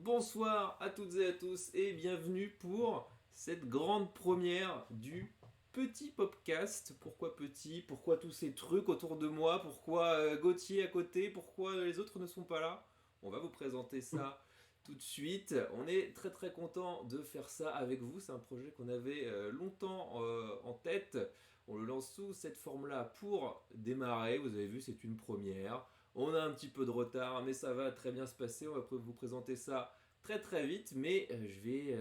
Bonsoir à toutes et à tous et bienvenue pour cette grande première du petit podcast. Pourquoi petit? Pourquoi tous ces trucs autour de moi? Pourquoi Gauthier à côté? Pourquoi les autres ne sont pas là? On va vous présenter ça tout de suite. On est très très content de faire ça avec vous. C'est un projet qu'on avait longtemps en tête. On le lance sous cette forme-là pour démarrer. Vous avez vu, c'est une première. On a un petit peu de retard, mais ça va très bien se passer. On va vous présenter ça très très vite. Mais je vais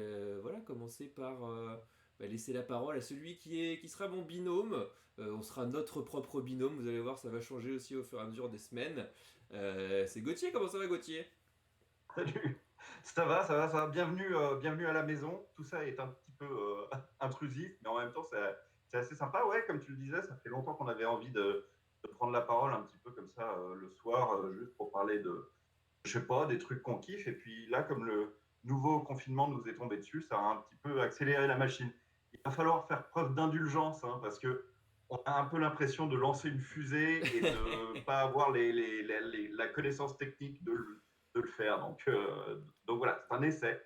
commencer par laisser la parole à celui qui sera mon binôme. On sera notre propre binôme. Vous allez voir, ça va changer aussi au fur et à mesure des semaines. C'est Gauthier. Comment ça va, Gauthier? Salut. Ça va. Bienvenue, bienvenue à la maison. Tout ça est un petit peu intrusif, mais en même temps, c'est assez sympa. Ouais, comme tu le disais, ça fait longtemps qu'on avait envie de prendre la parole un petit peu comme ça le soir, juste pour parler de, je sais pas, des trucs qu'on kiffe. Et puis là, comme le nouveau confinement nous est tombé dessus, ça a un petit peu accéléré la machine. Il va falloir faire preuve d'indulgence, hein, parce que on a un peu l'impression de lancer une fusée et de pas avoir la connaissance technique de le faire. Donc voilà, c'est un essai.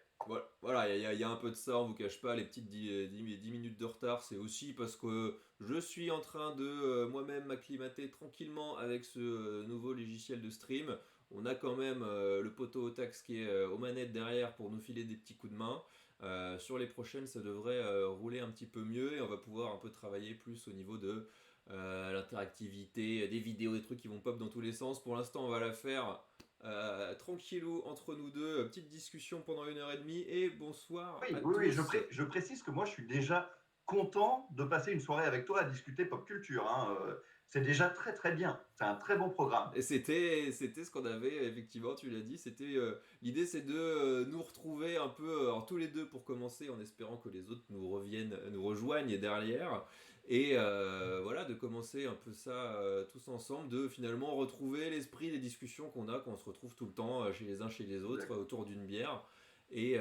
Voilà, il y a un peu de ça, on vous cache pas, les petites 10 minutes de retard, c'est aussi parce que je suis en train de moi-même m'acclimater tranquillement avec ce nouveau logiciel de stream. On a quand même le poteau Otax qui est aux manettes derrière pour nous filer des petits coups de main. Sur les prochaines, ça devrait rouler un petit peu mieux et on va pouvoir un peu travailler plus au niveau de l'interactivité, des vidéos, des trucs qui vont pop dans tous les sens. Pour l'instant, on va la faire tranquillou entre nous deux, petite discussion pendant 1 heure et demie et bonsoir Oui, à oui, oui, tous. je précise que moi, je suis déjà content de passer une soirée avec toi à discuter pop culture, hein. C'est déjà très, très bien. C'est un très bon programme. Et c'était ce qu'on avait, effectivement, tu l'as dit. L'idée, c'est de nous retrouver un peu, alors, tous les deux pour commencer, en espérant que les autres nous rejoignent derrière. Et voilà, de commencer un peu ça tous ensemble, de finalement retrouver l'esprit des discussions qu'on a quand on se retrouve tout le temps chez les uns, chez les autres, Exact. autour d'une bière. Et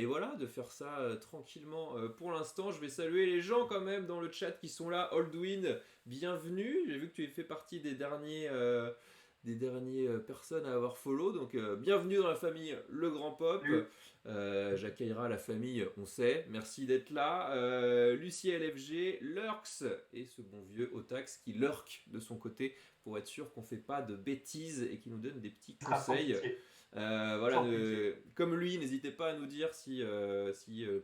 voilà, de faire ça tranquillement. Pour l'instant, je vais saluer les gens quand même dans le chat qui sont là. Oldwin, bienvenue. J'ai vu que tu as fait partie des derniers personnes à avoir follow. Donc bienvenue dans la famille Le Grand Pop. Salut. J'accueillerai la famille, on sait. Merci d'être là. Lucie LFG, Lurks et ce bon vieux Otax qui lurk de son côté pour être sûr qu'on fait pas de bêtises et qui nous donne des petits Ce sera sans conseils. pitié. Voilà, Sans pitié. comme lui, n'hésitez pas à nous dire si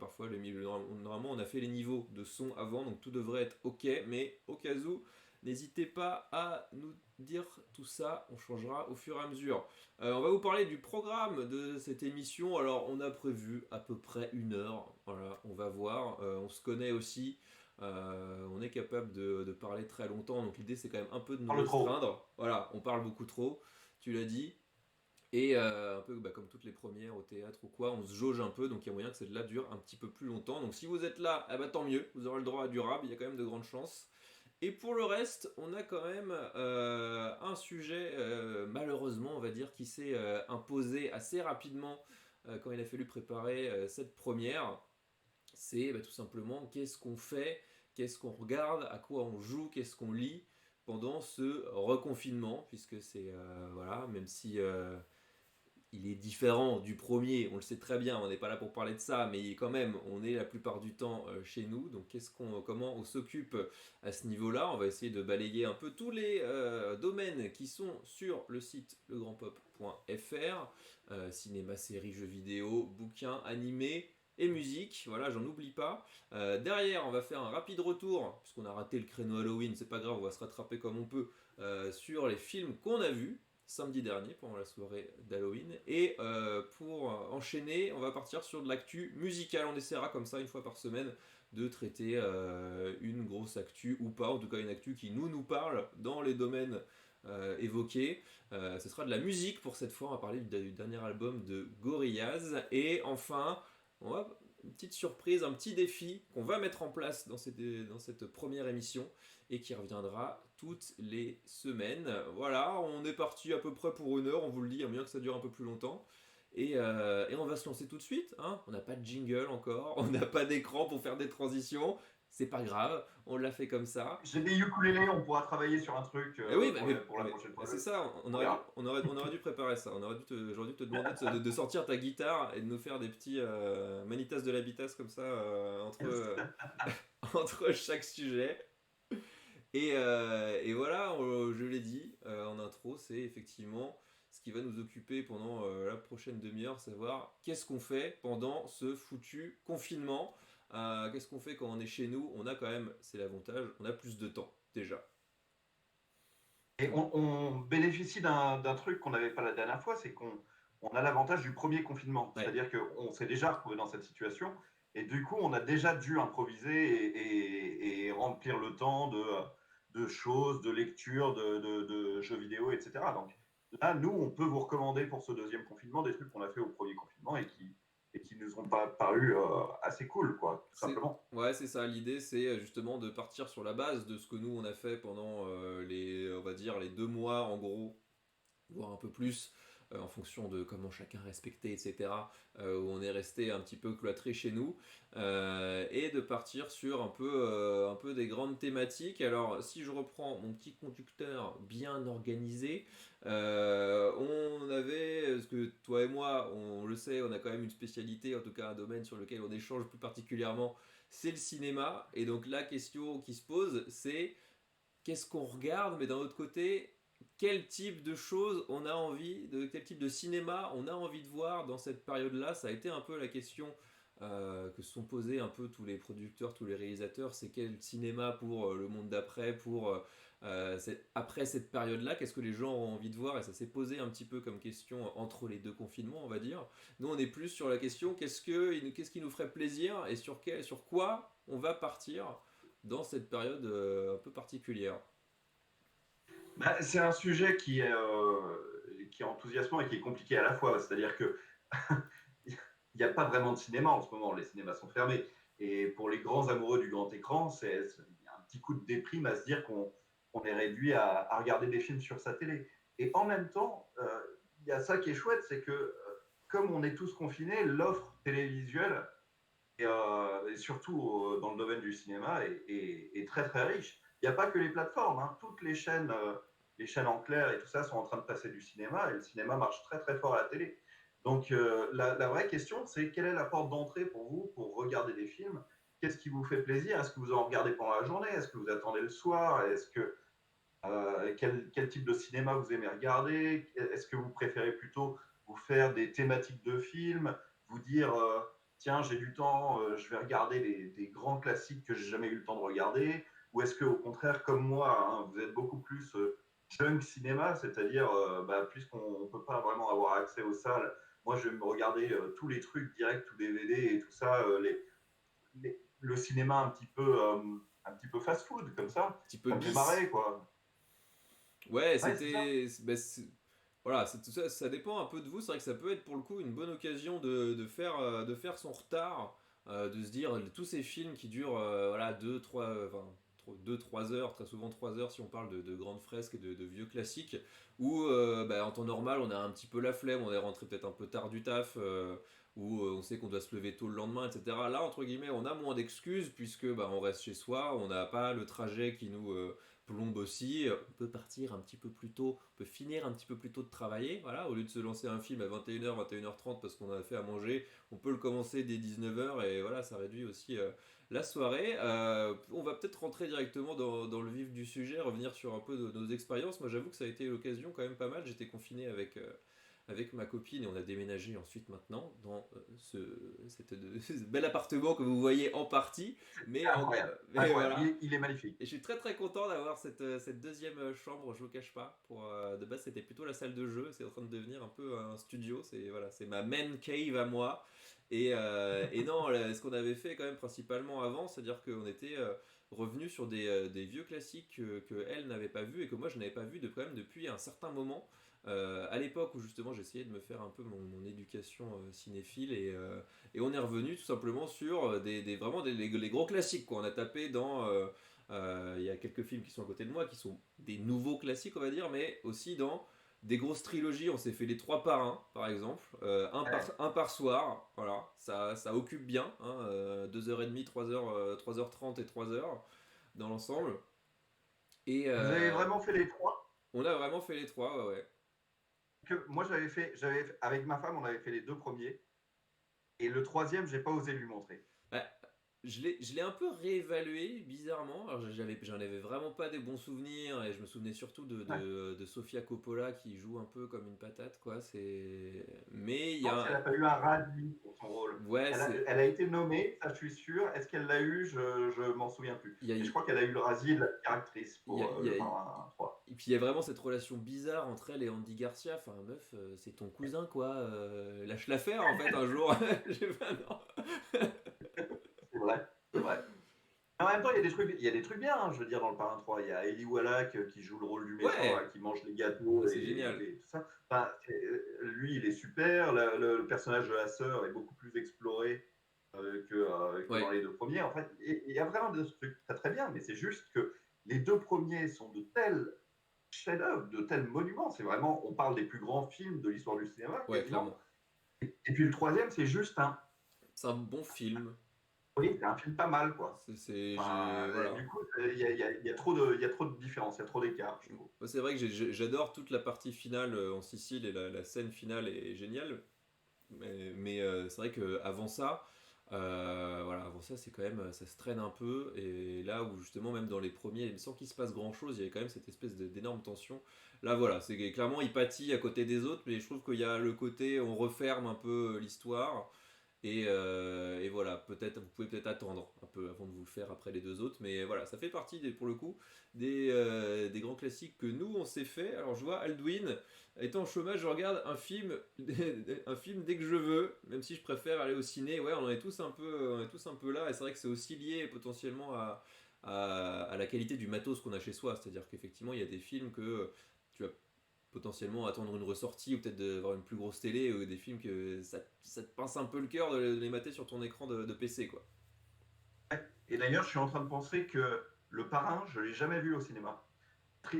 parfois normalement on a fait les niveaux de son avant, donc tout devrait être ok, mais au cas où, n'hésitez pas à nous dire tout ça, on changera au fur et à mesure. On va vous parler du programme de cette émission, alors on a prévu à peu près 1 heure, voilà, on va voir, on se connaît aussi. On est capable de parler très longtemps, donc l'idée c'est quand même un peu de nous Parle trop. restreindre. Voilà, on parle beaucoup trop, tu l'as dit. Et un peu comme toutes les premières au théâtre ou quoi, on se jauge un peu, donc il y a moyen que celle-là dure un petit peu plus longtemps. Donc si vous êtes là, eh ben, tant mieux, vous aurez le droit à durable, il y a quand même de grandes chances. Et pour le reste, on a quand même un sujet, malheureusement, on va dire, qui s'est imposé assez rapidement quand il a fallu préparer cette première. C'est tout simplement qu'est-ce qu'on fait, qu'est-ce qu'on regarde, à quoi on joue, qu'est-ce qu'on lit pendant ce reconfinement, puisque c'est, voilà, même si il est différent du premier, on le sait très bien, on n'est pas là pour parler de ça, mais quand même, on est la plupart du temps chez nous. Donc, comment on s'occupe à ce niveau-là? On va essayer de balayer un peu tous les domaines qui sont sur le site legrandpop.fr, cinéma, séries, jeux vidéo, bouquins, animés. Et musique, voilà, j'en oublie pas. Derrière, on va faire un rapide retour, puisqu'on a raté le créneau Halloween, c'est pas grave, on va se rattraper comme on peut sur les films qu'on a vus samedi dernier pendant la soirée d'Halloween. Et pour enchaîner, on va partir sur de l'actu musicale. On essaiera comme ça une fois par semaine de traiter une grosse actu ou pas, en tout cas une actu qui nous parle dans les domaines évoqués. Ce sera de la musique pour cette fois. On va parler du dernier album de Gorillaz. Et enfin, on va une petite surprise, un petit défi qu'on va mettre en place dans cette première émission et qui reviendra toutes les semaines. Voilà, on est parti à peu près pour 1 heure, on vous le dit, il y a moyen que ça dure un peu plus longtemps. Et on va se lancer tout de suite. Hein. On n'a pas de jingle encore, on n'a pas d'écran pour faire des transitions. c'est pas grave, on l'a fait comme ça. J'ai des ukulélés, on pourra travailler sur un truc Et oui, pour la prochaine fois. c'est ça, On verra. on aurait dû préparer ça. J'aurais dû te demander de sortir ta guitare et de nous faire des petits manitas de l'habitas comme ça entre chaque sujet. Et voilà, je l'ai dit en intro, c'est effectivement ce qui va nous occuper pendant la prochaine demi-heure, savoir qu'est-ce qu'on fait pendant ce foutu confinement. Qu'est-ce qu'on fait quand on est chez nous? On a quand même, c'est l'avantage, on a plus de temps déjà. Et on bénéficie d'un truc qu'on n'avait pas la dernière fois, c'est qu'on a l'avantage du premier confinement. Ouais, C'est-à-dire qu'on s'est déjà retrouvé dans cette situation et du coup, on a déjà dû improviser et remplir le temps de choses, de lecture, de jeux vidéo, etc. Donc là, nous, on peut vous recommander pour ce deuxième confinement des trucs qu'on a fait au premier confinement et qui nous ont pas paru assez cool, quoi, tout simplement. ouais, c'est ça. L'idée, c'est justement de partir sur la base de ce que nous on a fait pendant on va dire, les 2 mois en gros, voire un peu plus, en fonction de comment chacun respectait, etc., où on est resté un petit peu cloîtré chez nous, et de partir sur un peu des grandes thématiques. Alors, si je reprends mon petit conducteur bien organisé, on avait, parce que toi et moi, on le sait, on a quand même une spécialité, en tout cas un domaine sur lequel on échange plus particulièrement, c'est le cinéma. Et donc la question qui se pose, c'est qu'est-ce qu'on regarde, mais d'un autre côté, quel type de choses on a envie, quel type de cinéma on a envie de voir dans cette période-là. Ça a été un peu la question que se sont posées un peu tous les producteurs, tous les réalisateurs, c'est quel cinéma pour le monde d'après, pour après cette période-là, qu'est-ce que les gens ont envie de voir, et ça s'est posé un petit peu comme question entre les deux confinements, on va dire. Nous, on est plus sur la question qu'est-ce qui nous ferait plaisir et sur quoi on va partir dans cette période un peu particulière. Bah, c'est un sujet qui est enthousiasmant et qui est compliqué à la fois. C'est-à-dire que il n'y a pas vraiment de cinéma en ce moment. Les cinémas sont fermés. Et pour les grands amoureux du grand écran, il y a un petit coup de déprime à se dire qu'on est réduit à regarder des films sur sa télé. Et en même temps, il y a ça qui est chouette, c'est que comme on est tous confinés, l'offre télévisuelle, et surtout dans le domaine du cinéma, est très très riche. Il n'y a pas que les plateformes, hein. Toutes les chaînes en clair et tout ça sont en train de passer du cinéma et le cinéma marche très très fort à la télé. Donc la vraie question, c'est quelle est la porte d'entrée pour vous pour regarder des films? Qu'est-ce qui vous fait plaisir? Est-ce que vous en regardez pendant la journée? Est-ce que vous attendez le soir? Quel type de cinéma vous aimez regarder? Est-ce que vous préférez plutôt vous faire des thématiques de films, vous dire tiens, j'ai du temps, je vais regarder des grands classiques que j'ai jamais eu le temps de regarder? Ou est-ce que au contraire, comme moi, hein, vous êtes beaucoup plus junk cinéma, c'est-à-dire puisqu'on ne peut pas vraiment avoir accès aux salles, moi je vais me regarder tous les trucs directs ou DVD et tout ça, le cinéma un petit peu fast-food comme Un petit peu ça me fait bis. marrer quoi. Ouais, Ouais, c'est ça. voilà, tout ça, ça dépend un peu de vous. C'est vrai que ça peut être pour le coup une bonne occasion de faire son retard, de se dire tous ces films qui durent voilà, 2, 3 heures, très souvent 3 heures si on parle de grandes fresques et de vieux classiques, où en temps normal on a un petit peu la flemme, on est rentré peut-être un peu tard du taf, où on sait qu'on doit se lever tôt le lendemain, etc. Là, entre guillemets, on a moins d'excuses puisque on reste chez soi, on n'a pas le trajet qui nous plombe aussi. On peut partir un petit peu plus tôt, on peut finir un petit peu plus tôt de travailler. Voilà, au lieu de se lancer un film à 21h, 21h30 parce qu'on a fait à manger, on peut le commencer dès 19h et voilà, ça réduit aussi la soirée. On va peut-être rentrer directement dans le vif du sujet, revenir sur un peu de nos expériences. Moi, j'avoue que ça a été l'occasion quand même pas mal. J'étais confiné avec ma copine et on a déménagé ensuite maintenant dans ce bel appartement que vous voyez en partie. C'est incroyable. Mais Incroyable. voilà. Il est magnifique. Et je suis très très content d'avoir cette deuxième chambre, je vous cache pas. De base, c'était plutôt la salle de jeu, c'est en train de devenir un peu un studio. C'est voilà, c'est ma man cave à moi. Et non, ce qu'on avait fait quand même principalement avant, c'est-à-dire qu'on était revenu sur des vieux classiques que elle n'avait pas vu et que moi je n'avais pas vu quand même depuis un certain moment. À l'époque où justement j'essayais de me faire un peu mon éducation cinéphile et on est revenu tout simplement sur vraiment les gros classiques quoi. On a tapé dans il y a quelques films qui sont à côté de moi qui sont des nouveaux classiques on va dire, mais aussi dans Des grosses trilogies, on s'est fait les 3 par 1, par exemple, Ouais. un par soir, voilà, ça occupe bien, hein, 2h30, 3h30 et 3h dans l'ensemble. Et Vous avez vraiment fait les trois? on a vraiment fait les 3, ouais, ouais. Moi, avec ma femme, on avait fait les deux premiers. Et le troisième, j'ai pas osé lui montrer. Bah, je l'ai un peu réévalué bizarrement. Alors j'en avais vraiment pas des bons souvenirs et je me souvenais surtout Ouais. de Sofia Coppola qui joue un peu comme une patate, quoi. Mais il Je y a pense qu'elle n'a pas eu un radis pour son rôle. ouais, Elle a été nommée, ça je suis sûr. Est-ce qu'elle l'a eu? Je m'en souviens plus. il y a, Mais je crois qu'elle a eu le radis de la pire actrice il y a- pour il y le a- parrain 3. et puis il y a vraiment cette relation bizarre entre elle et Andy Garcia. Enfin, meuf, c'est ton cousin, quoi. Lâche l'affaire, en fait, un jour. J'ai pas, non. C'est vrai, c'est vrai. En même temps, il y a des trucs bien, hein, je veux dire, dans le Parrain 3. Il y a Eli Wallach qui joue le rôle du méchant, là, Ouais, qui mange les gâteaux c'est génial. et tout ça. Enfin, lui, il est super. Le personnage de la sœur est beaucoup plus exploré que dans Ouais, les deux premiers. En fait, il y a vraiment des trucs très très bien, mais c'est juste que les deux premiers sont de tels chefs-d'œuvre, de tels monuments. C'est vraiment, on parle des plus grands films de l'histoire du cinéma, ouais, quasiment. clairement. Et puis le troisième, c'est juste un, C'est un bon film. oui, c'est un film pas mal, quoi. Voilà. Du coup, il y a trop de différences, il y a trop d'écart, je trouve. Moi, c'est vrai que j'adore toute la partie finale en Sicile et la scène finale est géniale. Mais c'est vrai que avant ça, voilà, avant ça, c'est quand même, ça se traîne un peu. Et là où justement, même dans les premiers, sans qu'il se passe grand chose, il y avait quand même cette espèce d'énorme tension. Là, voilà, c'est clairement, il pâtit à côté des autres, mais je trouve qu'il y a le côté, on referme un peu l'histoire. Et voilà, peut-être, vous pouvez peut-être attendre un peu avant de vous le faire après les deux autres, mais voilà, ça fait partie pour le coup des grands classiques que nous on s'est fait. Alors je vois Aldwin, étant au chômage, je regarde un film, un film dès que je veux, même si je préfère aller au ciné. Ouais, on est tous un peu là, et c'est vrai que c'est aussi lié potentiellement à la qualité du matos qu'on a chez soi. C'est-à-dire qu'effectivement, il y a des films que tu vas potentiellement attendre une ressortie ou peut-être d'avoir une plus grosse télé ou des films que ça te pince un peu le cœur de les mater sur ton écran de PC, quoi. Et d'ailleurs, je suis en train de penser que Le Parrain, je ne l'ai jamais vu au cinéma.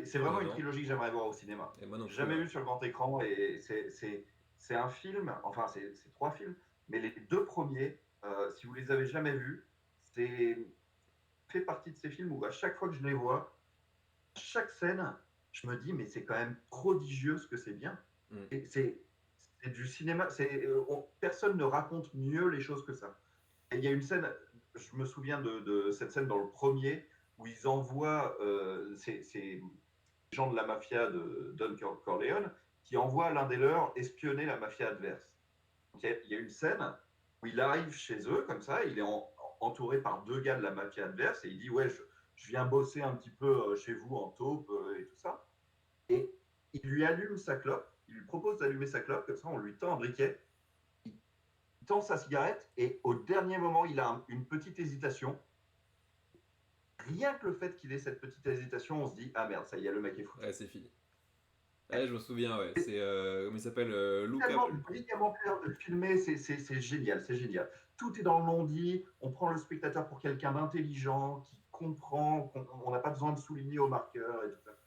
C'est vraiment une Non, trilogie que j'aimerais voir au cinéma. et moi non plus, Jamais ouais. vu sur le grand écran et c'est un film, enfin c'est trois films, mais les deux premiers, si vous les avez jamais vus, c'est fait partie de ces films où à chaque fois que je les vois, chaque scène, je me dis mais c'est quand même prodigieux ce que c'est bien. Mm. Et c'est du cinéma, personne ne raconte mieux les choses que ça. Et il y a une scène, je me souviens de cette scène dans le premier où ils envoient ces gens de la mafia de Don Corleone qui envoient l'un des leurs espionner la mafia adverse. Donc, il y a une scène où il arrive chez eux comme ça, il est entouré par deux gars de la mafia adverse et il dit ouais je viens bosser un petit peu chez vous en taupe et tout ça. Et il lui allume sa clope, il lui propose d'allumer sa clope, comme ça on lui tend un briquet, il tend sa cigarette et au dernier moment il a une petite hésitation. Rien que le fait qu'il ait cette petite hésitation, on se dit ah merde, ça y est, le mec est foutu. Ouais, c'est fini. Ouais, je me souviens, ouais. C'est C'est, comment il s'appelle, Luca. tellement brillamment clair de filmer, c'est génial, c'est génial. Tout est dans le non-dit, on prend le spectateur pour quelqu'un d'intelligent, qui comprend, on n'a pas besoin de souligner au marqueur et tout ça.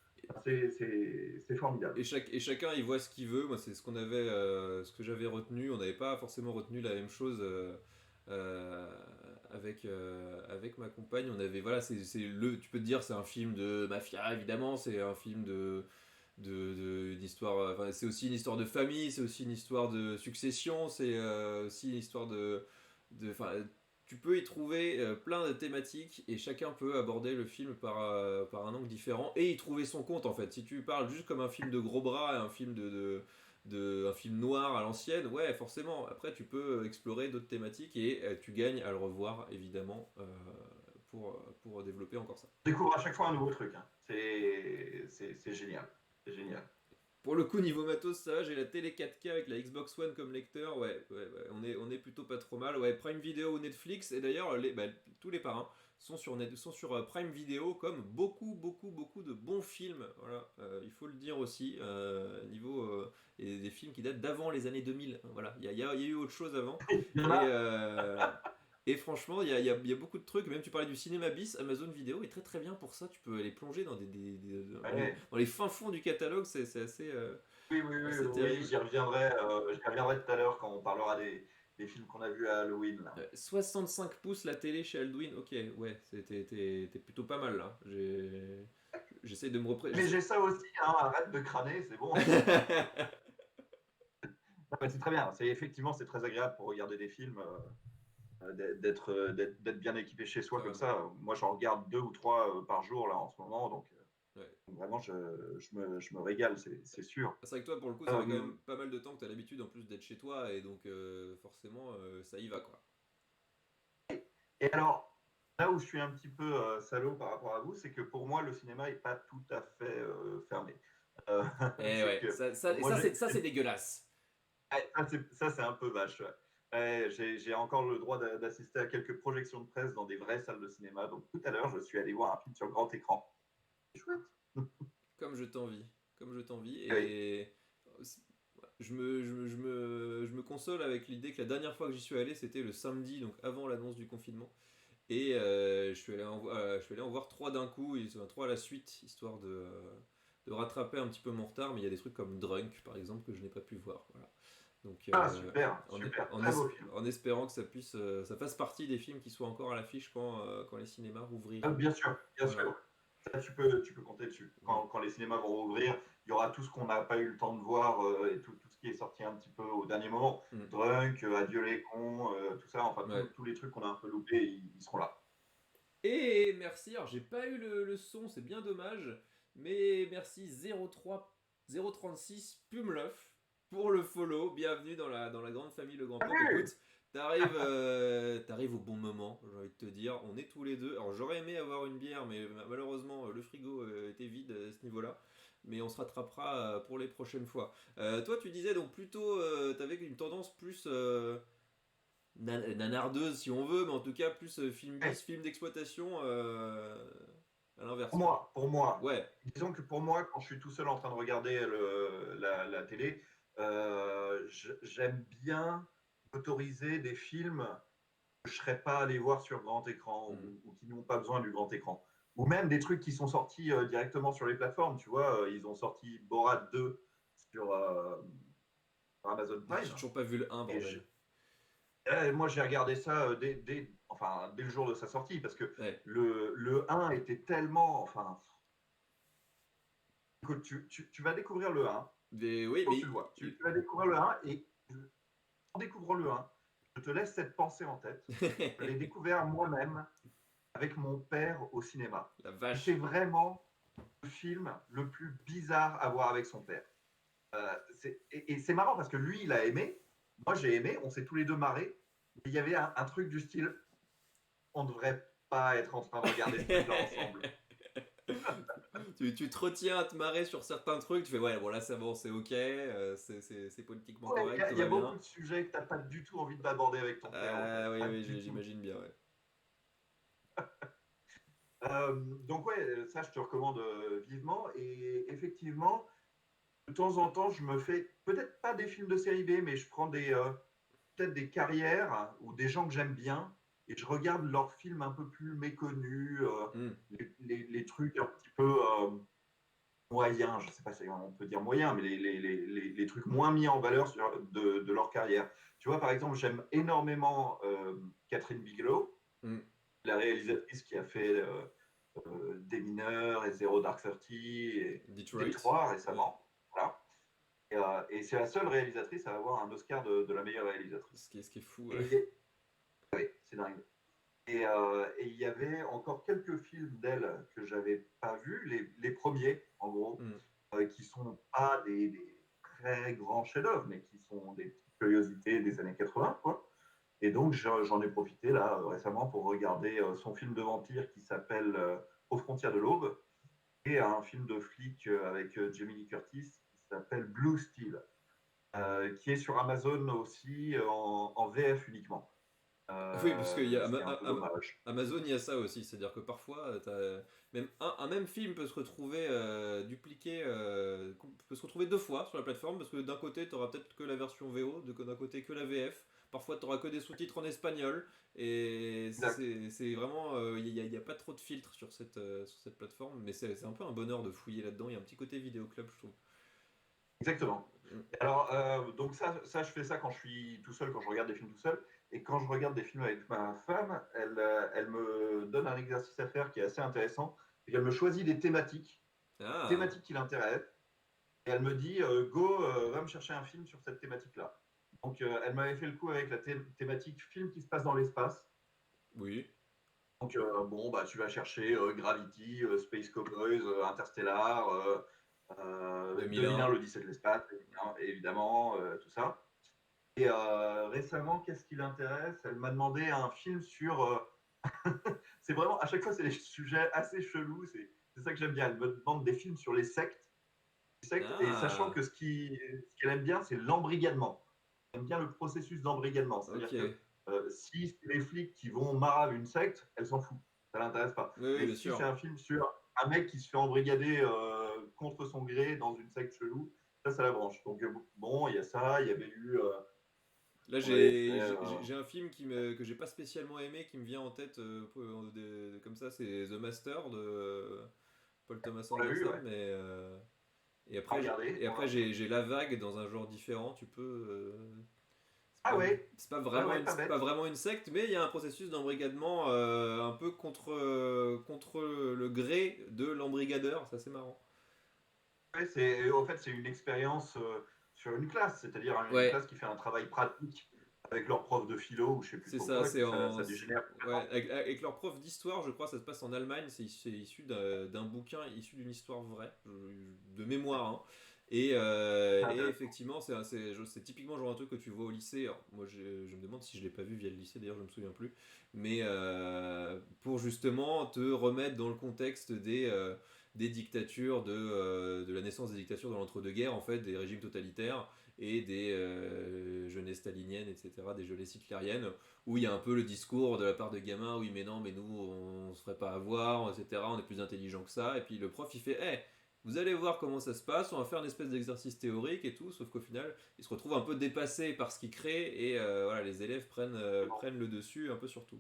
C'est formidable. Et chacun il voit ce qu'il veut. Moi, c'est ce que j'avais retenu. On n'avait pas forcément retenu la même chose euh, avec ma compagne. On avait, voilà, tu peux te dire, c'est un film de mafia, évidemment. C'est un film d'histoire. Enfin, c'est aussi une histoire de famille. C'est aussi une histoire de succession. C'est aussi une histoire enfin, tu peux y trouver plein de thématiques et chacun peut aborder le film par un angle différent et y trouver son compte en fait. Si tu parles juste comme un film de gros bras, un film un film noir à l'ancienne, ouais, forcément. Après, tu peux explorer d'autres thématiques et tu gagnes à le revoir évidemment pour développer encore ça. On découvre à chaque fois un nouveau truc. Hein. C'est génial. C'est génial. Pour le coup, niveau matos, ça va, j'ai la télé 4K avec la Xbox One comme lecteur, ouais, on est plutôt pas trop mal. Ouais, Prime Video ou Netflix, et d'ailleurs, tous les parrains sont sur Prime Video comme beaucoup de bons films. Voilà, il faut le dire aussi, et des films qui datent d'avant les années 2000. Voilà, il y a eu autre chose avant. Il y en Et, a. euh, Et franchement, il y a beaucoup de trucs. Même tu parlais du cinéma bis, Amazon Vidéo est très très bien pour ça. Tu peux aller plonger dans Ouais. dans les fins fonds du catalogue. C'est assez, Oui, oui, oui, assez oui, terrible. j'y reviendrai tout à l'heure quand on parlera des films qu'on a vus à Halloween, là. 65 pouces la télé chez Aldwin. Ok, ouais, t'es plutôt pas mal là. J'essaie de me Mais représenter. j'ai ça aussi, hein, arrête de crâner, c'est bon. Non, mais c'est très bien. Effectivement, c'est très agréable pour regarder des films, d'être bien équipé chez soi comme Carrément. ça. Moi, j'en regarde 2 ou 3 par jour là en ce moment, donc Ouais. vraiment, je me régale, c'est sûr. C'est vrai que toi, pour le coup, ça fait quand Euh, même pas mal de temps que tu as l'habitude en plus d'être chez toi, et donc forcément, ça y va quoi. et alors, là où je suis un petit peu salaud par rapport à vous, c'est que pour moi, le cinéma n'est pas tout à fait fermé. Euh, Et c'est ouais, que et moi, ça c'est dégueulasse. ça, c'est un peu vache. Ouais. Ouais, j'ai encore le droit d'assister à quelques projections de presse dans des vraies salles de cinéma. Donc tout à l'heure, je suis allé voir un film sur grand écran. C'est chouette. Comme je t'envie. Comme je t'envie. Oui. Et je me console avec l'idée que la dernière fois que j'y suis allé, c'était le samedi, donc avant l'annonce du confinement. Et je suis allé en voir trois d'un coup, trois à la suite, histoire de rattraper un petit peu mon retard. Mais il y a des trucs comme Drunk, par exemple, que je n'ai pas pu voir. Voilà. Donc, Ah, super, super. Très beau film. en espérant que ça fasse partie des films qui soient encore à l'affiche quand les cinémas rouvriront. Bien sûr, bien Voilà. sûr. Ça, tu peux compter dessus. Mm. Quand les cinémas vont rouvrir, il y aura tout ce qu'on n'a pas eu le temps de voir et tout ce qui est sorti un petit peu au dernier moment. Mm. Drunk, Adieu les cons, tout ça, enfin Ouais. tous les trucs qu'on a un peu loupés, ils seront là. Et merci, alors j'ai pas eu le son, c'est bien dommage, mais merci 036 Pumlof pour le follow. Bienvenue dans la grande famille Le Grand Pop. Salut. Écoute, t'arrives au bon moment, j'ai envie de te dire. On est tous les deux. Alors j'aurais aimé avoir une bière, mais malheureusement le frigo était vide à ce niveau-là. Mais on se rattrapera pour les prochaines fois. Toi, tu disais donc plutôt, t'avais une tendance plus nanardeuse si on veut, mais en tout cas plus film Eh, bis, film d'exploitation à l'inverse pour quoi. moi, pour moi, Ouais, disons que pour moi, quand je suis tout seul en train de regarder la télé, j'aime bien autoriser des films que je ne serais pas allé voir sur grand écran mm, ou qui n'ont pas besoin du grand écran. Ou même des trucs qui sont sortis directement sur les plateformes. Tu vois, ils ont sorti Borat 2 sur, Amazon j'ai Prime. toujours pas vu le un Et bordel. moi, j'ai regardé ça enfin, dès le jour de sa sortie parce que Ouais, le un était tellement. Enfin, écoute, tu vas découvrir le un. mais oui, Faut que tu le vois. Tu vas découvrir le un et en découvrant le un, je te laisse cette pensée en tête. Je l'ai découvert moi-même avec mon père au cinéma. la C'est vache. vraiment le film le plus bizarre à voir avec son père. Et c'est marrant parce que lui, il a aimé, moi j'ai aimé, on s'est tous les deux marrés. Il y avait un truc du style, on ne devrait pas être en train de regarder ce truc-là ensemble. Tu te retiens à te marrer sur certains trucs, tu fais ouais, bon là c'est bon, c'est ok, c'est politiquement Ouais, correct, tout il y va a beaucoup bien. de sujets que tu n'as pas du tout envie d'aborder avec ton père, en fait. Ah oui, Pas oui, du tout. j'imagine bien, ouais. Donc ouais, ça je te recommande vivement. Et effectivement, de temps en temps, je me fais peut-être pas des films de série B, mais je prends peut-être des carrières ou des gens que j'aime bien et je regarde leurs films un peu plus méconnus, Mm. les trucs un petit peu moyens, je sais pas si on peut dire moyens, mais les trucs moins mis en valeur de leur carrière. Tu vois, par exemple, j'aime énormément Catherine Bigelow, Mm. la réalisatrice qui a fait Des Mineurs et Zero Dark Thirty et Detroit, Détroit ouais. récemment. Voilà. Et c'est la seule réalisatrice à avoir un Oscar de la meilleure réalisatrice. Ce qui est fou, ouais. Et oui, c'est dingue. Et il y avait encore quelques films d'elle que j'avais pas vus, les premiers, en gros, Mm. qui sont pas des très grands chefs-d'œuvre, mais qui sont des petites curiosités des années 80, quoi. Et donc, j'en ai profité là récemment pour regarder son film de vampire qui s'appelle Aux frontières de l'aube et un film de flic avec Jamie Lee Curtis qui s'appelle Blue Steel, qui est sur Amazon aussi en VF uniquement. Oui, parce qu'il y a Ce qui est un peu dommage. Amazon, il y a ça aussi, c'est-à-dire que parfois, même un même film peut se retrouver dupliqué, peut se retrouver deux fois sur la plateforme, parce que d'un côté, tu auras peut-être que la version VO, d'un côté que la VF, parfois tu auras que des sous-titres en espagnol, et Exact. c'est vraiment, il y a pas trop de filtres sur cette plateforme, mais c'est un peu un bonheur de fouiller là-dedans, il y a un petit côté vidéo club, je trouve. Exactement. Mm. Alors, donc ça, je fais ça quand je suis tout seul, quand je regarde des films tout seul. Et quand je regarde des films avec ma femme, elle me donne un exercice à faire qui est assez intéressant. C'est qu'elle me choisit des Ah, thématiques qui l'intéressent. Et elle me dit, go, va me chercher un film sur cette thématique-là. Donc, elle m'avait fait le coup avec la thématique film qui se passe dans l'espace. oui, Donc, bon, bah, tu vas chercher Gravity, Space Cowboys, Interstellar, 2001, 2001. l'Odyssée de l'espace, évidemment, tout ça. Et récemment, qu'est-ce qui l'intéresse? Elle m'a demandé un film sur. C'est vraiment, à chaque fois, c'est des sujets assez chelous. C'est ça que j'aime bien. Elle me demande des films sur les sectes et sachant Ah, que ce qu'elle aime bien, c'est l'embrigadement. Elle aime bien le processus d'embrigadement. ok. C'est-à-dire que si c'est les flics qui vont marave une secte, elle s'en fout. Ça l'intéresse pas. Oui, oui, Mais bien si c'est sûr. un film sur un mec qui se fait embrigader contre son gré dans une secte chelou, ça la branche. Donc, bon, il y a ça. Il y avait eu. Là, On avait fait. j'ai un film que j'ai pas spécialement aimé qui me vient en tête comme ça, c'est The Master de Paul Thomas On l'a vu, Anderson. ouais. Mais, À regarder. et après j'ai La Vague dans un genre différent. Tu peux. Ah ouais, ouais, ouais, pas C'est pas bête. vraiment une secte, mais il y a un processus d'embrigadement un peu contre le gré de l'embrigadeur. Ça, c'est marrant. Ouais, en fait, c'est une expérience sur une classe, c'est-à-dire une Ouais, classe qui fait un travail pratique avec leur prof de philo ou je sais plus c'est trop ça, quoi, et c'est puis en. ça dégénère Ouais, complètement. avec leur prof d'histoire, je crois, ça se passe en Allemagne, c'est issu d'un bouquin, issu d'une histoire vraie, de mémoire, hein. C'est Et intéressant. effectivement, c'est typiquement genre un truc que tu vois au lycée. Alors, moi, je me demande si je l'ai pas vu via le lycée, d'ailleurs, je me souviens plus. Mais pour justement te remettre dans le contexte des dictatures, de la naissance des dictatures dans l'entre-deux-guerres, en fait, des régimes totalitaires et des jeunesses staliniennes, etc., des jeunesses hitlériennes où il y a un peu le discours de la part de gamins, oui mais non, mais nous on se ferait pas avoir, etc., on est plus intelligent que ça, et puis le prof il fait, hé, vous allez voir comment ça se passe, on va faire une espèce d'exercice théorique et tout, sauf qu'au final, il se retrouve un peu dépassé par ce qu'il crée, et voilà, les élèves prennent le dessus un peu sur tout.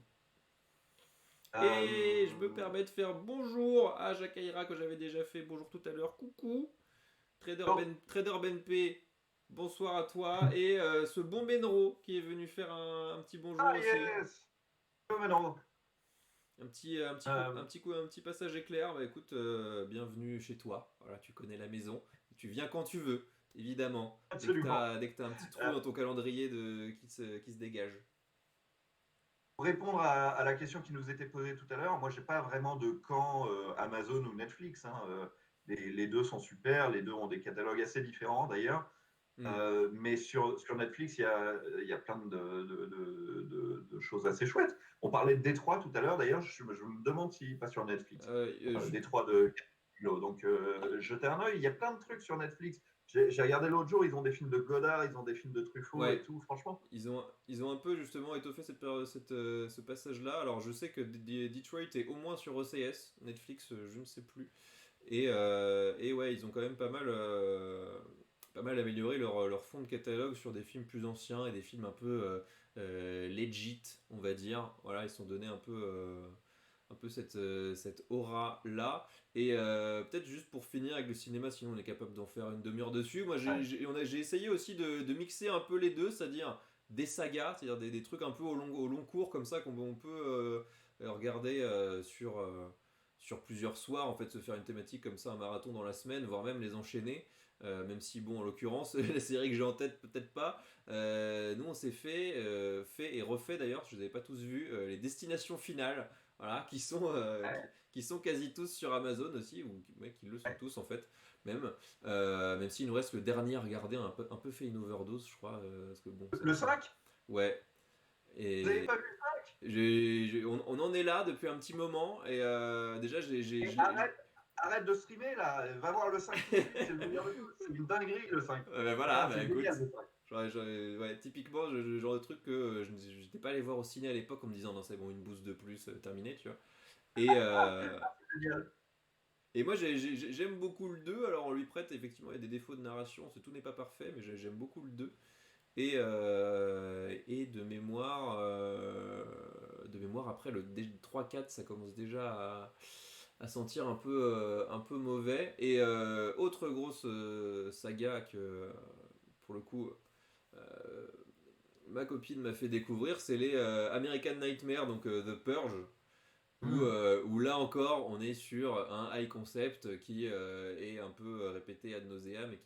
Et je me Euh, permets de faire bonjour à Jacques Ayra que j'avais déjà fait bonjour tout à l'heure, coucou, oh, Trader Ben P, bonsoir à toi, et ce bon Benro qui est venu faire un petit bonjour ah aussi. yes! Oh, mais non. Euh, Un petit passage éclair. Bah écoute, bienvenue chez toi. Voilà, tu connais la maison. Tu viens quand tu veux, évidemment. Absolument. Dès que t'as un petit trou Euh, dans ton calendrier qui se dégage. pour répondre à la question qui nous était posée tout à l'heure, moi j'ai pas vraiment de camp Amazon ou Netflix, hein. Les deux sont super, les deux ont des catalogues assez différents d'ailleurs. Hmm. Mais sur Netflix, il y a plein de choses assez chouettes. On parlait de Détroit tout à l'heure, d'ailleurs, je me demande s'il pas sur Netflix. Je- Détroit de Kilo. Donc, jetez un œil, il y a plein de trucs sur Netflix. J'ai regardé l'autre jour, ils ont des films de Godard, ils ont des films de Truffaut et ouais, tout. Franchement, ils ont un peu justement étoffé ce passage-là. Alors je sais que Detroit est au moins sur OCS, Netflix, je ne sais plus. Et ouais, ils ont quand même pas mal amélioré leur fond de catalogue sur des films plus anciens et des films un peu legit, on va dire. Voilà, ils se sont donné un peu cette aura-là. Et peut-être juste pour finir avec le cinéma, sinon on est capable d'en faire une demi-heure dessus. Moi, ouais. j'ai essayé aussi de mixer un peu les deux, c'est-à-dire des sagas, c'est-à-dire des trucs un peu au long cours comme ça qu'on on peut regarder sur plusieurs soirs, en fait, se faire une thématique comme ça, un marathon dans la semaine, voire même les enchaîner. Même si, bon, en l'occurrence, la série que j'ai en tête, peut-être pas. Nous, on s'est fait et refait d'ailleurs, je ne les avais pas tous vus, les destinations finales, voilà, qui sont quasi tous sur Amazon aussi, ou ouais, qui le sont Ouais. tous en fait, même. Même s'il nous reste le dernier à regarder, un peu fait une overdose, je crois, parce que bon, Le 5, ouais. vous avez Et pas vu le 5? on en est là depuis un petit moment, et déjà, Et arrête de streamer là, va voir le 5 tout de suite, c'est le meilleur de tous. C'est une dinguerie le 5. ben voilà, Ah, bah c'est écoute, génial le 5. Ouais, typiquement, genre de truc que j'étais pas allé voir au ciné à l'époque en me disant non, c'est bon, une bouse de plus, terminé, tu vois. Et, Génial. et moi, j'aime beaucoup le 2. Alors, on lui prête, effectivement, il y a des défauts de narration, tout n'est pas parfait, mais j'aime beaucoup le 2. Et de mémoire, après le 3-4, ça commence déjà à sentir un peu mauvais. Et autre grosse saga que, pour le coup, euh, ma copine m'a fait découvrir, c'est les American Nightmare, donc The Purge, Hmm. où là encore, on est sur un high concept qui est un peu répété ad nauseam et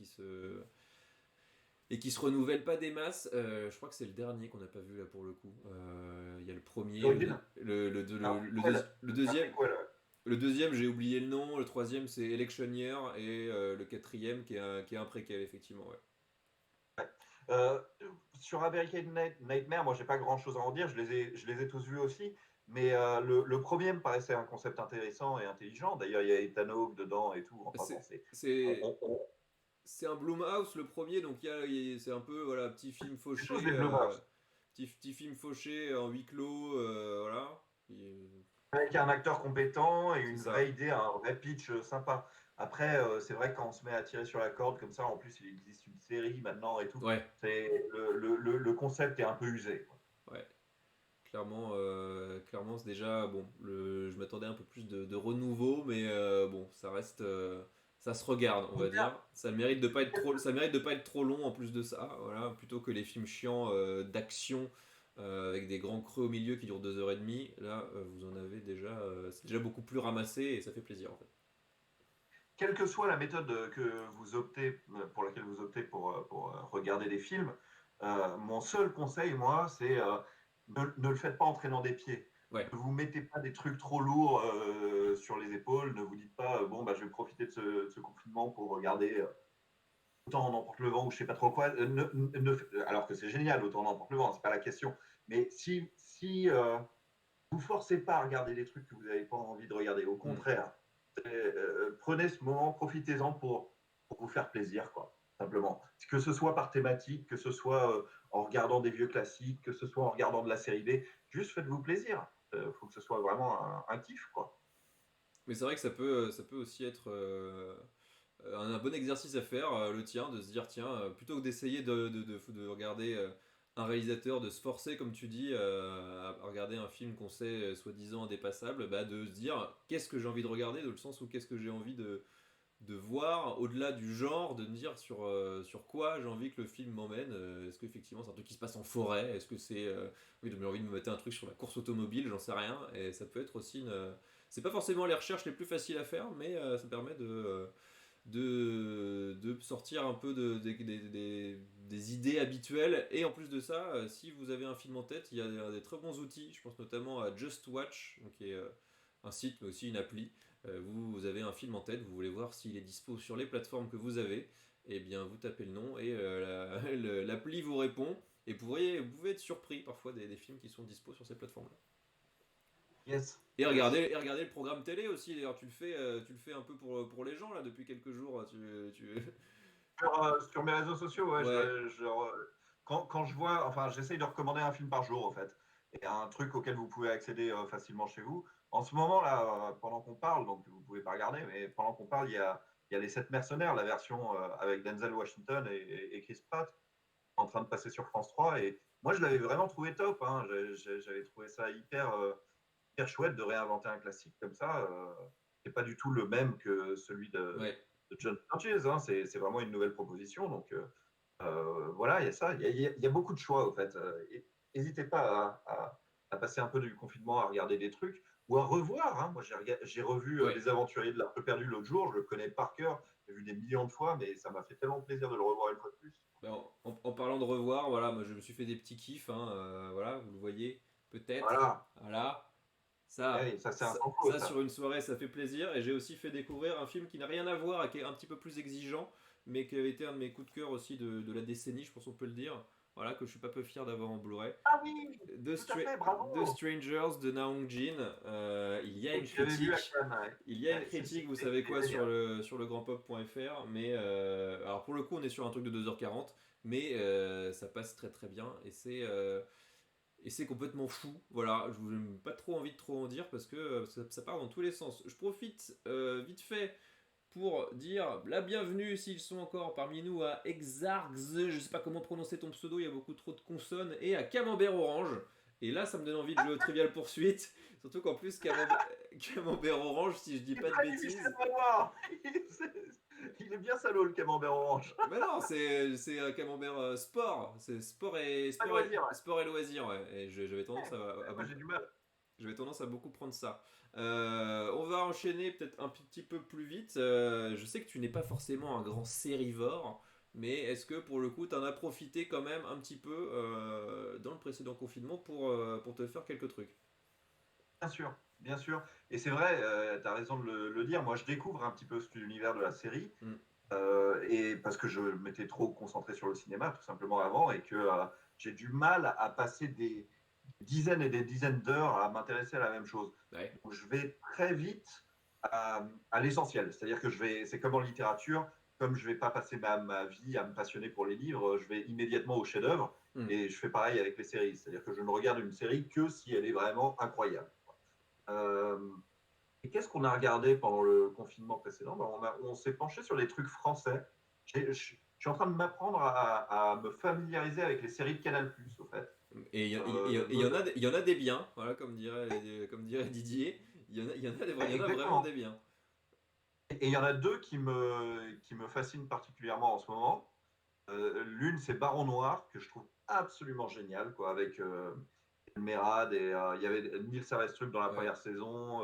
qui se renouvelle pas des masses. Je crois que c'est le dernier qu'on n'a pas vu là pour le coup. Il y a le premier, L'origine? Un préquel. le Un deuxième. préquel, ouais. Le deuxième, j'ai oublié le nom. Le troisième, c'est Election Year. Et le quatrième, qui est un préquel, effectivement. Ouais. Euh, sur American Nightmare, moi j'ai pas grand chose à en dire, je les ai tous vus aussi, mais le premier me paraissait un concept intéressant et intelligent. D'ailleurs, il y a Ethan Hawke dedans et tout. Enfin bon, C'est, c'est. c'est, On- c'est un Blumhouse, le premier. Donc, c'est un peu voilà, petit film c'est tous fauché. des Blumhouse. Petit film fauché en huis clos. Voilà. Avec un acteur compétent et C'est une vraie ça. idée, un vrai pitch sympa. Après, c'est vrai que quand on se met à tirer sur la corde comme ça, en plus il existe une série maintenant et tout, Ouais. le concept est un peu usé, quoi. Ouais. Clairement, c'est déjà bon. Je m'attendais un peu plus de renouveau, mais bon, ça reste, ça se regarde, on va dire. Ça mérite de pas être trop, ça mérite de pas être trop long en plus de ça, voilà. Plutôt que les films chiants d'action avec des grands creux au milieu qui durent 2h30. Là, vous en avez déjà, c'est déjà beaucoup plus ramassé et ça fait plaisir en fait. Quelle que soit la méthode que vous optez, pour laquelle vous optez pour regarder des films, mon seul conseil, moi, c'est ne le faites pas en traînant des pieds. Ouais. Ne vous mettez pas des trucs trop lourds sur les épaules. Ne vous dites pas, bon, bah, je vais profiter de ce confinement pour regarder autant n'emporte le vent ou je sais pas trop quoi. Alors que c'est génial, autant n'emporte le vent, c'est pas la question. Mais si vous forcez pas à regarder des trucs que vous n'avez pas envie de regarder, au Hmm. contraire, prenez ce moment, profitez-en pour vous faire plaisir, quoi, simplement. Que ce soit par thématique, que ce soit en regardant des vieux classiques, que ce soit en regardant de la série B, juste faites-vous plaisir. Il faut que ce soit vraiment un kiff, quoi. Mais c'est vrai que ça peut aussi être un bon exercice à faire, le tien, de se dire, tiens, plutôt que d'essayer de regarder un réalisateur, de se forcer, comme tu dis, à regarder un film qu'on sait soi-disant indépassable, bah, de se dire, qu'est-ce que j'ai envie de regarder, dans le sens où qu'est-ce que j'ai envie de voir, au-delà du genre, de me dire sur quoi j'ai envie que le film m'emmène. Est-ce qu'effectivement c'est un truc qui se passe en forêt? Est-ce que c'est... oui, j'ai envie de me mettre un truc sur la course automobile, j'en sais rien. Et ça peut être aussi une... c'est pas forcément les recherches les plus faciles à faire, mais ça permet de sortir un peu des idées habituelles. Et en plus de ça, si vous avez un film en tête, il y a des très bons outils. Je pense notamment à Just Watch, donc qui est un site mais aussi une appli. Vous avez un film en tête, vous voulez voir s'il est dispo sur les plateformes que vous avez, et bien vous tapez le nom et l'appli vous répond. Et vous pouvez être surpris parfois des films qui sont dispo sur ces plateformes-là. Yes, Et yes. regardez le programme télé aussi. D'ailleurs, tu le fais un peu pour les gens là depuis quelques jours. Sur mes réseaux sociaux, ouais, Ouais, quand je vois, enfin, j'essaye de recommander un film par jour, en fait, et un truc auquel vous pouvez accéder facilement chez vous. En ce moment, là, pendant qu'on parle, donc vous pouvez pas regarder, mais pendant qu'on parle, il y a Les Sept Mercenaires, la version avec Denzel Washington et Chris Pratt, en train de passer sur France 3. Et moi, je l'avais vraiment trouvé top, hein. J'avais trouvé ça hyper chouette de réinventer un classique comme ça. C'est pas du tout le même que celui ouais. de John Sturges, hein. C'est vraiment une nouvelle proposition. Donc voilà, il y a ça. Il y a beaucoup de choix, au fait. N'hésitez pas à passer un peu du confinement à regarder des trucs ou à revoir, hein. Moi, j'ai revu Ouais. Les Aventuriers de l'Arc perdu l'autre jour. Je le connais par cœur. J'ai vu des millions de fois, mais ça m'a fait tellement plaisir de le revoir une fois de plus. Ben, en parlant de revoir, voilà, moi je me suis fait des petits kiffs, hein, voilà, vous le voyez peut-être, Voilà. voilà. Eh oui, ça, c'est un Ça, sans faute, ça, ça. sur une soirée, ça fait plaisir. Et j'ai aussi fait découvrir un film qui n'a rien à voir et qui est un petit peu plus exigeant, mais qui a été un de mes coups de cœur aussi de la décennie, je pense qu'on peut le dire. Voilà, que je suis pas peu fier d'avoir en Blu-ray. Ah oui, The, tout à Stra- fait, The bravo. Strangers de Na Hong Jin. Il y a une Et je l'avais vu à critique. Cannes, ouais. Il y a une Ouais, critique, vous c'est savez quoi, génial. sur le grandpop.fr. Mais alors pour le coup, on est sur un truc de 2h40. mais ça passe très très bien et c'est complètement fou. Voilà, je n'ai pas trop envie de trop en dire parce que ça part dans tous les sens. Je profite vite fait pour dire la bienvenue s'ils sont encore parmi nous à Exarx, je sais pas comment prononcer ton pseudo, il y a beaucoup trop de consonnes, et à Camembert Orange. Et là, ça me donne envie de jouer au Trivial Poursuite, surtout qu'en plus, Camembert Orange, si je dis Il est pas de très difficile bêtises. à voir. Il est bien salaud, le camembert orange. Mais non, c'est Camembert Sport, c'est Pas de loisir, ouais. sport et loisirs, ouais. Et j'avais tendance à Moi, j'ai beaucoup. du mal. J'avais tendance à beaucoup prendre ça. On va enchaîner peut-être un petit peu plus vite. Je sais que tu n'es pas forcément un grand sérivore, mais est-ce que pour le coup, tu en as profité quand même un petit peu dans le précédent confinement pour te faire quelques trucs? Bien sûr, bien sûr. Et c'est vrai, tu as raison de le dire. Moi, je découvre un petit peu cet univers de la série. Mm. Et parce que je m'étais trop concentré sur le cinéma, tout simplement avant, et que j'ai du mal à passer des dizaines et des dizaines d'heures à m'intéresser à la même chose. Ouais. Donc, je vais très vite à l'essentiel. C'est-à-dire que c'est comme en littérature, comme je ne vais pas passer ma vie à me passionner pour les livres, je vais immédiatement au chef-d'œuvre. Mm. Et je fais pareil avec les séries. C'est-à-dire que je ne regarde une série que si elle est vraiment incroyable. Euh, et qu'est-ce qu'on a regardé pendant le confinement précédent? Ben, on s'est penché sur les trucs français. Je suis en train de m'apprendre à me familiariser avec les séries de Canal+, au fait. Et Notamment- il y en a des biens, voilà, comme dirait Didier. Il y en a vraiment Exactement. des biens. Et il y en a deux qui me fascinent particulièrement en ce moment. L'une, c'est Baron Noir, que je trouve absolument génial, quoi, avec Merad et il y avait Nils Sarestrup dans la Ouais. première saison.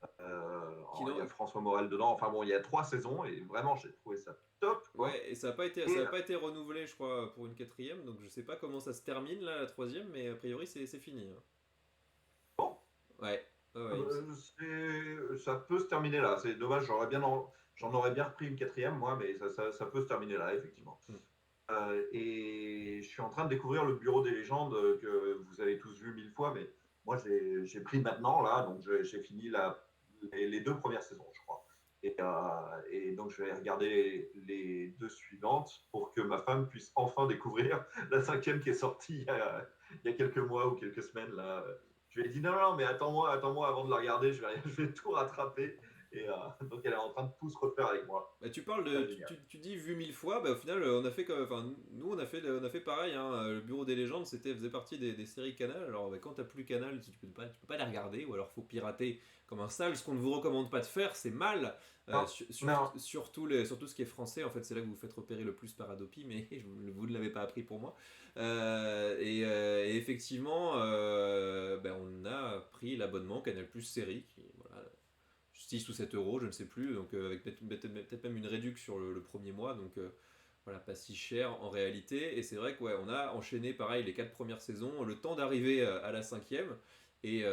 Qui Il y a n'en- François Morel dedans. Enfin bon, il y a 3 saisons et vraiment, j'ai trouvé ça top, quoi. Ouais, et Et ça a pas été renouvelé, je crois, pour une quatrième, donc je sais pas comment ça se termine là, la troisième, mais a priori c'est fini, hein. bon, Ouais, ouais, ouais, ça peut se terminer là. C'est dommage, j'en aurais bien repris une quatrième, moi, mais ça peut se terminer là, effectivement. Mm. Et je suis en train de découvrir le Bureau des légendes que vous avez tous vu 1000 fois, mais moi, j'ai pris maintenant, là, donc j'ai fini les 2 premières saisons, je crois. Et donc, je vais regarder les 2 suivantes pour que ma femme puisse enfin découvrir la cinquième qui est sortie il y a quelques mois ou quelques semaines. Là. Je lui ai dit non, non, mais attends-moi avant de la regarder, je vais tout rattraper. Et donc, elle est en train de tout se refaire avec moi. Bah, tu parles C'est de, génial. tu dis vu 1000 fois, bah, au final on a fait enfin nous on a fait pareil, hein. Le Bureau des légendes faisait partie des séries Canal. Alors bah, quand t'as plus Canal, tu peux pas les regarder ou alors faut pirater comme un sale. Ce qu'on ne vous recommande pas de faire, c'est mal. Non, non, Surtout ce qui est français, en fait c'est là que vous vous faites repérer le plus par Adopi, mais vous ne l'avez pas appris pour moi. Et effectivement, ben, on a pris l'abonnement Canal Plus série qui voilà, 6 ou 7 euros, je ne sais plus, donc avec peut-être même une réduction sur le premier mois, donc voilà, pas si cher en réalité. Et c'est vrai qu'on on a enchaîné pareil les 4 premières saisons, le temps d'arriver à la cinquième. Et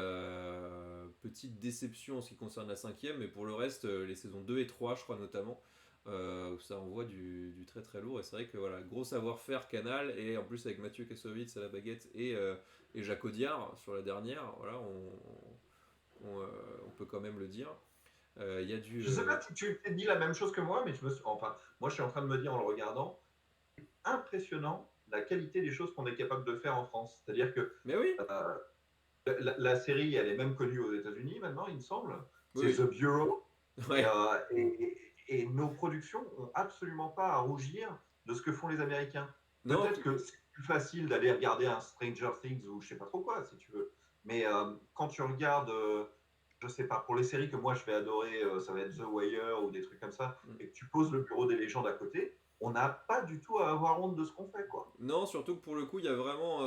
petite déception en ce qui concerne la cinquième, mais pour le reste, les saisons 2 et 3 je crois notamment, où ça envoie du très très lourd. Et c'est vrai que voilà, gros savoir-faire Canal, et en plus avec Mathieu Kassovitz à la baguette et Jacques Audiard sur la dernière, voilà, on, on peut quand même le dire. Il y a du. je sais pas si tu t'es dit la même chose que moi, mais enfin, moi, je suis en train de me dire en le regardant, impressionnant la qualité des choses qu'on est capable de faire en France. C'est-à-dire que Mais oui, euh, la série, elle est même connue aux États-Unis maintenant, il me semble. oui, C'est oui. The Bureau. Et, Ouais. nos productions ont absolument pas à rougir de ce que font les Américains. Non, Peut-être que c'est plus facile d'aller regarder un Stranger Things ou je sais pas trop quoi, si tu veux. Mais quand tu regardes, je sais pas, pour les séries que moi je vais adorer, ça va être The Wire ou des trucs comme ça, et que tu poses le Bureau des légendes à côté, on n'a pas du tout à avoir honte de ce qu'on fait, quoi. non, surtout que pour le coup, il y a vraiment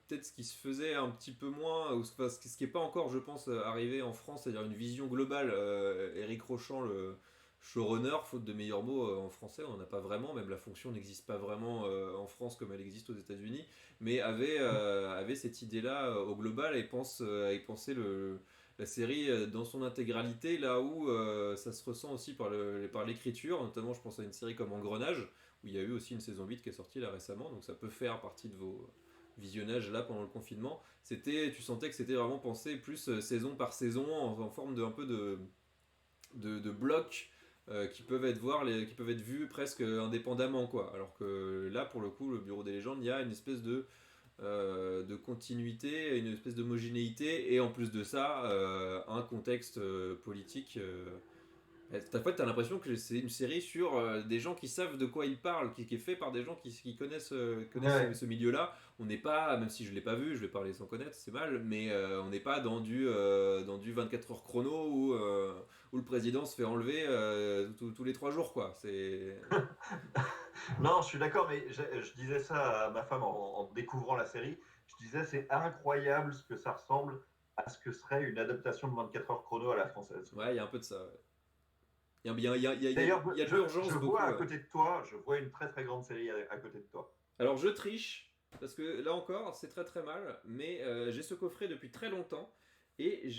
peut-être ce qui se faisait un petit peu moins, ou enfin, ce qui n'est pas encore, je pense, arrivé en France, c'est-à-dire une vision globale. Eric Rochant, le showrunner, faute de meilleurs mots en français, on n'en a pas vraiment, même la fonction n'existe pas vraiment en France comme elle existe aux États-Unis, mais avait cette idée-là au global et pensait la série dans son intégralité, là où ça se ressent aussi par l'écriture, notamment je pense à une série comme Engrenage où il y a eu aussi une saison 8 qui est sortie là récemment, donc ça peut faire partie de vos visionnages là pendant le confinement. Tu sentais que c'était vraiment pensé plus saison par saison en forme de un peu de bloc qui peuvent qui peuvent être vus presque indépendamment, quoi. Alors que là, pour le coup, le Bureau des légendes, il y a une espèce de continuité, une espèce d'homogénéité, et en plus de ça, un contexte politique. En fait, t'as l'impression que c'est une série sur des gens qui savent de quoi ils parlent, qui est fait par des gens qui connaissent, connaissent Ouais. ce milieu-là. On n'est pas, même si je l'ai pas vu, je vais parler sans connaître, c'est mal, mais on n'est pas dans du 24 heures chrono où le président se fait enlever tous les 3 jours, quoi. C'est... Non, je suis d'accord, mais je disais ça à ma femme en découvrant la série. Je disais, c'est incroyable ce que ça ressemble à ce que serait une adaptation de 24 heures chrono à la française. Ouais, il y a un peu de ça. Ouais. D'ailleurs, Il y a de je l'urgence vois beaucoup. à Ouais. côté de toi, je vois une très très grande série à côté de toi. Alors je triche, parce que là encore, c'est très très mal, mais j'ai ce coffret depuis très longtemps, et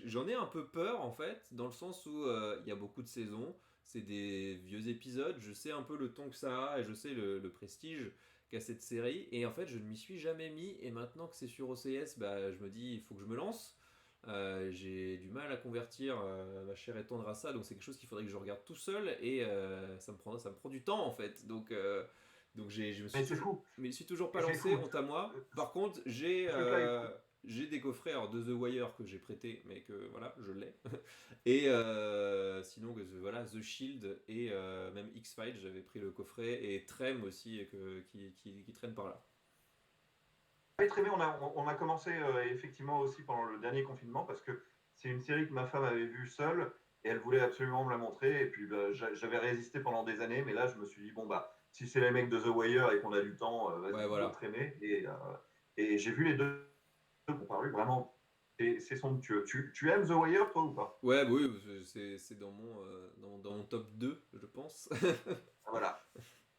j'en ai un peu peur en fait, dans le sens où il y a beaucoup de saisons, c'est des vieux épisodes, je sais un peu le ton que ça a, et je sais le prestige qu'a cette série, et en fait je ne m'y suis jamais mis, et maintenant que c'est sur OCS, bah, je me dis il faut que je me lance. J'ai du mal à convertir ma chère et tendre à ça, donc c'est quelque chose qu'il faudrait que je regarde tout seul, et ça me prend du temps en fait. Donc Mais c'est fou. me suis toujours pas Et c'est lancé, fou. honte à moi. Euh, Par contre, Ce truc-là est fou. j'ai des coffrets alors, de The Wire que j'ai prêté, mais que voilà, je l'ai. Et sinon, voilà, The Shield et même X-Files, j'avais pris le coffret, et Trem aussi, qui traîne par là. Oui, très bien. On a commencé effectivement aussi pendant le dernier confinement parce que c'est une série que ma femme avait vue seule et elle voulait absolument me la montrer. Et puis bah, j'avais résisté pendant des années, mais là je me suis dit, bon, bah, si c'est les mecs de The Wire et qu'on a du temps, Ouais, vas-y, go voilà. traîner. Et j'ai vu les deux qui ont paru vraiment. C'est somptueux. Tu aimes The Wire, toi, ou pas? Ouais, bah oui, c'est dans mon top 2 je pense. Ah, voilà.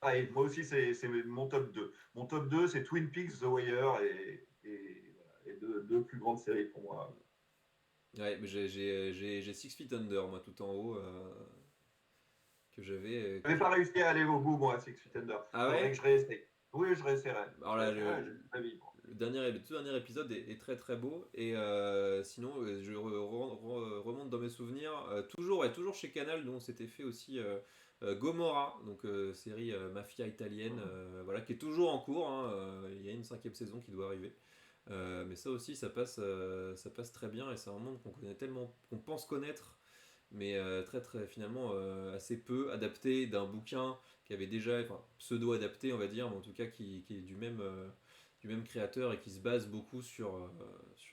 Ah, et moi aussi, c'est mon top 2. Mon top 2, c'est Twin Peaks, The Wire voilà, et deux plus grandes séries pour moi. Ouais, mais j'ai Six Feet Under, moi, tout en haut, que j'avais. Je n'avais pas réussi à aller au bout, moi, à Six Feet Under. Ah Faudrait que ouais? je réessaye. Oui, je réessayerai. Alors Je là, réessayerai, j'ai toute la vie. le tout dernier épisode est très très beau, et sinon je remonte dans mes souvenirs, toujours chez Canal, dont on s'était fait aussi Gomorrah, donc série mafia italienne, voilà, qui est toujours en cours, hein, il y a une 5e saison qui doit arriver. Mais ça aussi, ça passe très bien, et c'est un monde qu'on connaît tellement, qu'on pense connaître, mais très très finalement assez peu adapté d'un bouquin qui avait déjà, enfin pseudo adapté on va dire, mais en tout cas qui est du même créateur, et qui se base beaucoup sur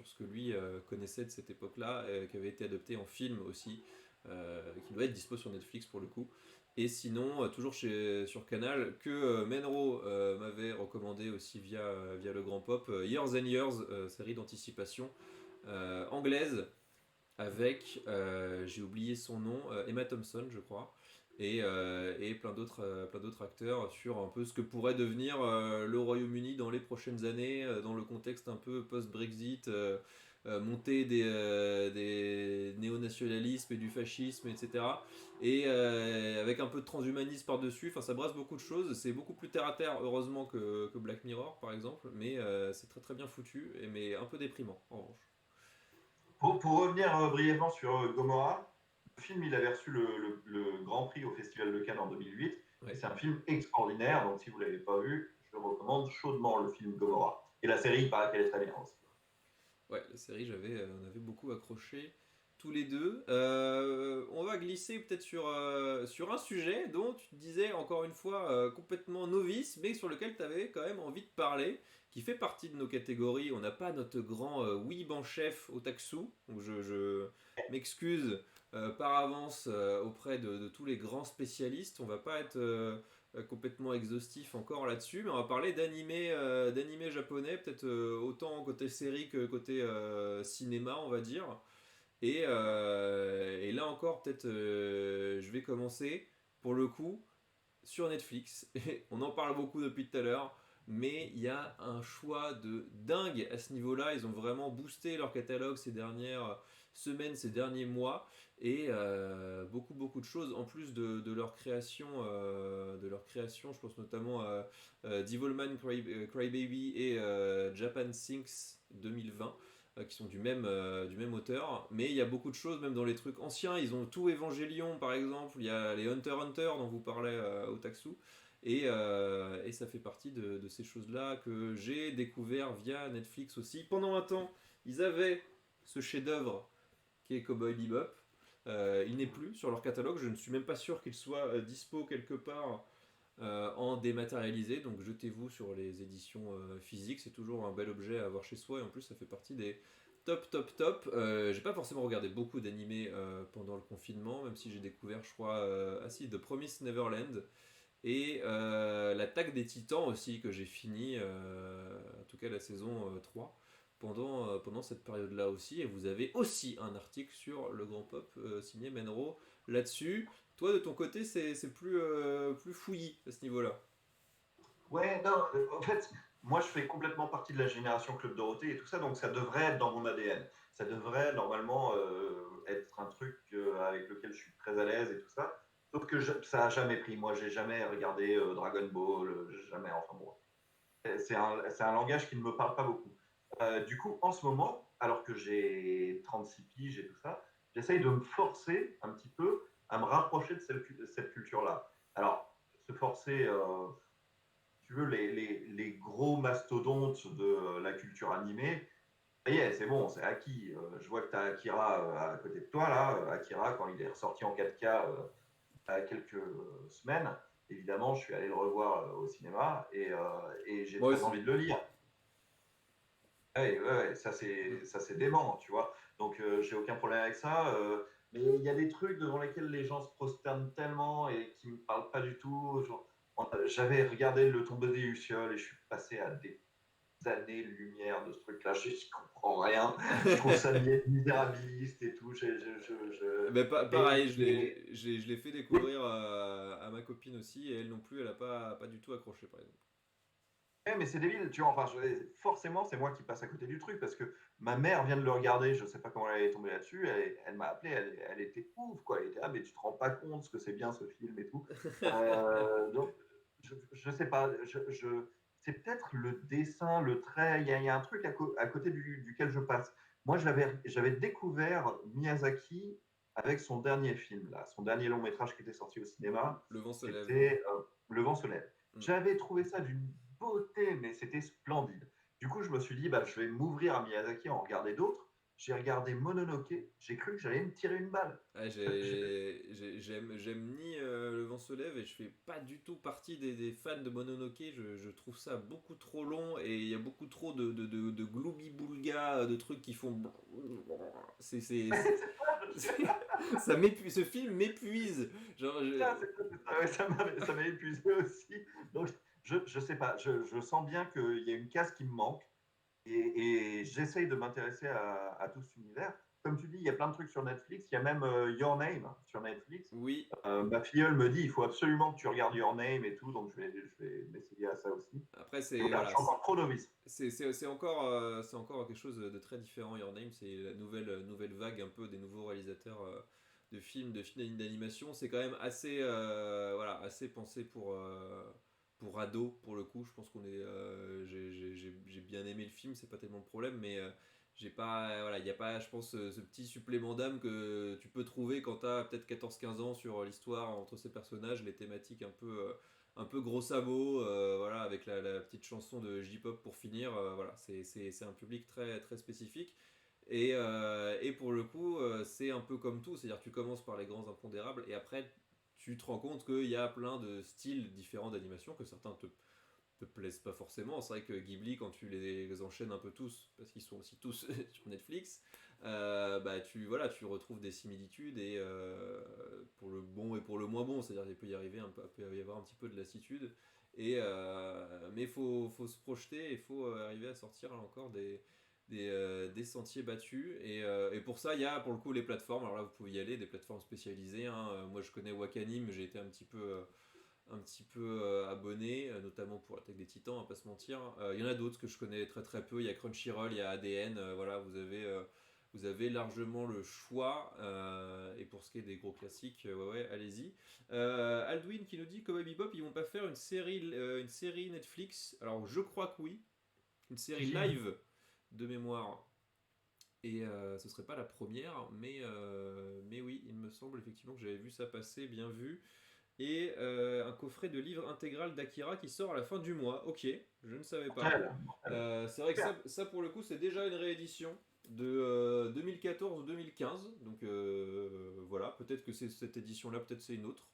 ce que lui connaissait de cette époque-là, qui avait été adapté en film aussi, qui doit être dispo sur Netflix pour le coup. Et sinon, toujours sur Canal, que Menro m'avait recommandé aussi via le Grand Pop, Years and Years, série d'anticipation anglaise, avec, j'ai oublié son nom, Emma Thompson, je crois, et plein d'autres acteurs, sur un peu ce que pourrait devenir le Royaume-Uni dans les prochaines années, dans le contexte un peu post-Brexit, montée des néo-nationalismes et du fascisme, etc. Et avec un peu de transhumanisme par-dessus, enfin ça brasse beaucoup de choses, c'est beaucoup plus terre à terre, heureusement, que Black Mirror par exemple, mais c'est très très bien foutu, mais un peu déprimant en revanche. Pour revenir brièvement sur Gomorrah, le film, il avait reçu le Grand Prix au Festival de Cannes en 2008. Et Ouais. c'est un film extraordinaire. Donc, si vous ne l'avez pas vu, je recommande chaudement le film Gomorrah. Et la série, il paraît qu'elle est très bien aussi. Ouais, la série, on avait beaucoup accroché tous les deux. On va glisser peut-être sur un sujet dont tu te disais encore une fois complètement novice, mais sur lequel tu avais quand même envie de parler, qui fait partie de nos catégories. On n'a pas notre grand weeb en chef au Taxou, donc je m'excuse par avance auprès de tous les grands spécialistes. On va pas être complètement exhaustif encore là-dessus, mais on va parler d'animé japonais, peut-être autant côté série que côté cinéma, on va dire. Et là encore, peut-être je vais commencer pour le coup sur Netflix. On en parle beaucoup depuis tout à l'heure, mais il y a un choix de dingue à ce niveau-là. Ils ont vraiment boosté leur catalogue ces dernières semaines, ces derniers mois, et beaucoup de choses en plus de leur création. Je pense notamment à Devilman Crybaby et Japan Sinks 2020. qui sont du même auteur, mais il y a beaucoup de choses, même dans les trucs anciens, ils ont tout Evangelion par exemple, il y a les Hunter x Hunter dont vous parlez Otaksu, et ça fait partie de ces choses-là que j'ai découvert via Netflix aussi. Pendant un temps, ils avaient ce chef-d'œuvre qui est Cowboy Bebop. Il n'est plus sur leur catalogue, je ne suis même pas sûr qu'il soit dispo quelque part en dématérialisé, donc jetez-vous sur les éditions physiques, c'est toujours un bel objet à avoir chez soi, et en plus ça fait partie des top. J'ai pas forcément regardé beaucoup d'animés pendant le confinement, même si j'ai découvert, je crois, The Promised Neverland, et l'attaque des titans aussi, que j'ai fini, en tout cas la saison 3, pendant cette période-là aussi. Et vous avez aussi un article sur le Grand Pop signé Menro là-dessus. Toi, de ton côté, c'est plus fouillis à ce niveau-là. Ouais, non, en fait, moi je fais complètement partie de la génération Club Dorothée et tout ça, donc ça devrait être dans mon ADN. Ça devrait normalement être un truc avec lequel je suis très à l'aise et tout ça. Sauf que ça a jamais pris. Moi, j'ai jamais regardé Dragon Ball, jamais. Enfin bon, c'est un langage qui ne me parle pas beaucoup. Du coup, en ce moment, alors que j'ai 36 piges et tout ça, j'essaye de me forcer un petit peu à me rapprocher de cette culture-là. Alors, se forcer, si tu veux, les gros mastodontes de la culture animée, ça y est, c'est bon, c'est acquis. Je vois que tu as Akira à côté de toi, là. Akira, quand il est ressorti en 4K il y a quelques semaines, évidemment, je suis allé le revoir au cinéma et j'ai Moi très aussi. envie de le lire. Ouais, ça c'est dément, tu vois. Donc j'ai aucun problème avec ça. Mais il y a des trucs devant lesquels les gens se prosternent tellement et qui me parlent pas du tout. Genre, j'avais regardé Le Tombeau des Lucioles et je suis passé à des années-lumière de ce truc-là. Je comprends rien. Je trouve ça misérabiliste et tout. Ben, Mais, pareil, mais je l'ai fait découvrir à ma copine aussi, et elle non plus, elle a pas du tout accroché, par exemple. ouais, mais c'est débile, tu vois. Enfin, forcément, c'est moi qui passe à côté du truc parce que ma mère vient de le regarder. Je sais pas comment elle est tombée là-dessus. Elle m'a appelé. Elle était ouf, quoi. Elle était ah, mais tu te rends pas compte ce que c'est bien ce film et tout. Donc, je sais pas. C'est peut-être le dessin, le trait. Il y a un truc à côté duquel je passe. Moi, j'avais découvert Miyazaki avec son dernier film, là, son dernier long métrage qui était sorti au cinéma. Le vent se lève. C'était Le vent se lève. Mm. J'avais trouvé ça d'une beauté, mais c'était splendide. Du coup, je me suis dit, bah, je vais m'ouvrir à Miyazaki, en regarder d'autres. J'ai regardé Mononoke, j'ai cru que j'allais me tirer une balle. Ah, j'aime ni Le vent se lève, et je fais pas du tout partie des fans de Mononoke. Je trouve ça beaucoup trop long, et il y a beaucoup trop de gloubi-boulga, de trucs qui font. C'est, c'est, c'est- ça m'épuise, ce film m'épuise. Genre, Ouais, ça m'a épuisé aussi. Donc, je sais pas, je sens bien qu'il y a une case qui me manque et j'essaye de m'intéresser à tout cet univers. Comme tu dis, il y a plein de trucs sur Netflix. Il y a même Your Name sur Netflix. oui. Ma filleule me dit il faut absolument que tu regardes Your Name et tout, donc je vais m'essayer à ça aussi. Après, Et c'est voilà, je voilà, suis encore trop novice. c'est encore quelque chose de très différent. Your Name, c'est la nouvelle vague un peu des nouveaux réalisateurs de films d'animation. C'est quand même assez, voilà, assez pensé pour ados, pour le coup. Je pense qu'on est, j'ai bien aimé le film, c'est pas tellement le problème, mais j'ai pas, voilà, il n'y a pas, je pense, ce petit supplément d'âme que tu peux trouver quand tu as peut-être 14-15 ans sur l'histoire entre ces personnages, les thématiques un peu gros sabot, voilà, avec la petite chanson de J-pop pour finir. Voilà, c'est un public très, très spécifique. Et pour le coup, c'est un peu comme tout, c'est-à-dire que tu commences par les grands impondérables, et après tu te rends compte qu'il y a plein de styles différents d'animation, que certains te plaisent pas forcément. C'est vrai que Ghibli, quand tu les enchaînes un peu tous, parce qu'ils sont aussi tous sur Netflix, bah tu retrouves des similitudes, et pour le bon et pour le moins bon, c'est-à-dire qu'il peut y arriver peut y avoir un petit peu de lassitude. Mais faut se projeter, il faut arriver à sortir là encore des sentiers battus, et pour ça il y a pour le coup les plateformes. Alors là vous pouvez y aller, des plateformes spécialisées, hein. Moi je connais Wakanim, j'ai été un petit peu abonné, notamment pour l'attaque des titans, on va pas se mentir. Il y en a d'autres que je connais très très peu. Il y a Crunchyroll, il y a ADN. Voilà, vous avez largement le choix. Et pour ce qui est des gros classiques, ouais, allez-y. Aldwin qui nous dit Cowboy Bebop, ils vont pas faire une série Netflix. Alors je crois que oui, une série Si, si. live de mémoire. Et ce serait pas la première, mais oui, il me semble effectivement que j'avais vu ça passer, bien vu. Et un coffret de livres intégral d'Akira qui sort à la fin du mois. Ok, je ne savais pas. Mortel, mortel. C'est vrai que Super. ça, pour le coup, c'est déjà une réédition de 2014 ou 2015. Donc voilà, peut-être que c'est cette édition-là, peut-être c'est une autre.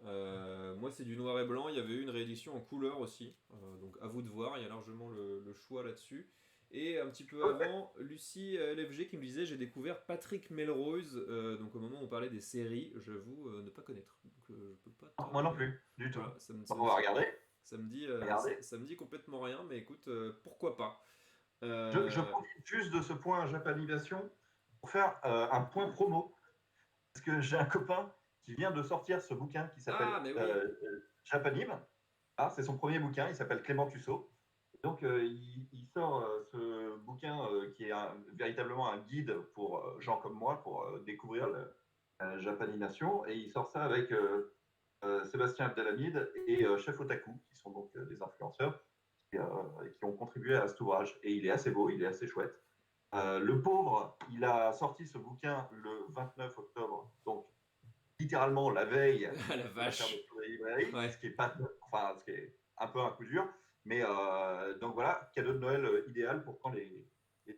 Moi, c'est du noir et blanc. Il y avait eu une réédition en couleur aussi. Donc à vous de voir, il y a largement le choix là-dessus. Et un petit peu Ouais. avant, Lucie LFG qui me disait j'ai découvert Patrick Melrose. Donc au moment où on parlait des séries, j'avoue ne pas connaître. Donc je peux pas te. Moi non plus, du tout. Voilà, Bon, on va regarder. Regarder. ça me dit complètement rien, mais écoute, pourquoi pas. Je Euh, profite juste de ce point japanisation pour faire un point promo. Parce que j'ai un copain qui vient de sortir ce bouquin qui Ah, s'appelle mais oui. Japanime. Ah, c'est son premier bouquin, il s'appelle Clément Tussaud. Donc, il sort ce bouquin qui est véritablement un guide pour gens comme moi pour découvrir la japanisation. Et il sort ça avec Sébastien Abdelhamid et Chef Otaku, qui sont donc des influenceurs qui ont contribué à cet ouvrage. Et il est assez beau, il est assez chouette. Le pauvre, il a sorti ce bouquin le 29 octobre, donc littéralement la veille Ah la de la vache. fermeture des librairies, Ouais. ce qui est pas, enfin, ce qui est un peu un coup dur. Mais donc voilà, cadeau de Noël idéal pour quand les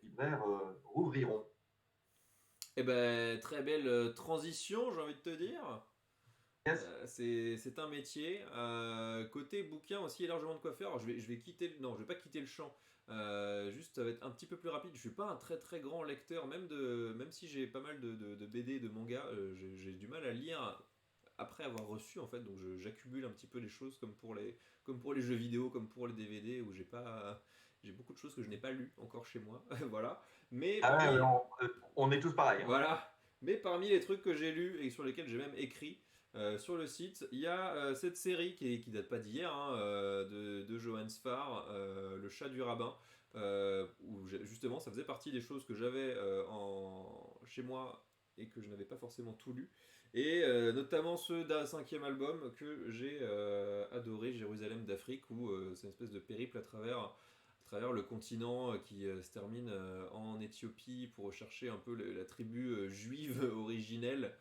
libraires rouvriront. Eh ben, très belle transition, j'ai envie de te dire. Yes. C'est un métier. Côté bouquin aussi, il y a largement de quoi faire. Alors, je vais quitter, non, je vais pas quitter le champ. Juste, ça va être un petit peu plus rapide. Je suis pas un très très grand lecteur, même si j'ai pas mal de BD, de mangas, j'ai du mal à lire après avoir reçu en fait. Donc, j'accumule un petit peu les choses comme pour les jeux vidéo, comme pour les DVD où j'ai beaucoup de choses que je n'ai pas lues encore chez moi. Voilà. Mais Ah ouais, parmi, on est tous pareils, hein. voilà. Mais parmi les trucs que j'ai lus et sur lesquels j'ai même écrit sur le site, il y a cette série qui date pas d'hier, hein, de Johann Sfar, Le chat du rabbin, où justement ça faisait partie des choses que j'avais chez moi et que je n'avais pas forcément tout lu. Et notamment ceux d'un cinquième album que j'ai adoré, Jérusalem d'Afrique, où c'est une espèce de périple à travers le continent qui se termine en Éthiopie pour rechercher un peu la tribu juive originelle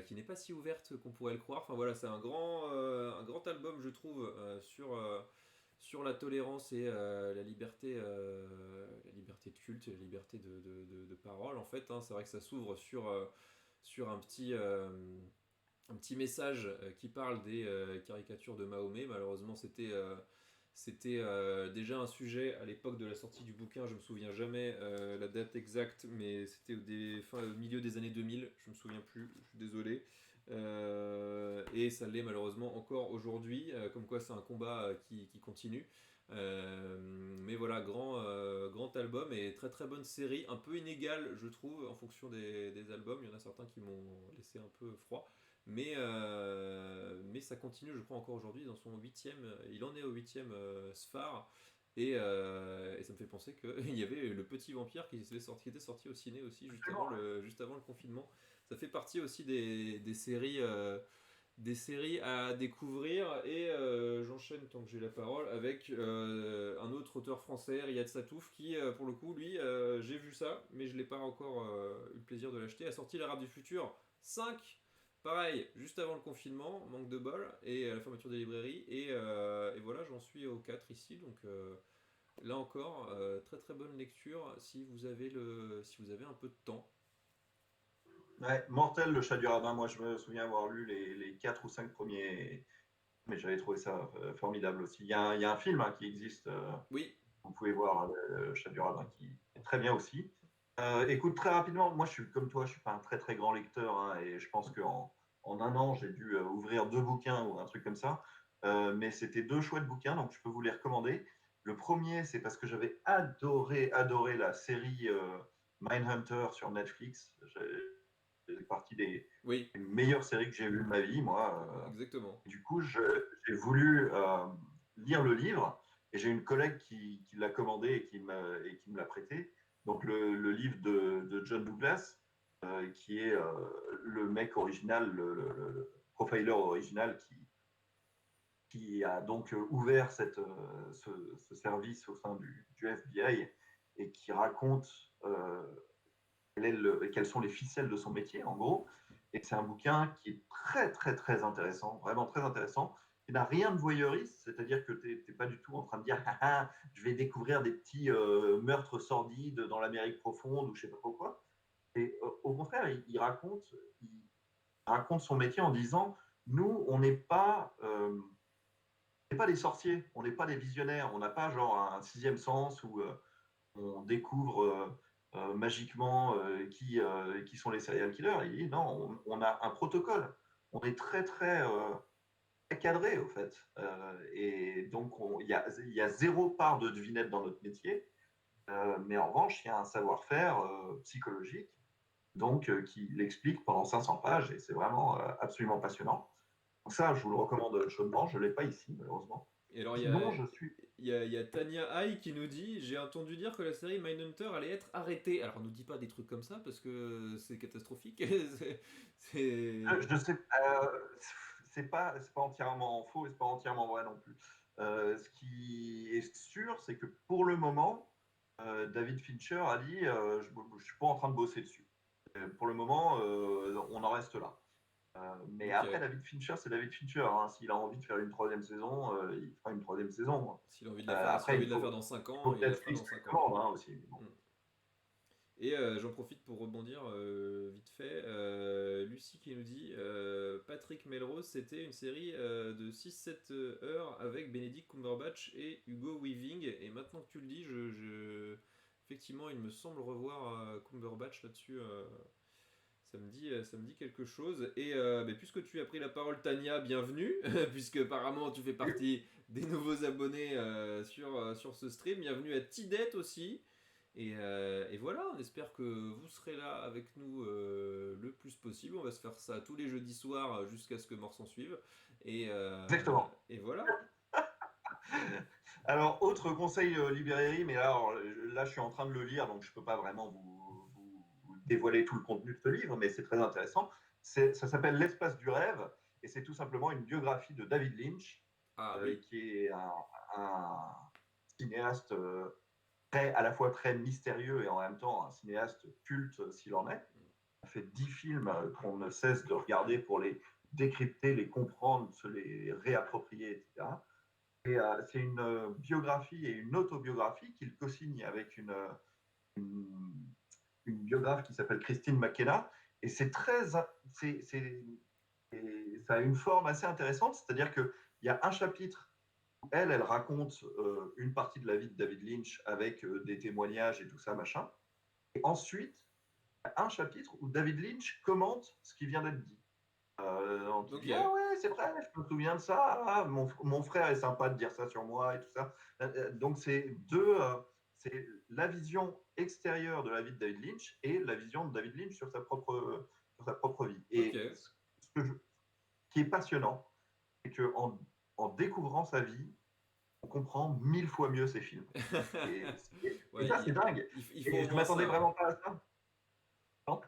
qui n'est pas si ouverte qu'on pourrait le croire. Enfin voilà, c'est un grand album, je trouve, sur la tolérance et la liberté de culte et la liberté de parole. En fait, hein, c'est vrai que ça s'ouvre sur un petit message qui parle des caricatures de Mahomet. Malheureusement, c'était déjà un sujet à l'époque de la sortie du bouquin, je me souviens jamais la date exacte, mais c'était au milieu des années 2000, je me souviens plus, je suis désolé. Et ça l'est malheureusement encore aujourd'hui, comme quoi c'est un combat qui continue. Mais voilà, grand album et très très bonne série, un peu inégale je trouve en fonction des albums. Il y en a certains qui m'ont laissé un peu froid. Mais ça continue, je crois, encore aujourd'hui dans son huitième. Il en est au huitième Sphare. Et ça me fait penser qu'il y avait le petit vampire qui était sorti au ciné aussi Absolument, ouais. juste avant le confinement. Ça fait partie aussi des séries à découvrir. Et j'enchaîne tant que j'ai la parole avec un autre auteur français, Riyad Satouf, qui pour le coup, lui, j'ai vu ça, mais je l'ai pas encore eu le plaisir de l'acheter. A sorti L'Arabe du Futur 5. Pareil, juste avant le confinement, manque de bol, et à la fermeture des librairies. Et voilà, j'en suis au 4 ici, donc là encore, très très bonne lecture si vous avez un peu de temps. Ouais, mortel, le chat du rabbin. Moi, je me souviens avoir lu les 4 ou 5 premiers, mais j'avais trouvé ça formidable aussi. Il y a un film hein, qui existe. Oui, Vous pouvez voir le chat du rabbin qui est très bien aussi. Écoute, très rapidement, moi je suis comme toi, je suis pas un très très grand lecteur hein, et je pense qu'en un an j'ai dû ouvrir 2 bouquins ou un truc comme ça. Mais c'était 2 chouettes bouquins, donc je peux vous les recommander. Le premier, c'est parce que j'avais adoré la série Mindhunter sur Netflix. C'est partie oui, des meilleures séries que j'ai vues de ma vie, moi. exactement. Du coup, j'ai voulu lire le livre et j'ai une collègue qui l'a commandé et qui me l'a prêté. Donc, le livre de John Douglas, qui est le mec original, le profiler original qui a donc ouvert ce service au sein du FBI et qui raconte quelles sont les ficelles de son métier, en gros. Et c'est un bouquin qui est très, très, très intéressant, vraiment très intéressant. Il n'a rien de voyeuriste, c'est-à-dire que tu n'es pas du tout en train de dire ah, ah, je vais découvrir des petits meurtres sordides dans l'Amérique profonde ou je sais pas pourquoi. Et au contraire, il raconte son métier en disant nous, on n'est pas des sorciers, on n'est pas des visionnaires, on n'a pas genre un sixième sens où on découvre magiquement qui sont les serial killers. Il dit non, on a un protocole. On est très très cadré au fait. Et donc il y a zéro part de devinette dans notre métier. Mais en revanche, il y a un savoir-faire psychologique donc qui l'explique pendant 500 pages et c'est vraiment absolument passionnant. Donc ça, je vous le recommande chaudement. Je ne l'ai pas ici, malheureusement. Et alors, Sinon, je suis. il y a Tania Hai qui nous dit: J'ai entendu dire que la série Mindhunter allait être arrêtée. Alors, nous dit pas des trucs comme ça parce que c'est catastrophique. c'est- Je sais, c'est pas entièrement faux et c'est pas entièrement vrai non plus. Ce qui est sûr, c'est que pour le moment, David Fincher a dit je suis pas en train de bosser dessus. Pour le moment, on en reste là. Mais Ok. après, David Fincher, c'est David Fincher. Hein. S'il a envie de faire une troisième saison, il fera une troisième saison. Hein. S'il a envie de la faire, s'il a Après, envie de la faire dans 5 il ans, faut que il la fera Netflix dans lui 5 ans. commande hein, aussi. Bon. Mm. Et j'en profite pour rebondir vite fait. Lucie qui nous dit Patrick Melrose, c'était une série de 6-7 heures avec Benedict Cumberbatch et Hugo Weaving. Et maintenant que tu le dis, effectivement, il me semble revoir Cumberbatch là-dessus. Ça me dit quelque chose. Et mais puisque tu as pris la parole, Tania, bienvenue, puisque apparemment tu fais partie des nouveaux abonnés sur ce stream. Bienvenue à Tidette aussi. Et voilà, on espère que vous serez là avec nous le plus possible. On va se faire ça tous les jeudis soirs jusqu'à ce que mort s'en suive. Exactement. Et voilà. Alors, autre conseil librairie, mais là, je suis en train de le lire, donc je ne peux pas vraiment vous dévoiler tout le contenu de ce livre, mais c'est très intéressant. Ça s'appelle L'espace du rêve, et c'est tout simplement une biographie de David Lynch, Ah oui. qui est un cinéaste à la fois très mystérieux et en même temps un cinéaste culte s'il en est. Il a fait 10 films qu'on ne cesse de regarder pour les décrypter, les comprendre, se les réapproprier, etc. Et c'est une biographie et une autobiographie qu'il co-signe avec une, une biographe qui s'appelle Christine McKenna. Et c'est très. Ça a une forme assez intéressante, c'est-à-dire qu'il y a un chapitre où elle raconte une partie de la vie de David Lynch avec des témoignages et tout ça, machin. Et ensuite, il y a un chapitre où David Lynch commente ce qui vient d'être dit. Donc il Ok. dit ah ouais c'est vrai je me souviens de ça mon frère est sympa de dire ça sur moi et tout ça donc c'est la vision extérieure de la vie de David Lynch et la vision de David Lynch sur sa propre vie Ok. et ce qui est passionnant c'est que en découvrant sa vie on comprend 1000 fois mieux ses films et Ouais, ça c'est dingue il faut et au je moins m'attendais ça. Ouais. vraiment pas à ça. Non.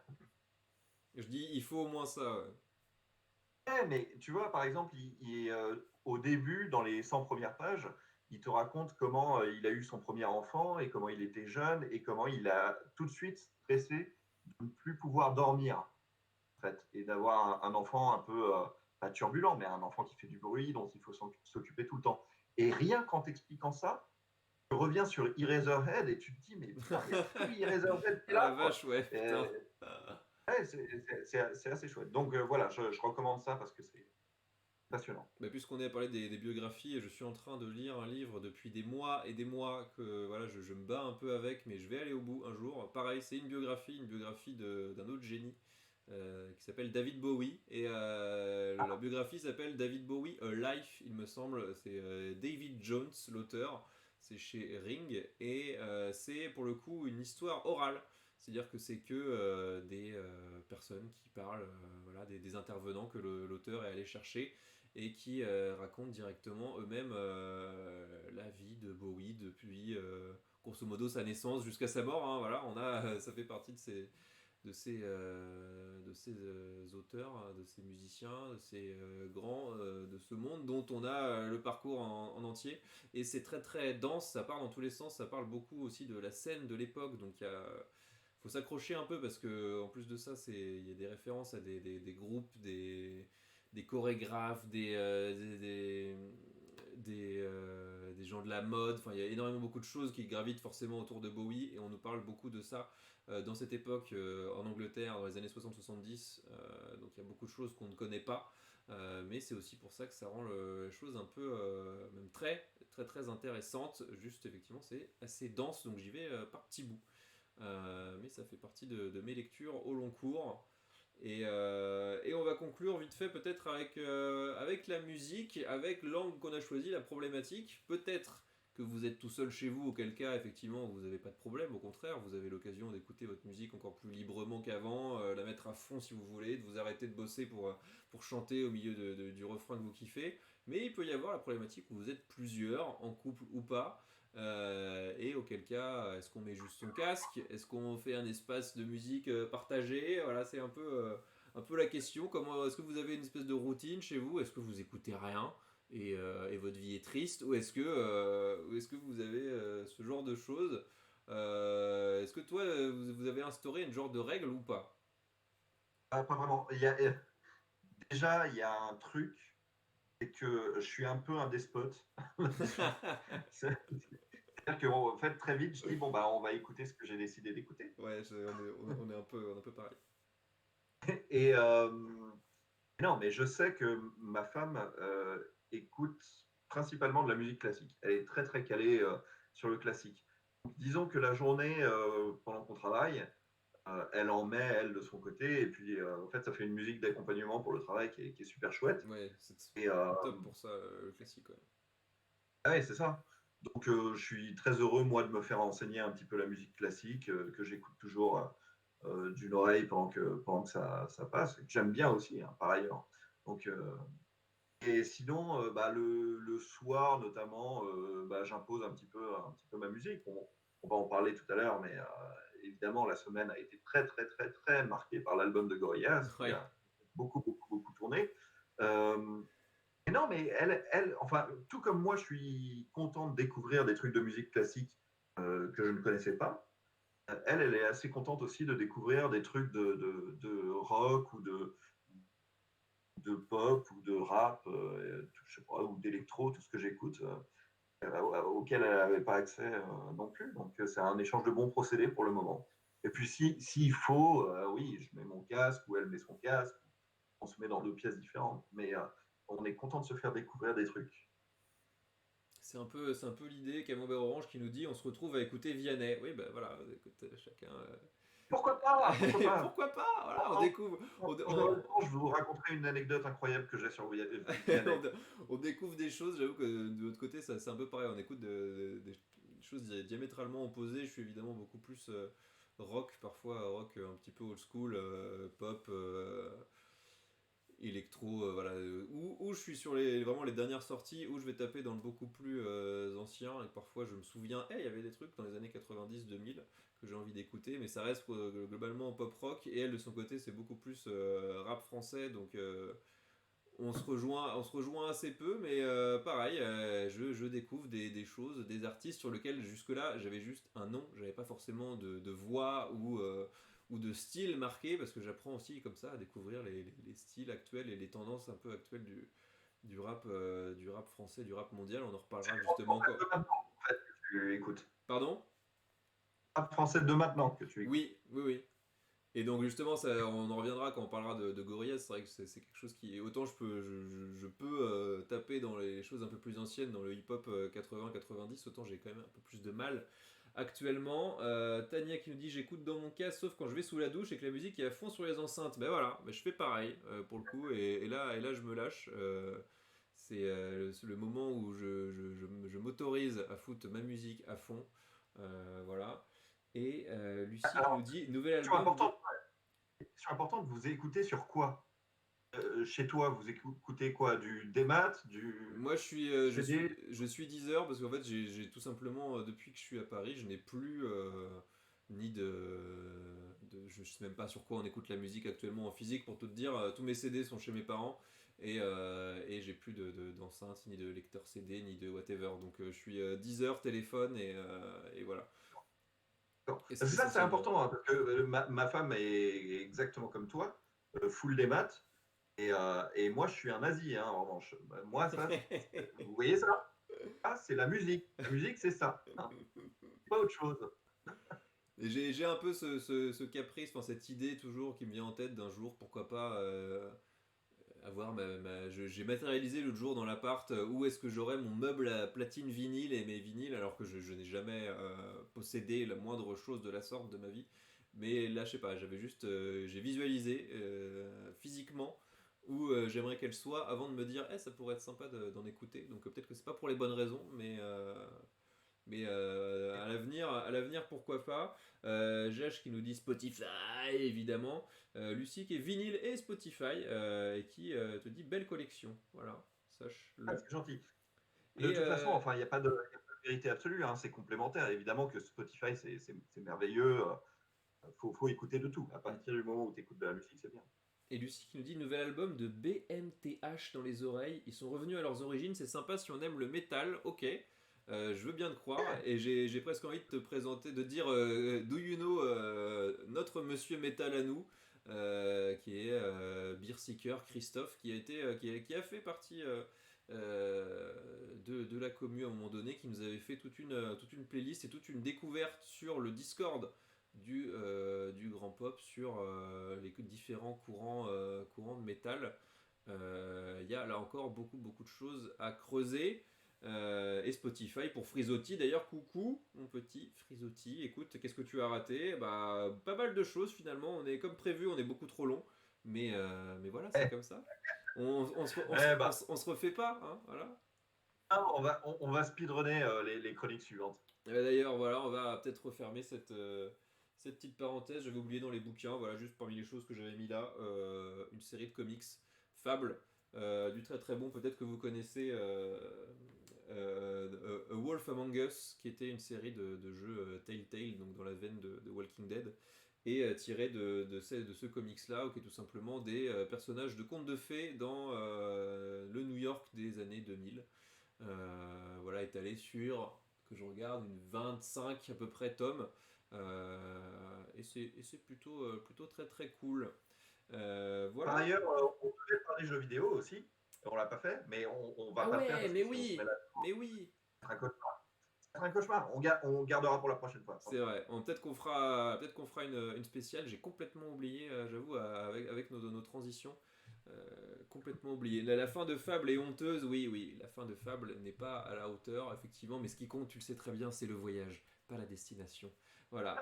Je dis, il faut au moins ça. Ouais. Ouais, mais tu vois, par exemple, au début, dans les 100 premières pages, il te raconte comment il a eu son premier enfant et comment il était jeune et comment il a tout de suite stressé de ne plus pouvoir dormir, en fait, et d'avoir un enfant un peu, pas turbulent, mais un enfant qui fait du bruit, dont il faut s'occuper tout le temps. Et rien qu'en t'expliquant ça, tu reviens sur Eraserhead et tu te dis, mais putain, il n'y a plus Eraserhead qui est Ah la là, quoi. vache, ouais, putain. Ouais, c'est assez chouette. Donc voilà, je recommande ça parce que c'est passionnant. Bah, puisqu'on a parlé des biographies, je suis en train de lire un livre depuis des mois et des mois que voilà, je me bats un peu avec, mais je vais aller au bout un jour. Pareil, c'est une biographie d'un autre génie qui s'appelle David Bowie. Et la biographie s'appelle David Bowie A Life, il me semble. C'est David Jones, l'auteur. C'est chez Ring. Et c'est pour le coup une histoire orale. C'est-à-dire que c'est que des personnes qui parlent, voilà, des intervenants que l'auteur est allé chercher et qui racontent directement eux-mêmes la vie de Bowie depuis grosso modo sa naissance jusqu'à sa mort. Hein, voilà, ça fait partie de ces auteurs, de ces musiciens, de ces grands de ce monde dont on a le parcours en entier. Et c'est très très dense, ça part dans tous les sens, ça parle beaucoup aussi de la scène de l'époque. Donc il faut s'accrocher un peu parce que en plus de ça, il y a des références à des groupes, des chorégraphes, des gens de la mode. Enfin, il y a énormément beaucoup de choses qui gravitent forcément autour de Bowie et on nous parle beaucoup de ça dans cette époque en Angleterre dans les années 60-70. Donc il y a beaucoup de choses qu'on ne connaît pas. Mais c'est aussi pour ça que ça rend la chose un peu, même très, très, très intéressante. Juste, effectivement, c'est assez dense, donc j'y vais par petits bouts. Mais ça fait partie de mes lectures au long cours. Et on va conclure vite fait peut-être avec la musique, avec l'angle qu'on a choisi, la problématique. Peut-être que vous êtes tout seul chez vous, auquel cas effectivement vous n'avez pas de problème, au contraire, vous avez l'occasion d'écouter votre musique encore plus librement qu'avant, la mettre à fond si vous voulez, de vous arrêter de bosser pour chanter au milieu du refrain que vous kiffez. Mais il peut y avoir la problématique où vous êtes plusieurs, en couple ou pas. Et auquel cas, est-ce qu'on met juste son casque? Est-ce qu'on fait un espace de musique partagé? Voilà, c'est un peu la question. Comment, est-ce que vous avez une espèce de routine chez vous? Est-ce que vous écoutez rien et votre vie est triste? Ou est-ce que vous avez ce genre de choses? Est-ce que toi, vous avez instauré une genre de règle ou pas? Ah, pas vraiment. Déjà, il y a un truc, c'est que je suis un peu un despote là-dessus. C'est-à-dire qu'en fait, très vite, je dis, bon, bah, on va écouter ce que j'ai décidé d'écouter. Ouais, on est un peu pareil. Et non, mais je sais que ma femme écoute principalement de la musique classique. Elle est très, très calée sur le classique. Donc, disons que la journée, pendant qu'on travaille, elle en met, elle, de son côté. Et puis, en fait, ça fait une musique d'accompagnement pour le travail qui est super chouette. Ouais, Et c'est top pour ça, le classique. Ouais. ah ouais, c'est ça. Donc, je suis très heureux, moi, de me faire enseigner un petit peu la musique classique, que j'écoute toujours d'une oreille pendant que ça passe. Et que j'aime bien aussi, hein, par ailleurs. Donc, et sinon, bah, le soir, notamment, bah, j'impose un petit peu ma musique. On va en parler tout à l'heure, mais évidemment, la semaine a été très, très, très, très marquée par l'album de Gorillaz, qui Ouais. a beaucoup, beaucoup, beaucoup tourné. Euh, et non, mais enfin, tout comme moi, je suis content de découvrir des trucs de musique classique que je ne connaissais pas. Elle est assez contente aussi de découvrir des trucs de rock ou de pop ou de rap, je sais pas, ou d'électro, tout ce que j'écoute, auquel elle n'avait pas accès non plus. Donc c'est un échange de bons procédés pour le moment. Et puis s'il faut, oui, je mets mon casque ou elle met son casque, on se met dans deux pièces différentes, mais on est content de se faire découvrir des trucs. C'est un peu l'idée Camembert Orange qui nous dit on se retrouve à écouter Vianney. Oui, ben voilà, écoute, chacun. Pourquoi pas? Pourquoi pas? Pourquoi pas? Voilà, on Quand découvre. quand j'aurai le temps, je vous raconterai une anecdote incroyable que j'ai sur on, Vianney. on découvre des choses, j'avoue que de l'autre côté, c'est un peu pareil. On écoute des choses diamétralement opposées. Je suis évidemment beaucoup plus rock, parfois rock un petit peu old school, pop. Électro, voilà, où je suis sur vraiment les dernières sorties, où je vais taper dans le beaucoup plus ancien, et parfois je me souviens, il y avait des trucs dans les années 90-2000 que j'ai envie d'écouter, mais ça reste globalement pop rock, et elle de son côté c'est beaucoup plus rap français, donc on se rejoint assez peu, mais pareil, je découvre des choses, des artistes sur lesquels jusque-là j'avais juste un nom, j'avais pas forcément de voix ou de style marqué, parce que j'apprends aussi comme ça à découvrir les styles actuels et les tendances un peu actuelles du rap français, du rap mondial. On en reparlera justement En fait, de encore. maintenant, en fait, que tu écoutes. Pardon? Rap français de maintenant que tu écoutes. Oui, oui, oui. Et donc justement, on en reviendra quand on parlera de Gorillaz. C'est vrai que c'est quelque chose qui, autant je peux taper dans les choses un peu plus anciennes, dans le hip-hop 80-90, autant j'ai quand même un peu plus de mal actuellement. Tania qui nous dit j'écoute dans mon cas, sauf quand je vais sous la douche et que la musique est à fond sur les enceintes. Ben voilà, ben je fais pareil pour le coup, et là je me lâche. C'est le moment où je m'autorise à foutre ma musique à fond. Voilà. Et Lucie qui nous Alors, dit nouvel question album de. importante, question importante, vous écoutez sur quoi? Chez toi, vous écoutez quoi? Du démat, Moi, du CD? je suis Deezer parce qu'en fait, j'ai tout simplement, depuis que je suis à Paris, je n'ai plus ni je sais même pas sur quoi on écoute la musique actuellement en physique pour tout te dire. Tous mes CD sont chez mes parents et j'ai plus d'enceinte, ni de lecteur CD, ni de whatever. Donc, je suis Deezer, téléphone et voilà. D'accord. es- Parce que ça, c'est essentiellement. important, hein, parce que ma femme est exactement comme toi, full des maths, et moi, je suis un nazi, hein, en revanche. Moi, ça, vous voyez ça? Ah, c'est la musique. La musique, c'est ça, hein, pas autre chose. Et j'ai un peu ce caprice, enfin cette idée toujours qui me vient en tête d'un jour, pourquoi pas avoir j'ai matérialisé l'autre jour dans l'appart où est-ce que j'aurais mon meuble à platine vinyle et mes vinyles alors que je n'ai jamais possédé la moindre chose de la sorte de ma vie. Mais là, je sais pas, j'avais juste, j'ai visualisé physiquement où j'aimerais qu'elle soit avant de me dire, ça pourrait être sympa d'en écouter. Donc peut-être que c'est pas pour les bonnes raisons, mais à l'avenir, pourquoi pas. Jach qui nous dit Spotify, évidemment. Lucie qui est vinyle et Spotify et qui te dit belle collection. Voilà, Ah, sache-le. c'est gentil. De Et toute façon, enfin, il y a pas de vérité absolue, hein, c'est complémentaire. Évidemment que Spotify, c'est merveilleux. Faut écouter de tout. À partir du moment où tu écoutes de la musique, c'est bien. Et Lucie qui nous dit nouvel album de BMTH dans les oreilles. Ils sont revenus à leurs origines, c'est sympa si on aime le métal, ok. Je veux bien te croire. Et j'ai presque envie de te présenter, de dire Do you know notre monsieur métal à nous, qui est Beer Seeker Christophe, qui a fait partie de la commu à un moment donné, qui nous avait fait toute une playlist et toute une découverte sur le Discord du grand pop sur les différents courants de métal. Il y a là encore beaucoup de choses à creuser. Et Spotify pour Frisotti. D'ailleurs, coucou mon petit Frisotti. Écoute, qu'est-ce que tu as raté? Bah, pas mal de choses finalement. On est comme prévu, on est beaucoup trop long. Mais voilà, c'est Eh, comme ça. eh ben, On se refait pas, hein, voilà. on va speedrunner les chroniques suivantes. D'ailleurs, voilà, on va peut-être refermer cette petite parenthèse. J'avais oublié dans les bouquins, voilà, juste parmi les choses que j'avais mis là, une série de comics Fable, du très très bon, peut-être que vous connaissez A Wolf Among Us, qui était une série de jeux Telltale, donc dans la veine de Walking Dead, et tiré de ce comics-là, qui est tout simplement des personnages de contes de fées dans le New York des années 2000. Voilà, étalé sur, que je regarde, une 25 à peu près tomes. Et c'est plutôt très très cool. Par Voilà. ailleurs, on devait parler jeux vidéo aussi. On l'a pas fait, mais on va Ah pas le faire ouais, parce que mais si on se met oui, là, mais oui. ça sera un cauchemar. Ça sera un cauchemar. On gardera pour la prochaine fois. C'est vrai. Peut-être qu'on fera une spéciale. J'ai complètement oublié, j'avoue, avec nos transitions. Complètement oublié. La fin de Fable est honteuse, oui, oui. La fin de Fable n'est pas à la hauteur, effectivement. Mais ce qui compte, tu le sais très bien, c'est le voyage, pas la destination. Voilà.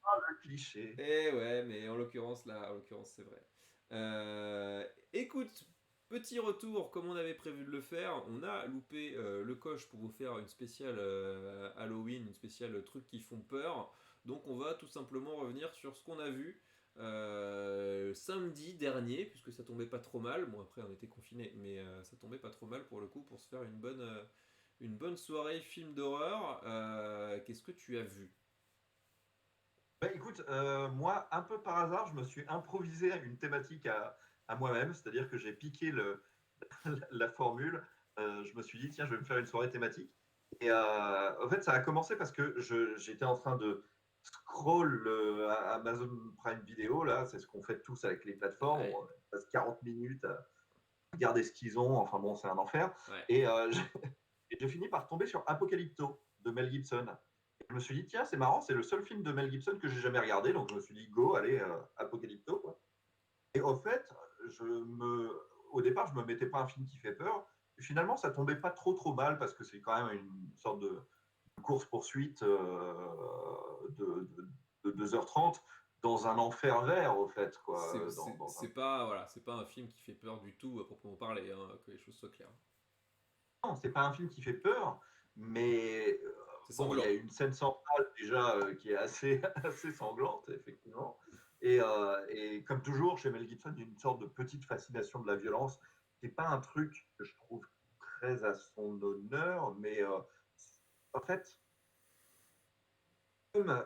Ah, le cliché. Et ouais, mais en l'occurrence, c'est vrai. Écoute, petit retour, comme on avait prévu de le faire, on a loupé le coche pour vous faire une spéciale Halloween, une spéciale trucs qui font peur. Donc on va tout simplement revenir sur ce qu'on a vu samedi dernier, puisque ça tombait pas trop mal. Bon après on était confinés, mais ça tombait pas trop mal pour le coup pour se faire une bonne soirée film d'horreur. Qu'est-ce que tu as vu? Bah, écoute, moi, un peu par hasard, je me suis improvisé une thématique à moi-même, c'est-à-dire que j'ai piqué la formule. Je me suis dit, tiens, je vais me faire une soirée thématique. Et en fait, ça a commencé parce que j'étais en train de scroll Amazon Prime Video, là, c'est ce qu'on fait tous avec les plateformes. Ouais, On passe 40 minutes à regarder ce qu'ils ont, enfin bon, c'est un enfer. ouais. Et j'ai fini par tomber sur Apocalypto de Mel Gibson. Et je me suis dit, tiens, c'est marrant, c'est le seul film de Mel Gibson que j'ai jamais regardé, donc je me suis dit, go, allez, Apocalypto, quoi. Et au fait, au départ, je me mettais pas un film qui fait peur. Et finalement, ça tombait pas trop mal parce que c'est quand même une sorte de course-poursuite de 2h30 dans un enfer vert, au fait, C'est quoi. c'est- c'est pas, voilà, c'est pas un film qui fait peur du tout à proprement parler, hein, que les choses soient claires. Non, c'est pas un film qui fait peur, mais C'est bon, il y a sanglant. une scène centrale déjà qui est assez, assez sanglante, effectivement. Et comme toujours, chez Mel Gibson, il y a une sorte de petite fascination de la violence, qui n'est pas un truc que je trouve très à son honneur, mais en fait, comme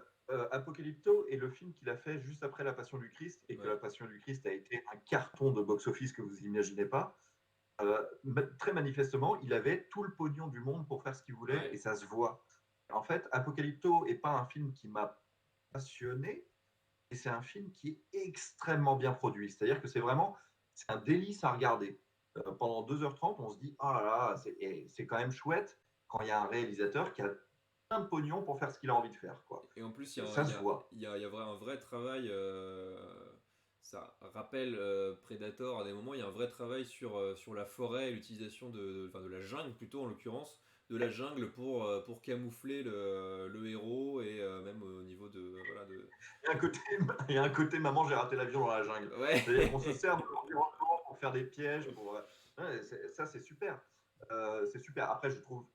Apocalypto est le film qu'il a fait juste après La Passion du Christ, et que Ouais, La Passion du Christ a été un carton de box-office que vous imaginez pas, très manifestement, il avait tout le pognon du monde pour faire ce qu'il voulait ouais. et ça se voit. En fait, Apocalypto est pas un film qui m'a passionné, et c'est un film qui est extrêmement bien produit. C'est-à-dire que c'est un délice à regarder. Pendant 2h30, on se dit, oh là là, c'est quand même chouette quand il y a un réalisateur qui a plein de pognon pour faire ce qu'il a envie de faire, quoi. Et en plus, Ça se voit. il y a un vrai travail. Ça rappelle Predator à des moments. Il y a un vrai travail sur la forêt et l'utilisation enfin, de la jungle, plutôt en l'occurrence, de la jungle pour camoufler le héros et même au niveau de. Voilà, de... Il y a un côté, il y a un côté maman, j'ai raté l'avion dans la jungle. C'est-à-dire qu'on se Ouais! sert de l'environnement pour faire des pièges. Ouais, ça, c'est super. C'est super. Après, je trouve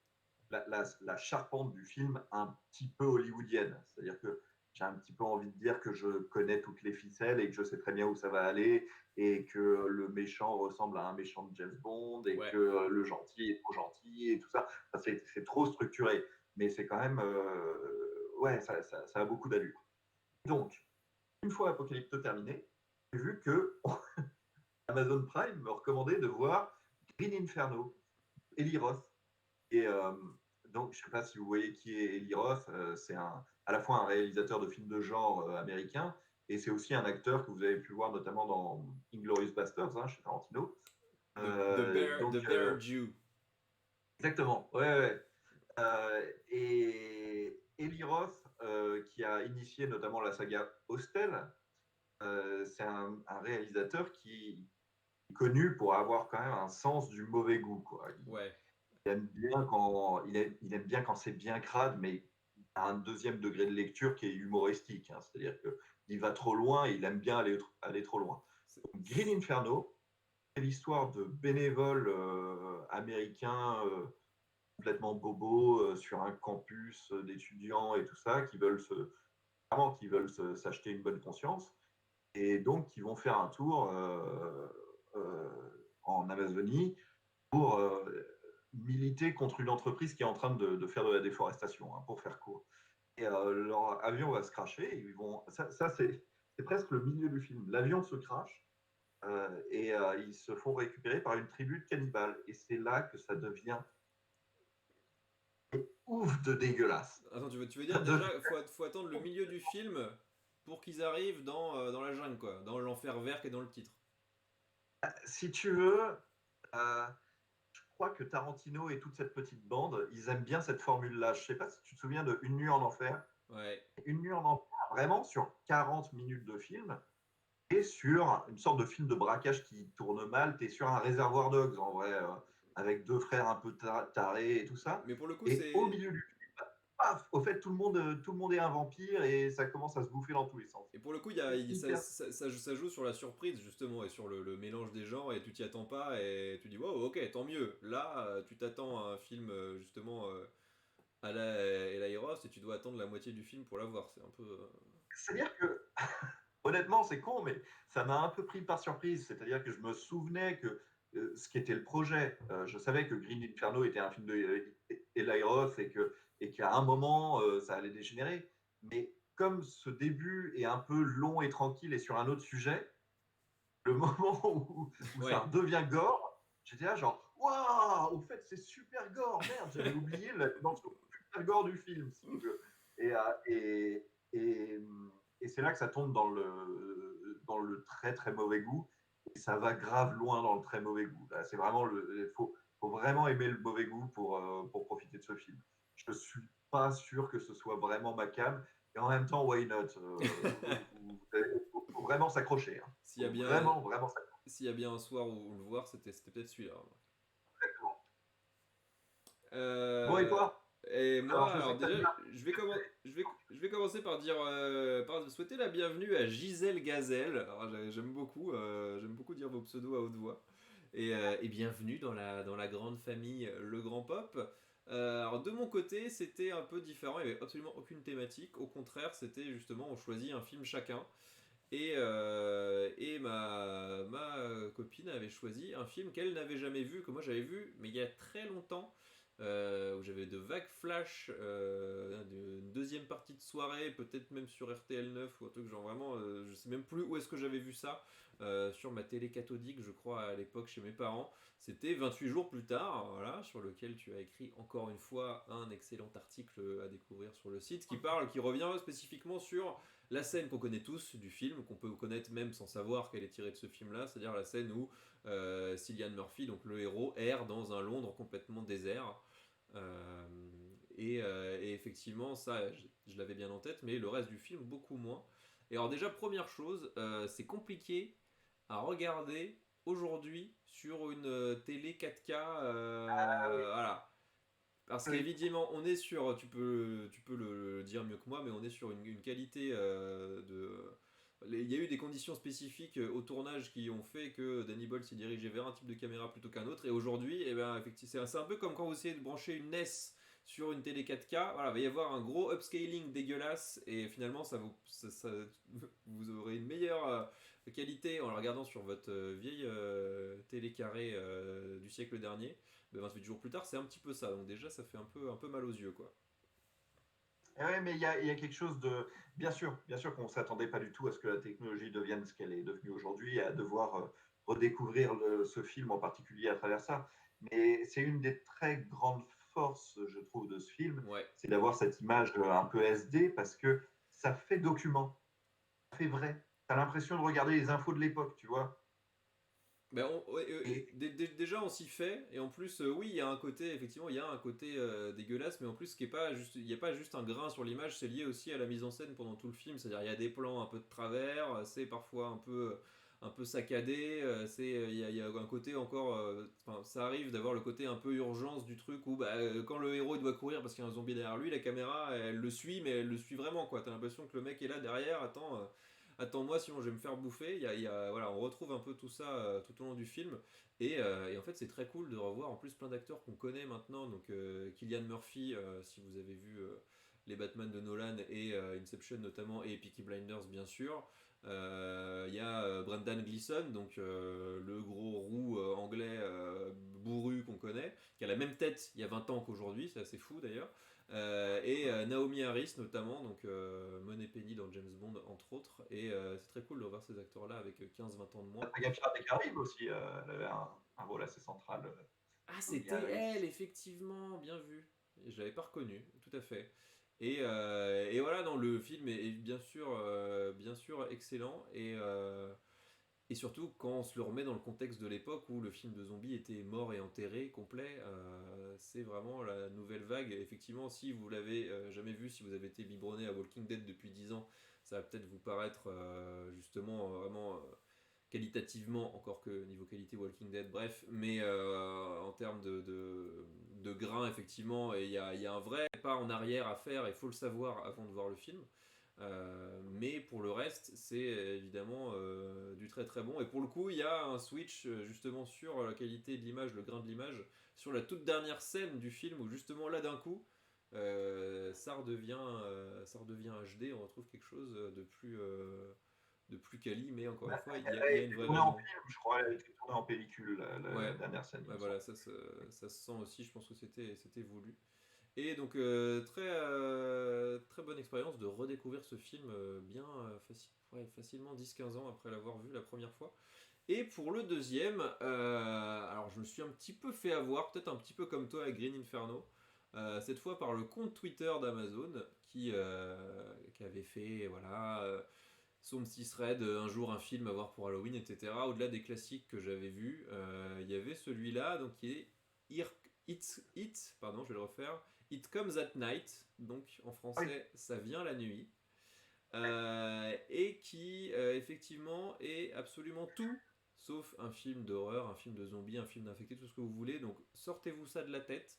la charpente du film un petit peu hollywoodienne. C'est-à-dire que j'ai un petit peu envie de dire que je connais toutes les ficelles et que je sais très bien où ça va aller et que le méchant ressemble à un méchant de James Bond et Ouais. que le gentil est trop gentil et tout ça. Enfin, c'est trop structuré. Mais c'est quand même. Ouais, ça a beaucoup d'allure. Donc, une fois Apocalypto terminé, j'ai vu que Amazon Prime me recommandait de voir Green Inferno, Eli Roth. Et donc, je ne sais pas si vous voyez qui est Eli Roth. C'est à la fois un réalisateur de films de genre américain et c'est aussi un acteur que vous avez pu voir notamment dans Inglourious Basterds, hein, chez Tarantino. The Bear Jew. Exactement. Ouais, ouais. Et Eli Roth, qui a initié notamment la saga Hostel, c'est un réalisateur qui est connu pour avoir quand même un sens du mauvais goût, quoi. Ouais. Il aime bien quand c'est bien crade, mais à un deuxième degré de lecture qui est humoristique, hein. C'est-à-dire qu'il va trop loin et il aime bien aller trop loin. C'est- Donc, Green Inferno, c'est l'histoire de bénévoles américains complètement bobos sur un campus d'étudiants et tout ça qui veulent s'acheter une bonne conscience et donc qui vont faire un tour en Amazonie pour militer contre une entreprise qui est en train de faire de la déforestation, hein, pour faire court. Et leur avion va se cracher. C'est presque le milieu du film. L'avion se crache et ils se font récupérer par une tribu de cannibales. Et c'est là que ça devient ouf de dégueulasse. Attends, tu veux dire déjà, faut attendre le milieu du film pour qu'ils arrivent dans la jungle, quoi, dans l'enfer vert qui est dans le titre. Si tu veux, je crois que Tarantino et toute cette petite bande, ils aiment bien cette formule-là. Je ne sais pas si tu te souviens de Une nuit en enfer. Ouais. Une nuit en enfer, vraiment sur 40 minutes de film, et sur une sorte de film de braquage qui tourne mal. Tu es sur un réservoir dogs, en vrai, avec deux frères un peu tarés et tout ça. Mais pour le coup, Et au c'est. milieu du film, paf, au fait, tout le monde est un vampire et ça commence à se bouffer dans tous les sens. Et pour le coup, C'est hyper. ça joue sur la surprise, justement, et sur le mélange des genres, et tu t'y attends pas, et tu dis, wow, ok, tant mieux. Là, tu t'attends à un film, justement, à la Eli Roth, et tu dois attendre la moitié du film pour la voir. C'est un peu. C'est-à-dire que, honnêtement, c'est con, mais ça m'a un peu pris par surprise. C'est-à-dire que je me souvenais que ce qui était le projet, je savais que Green Inferno était un film de Eli Roth et qu'à un moment, ça allait dégénérer. Mais comme ce début est un peu long et tranquille et sur un autre sujet, le moment où ça Ouais. redevient gore, j'étais là genre, waouh, au fait, c'est super gore, merde, j'avais oublié le morceau super gore du film, si tu veux. Et, et, et c'est là que ça tombe dans le très très mauvais goût, et ça va grave loin dans le très mauvais goût. Là, c'est vraiment faut vraiment aimer le mauvais goût pour profiter de ce film. Je suis pas sûr que ce soit vraiment ma cam, et en même temps, why not? Faut vraiment s'accrocher, hein. S'il y a Faut bien, vraiment, vraiment s'accrocher. s'il y a bien un soir où le voir, c'était peut-être celui-là. Bon, et Euh, toi? et Alors, moi, je sais alors que tu as déjà, vu je vais commencer par dire, par souhaiter la bienvenue à Gisèle Gazelle. Alors, j'aime beaucoup dire vos pseudos à haute voix. Et bienvenue dans la grande famille Le Grand Pop. Alors de mon côté, c'était un peu différent, il n'y avait absolument aucune thématique. Au contraire, c'était justement, on choisit un film chacun. Et ma copine avait choisi un film qu'elle n'avait jamais vu, que moi j'avais vu, mais il y a très longtemps, où j'avais de vagues flashs d'une deuxième partie de soirée, peut-être même sur RTL 9 ou un truc genre vraiment, je sais même plus où est-ce que j'avais vu ça, sur ma télé cathodique, je crois, à l'époque chez mes parents. C'était 28 jours plus tard, voilà, sur lequel tu as écrit encore une fois un excellent article à découvrir sur le site qui revient spécifiquement sur la scène qu'on connaît tous du film, qu'on peut connaître même sans savoir qu'elle est tirée de ce film-là, c'est-à-dire la scène où Cillian Murphy, donc le héros, erre dans un Londres complètement désert. Euh, et effectivement, ça, je l'avais bien en tête, mais le reste du film, beaucoup moins. Et alors déjà, première chose, c'est compliqué à regarder aujourd'hui sur une télé 4K. Voilà. Parce Oui. qu'évidemment, on est sur, tu peux le dire mieux que moi, mais on est sur une qualité il y a eu des conditions spécifiques au tournage qui ont fait que Danny Boyle s'est dirigé vers un type de caméra plutôt qu'un autre. Et aujourd'hui, eh ben, effectivement, c'est un peu comme quand vous essayez de brancher une NES sur une télé 4K. Voilà, il va y avoir un gros upscaling dégueulasse et finalement, vous aurez une meilleure qualité en la regardant sur votre vieille télé carrée du siècle dernier. Mais 28 jours plus tard, c'est un petit peu ça. Donc déjà, ça fait un peu mal aux yeux, quoi. Ouais, mais il y a quelque chose de. Bien sûr qu'on ne s'attendait pas du tout à ce que la technologie devienne ce qu'elle est devenue aujourd'hui, et à devoir redécouvrir ce film en particulier à travers ça. Mais c'est une des très grandes forces, je trouve, de ce film, Ouais. c'est d'avoir cette image un peu SD parce que ça fait document, ça fait vrai. Tu as l'impression de regarder les infos de l'époque, tu vois. Ben ouais, Et, déjà on s'y fait et en plus oui il y a un côté effectivement il y a un côté dégueulasse mais en plus ce qui est pas juste il y a pas juste un grain sur l'image, c'est lié aussi à la mise en scène pendant tout le film, c'est-à-dire il y a des plans un peu de travers, c'est parfois un peu saccadé, il y a un côté encore ça arrive d'avoir le côté un peu urgence du truc où bah, quand le héros il doit courir parce qu'il y a un zombie derrière lui, la caméra elle le suit mais elle le suit vraiment quoi, t'as l'impression que le mec est là derrière, attends-moi sinon je vais me faire bouffer. Voilà, on retrouve un peu tout ça tout au long du film. Et en fait, c'est très cool de revoir en plus plein d'acteurs qu'on connaît maintenant. Donc, Cillian Murphy, si vous avez vu les Batman de Nolan et Inception notamment, et Peaky Blinders, bien sûr. Il y a Brendan Gleeson, donc le gros roux anglais bourru qu'on connaît, qui a la même tête il y a 20 ans qu'aujourd'hui, c'est assez fou d'ailleurs. Naomi Harris notamment, donc Moneypenny dans James Bond entre autres, et c'est très cool de revoir ces acteurs-là avec 15-20 ans de moins. il y a Pirates des Caraïbes aussi, elle avait un rôle assez central, Ah, Naomi c'était elle, Harris. effectivement, bien vu. Et je l'avais pas reconnu, tout à fait. Et voilà, non, le film est bien sûr excellent. Et surtout, quand on se le remet dans le contexte de l'époque où le film de zombie était mort et enterré, complet, c'est vraiment la nouvelle vague. Effectivement, si vous l'avez jamais vu, si vous avez été biberonné à Walking Dead depuis 10 ans, ça va peut-être vous paraître justement vraiment qualitativement, encore que niveau qualité Walking Dead, bref, mais en termes de grain, effectivement, il y a un vrai pas en arrière à faire, il faut le savoir avant de voir le film. Mais pour le reste, c'est évidemment du très très bon. Et pour le coup, il y a un switch justement sur la qualité de l'image, le grain de l'image, sur la toute dernière scène du film où justement là d'un coup, ça redevient HD. On retrouve quelque chose de plus quali, mais encore une Bah, fois, elle il a y a une été vraie tournée en raison. film, je crois. Elle a été tournée en pellicule, la Ouais, dernière scène, il ouais me voilà, semble. ça se sent aussi. Je pense que c'était voulu. Et donc, très bonne expérience de redécouvrir ce film bien facilement 10-15 ans après l'avoir vu la première fois. Et pour le deuxième, alors je me suis un petit peu fait avoir, peut-être un petit peu comme toi avec Green Inferno, cette fois par le compte Twitter d'Amazon qui avait fait voilà, son petit thread, un jour un film à voir pour Halloween, etc. Au-delà des classiques que j'avais vus, il y avait celui-là, donc qui est pardon, je vais le refaire, It Comes at Night, donc en Ah oui, français, ça vient la nuit, et qui effectivement est absolument tout sauf un film d'horreur, un film de zombie, un film d'infecté, tout ce que vous voulez. Donc sortez-vous ça de la tête.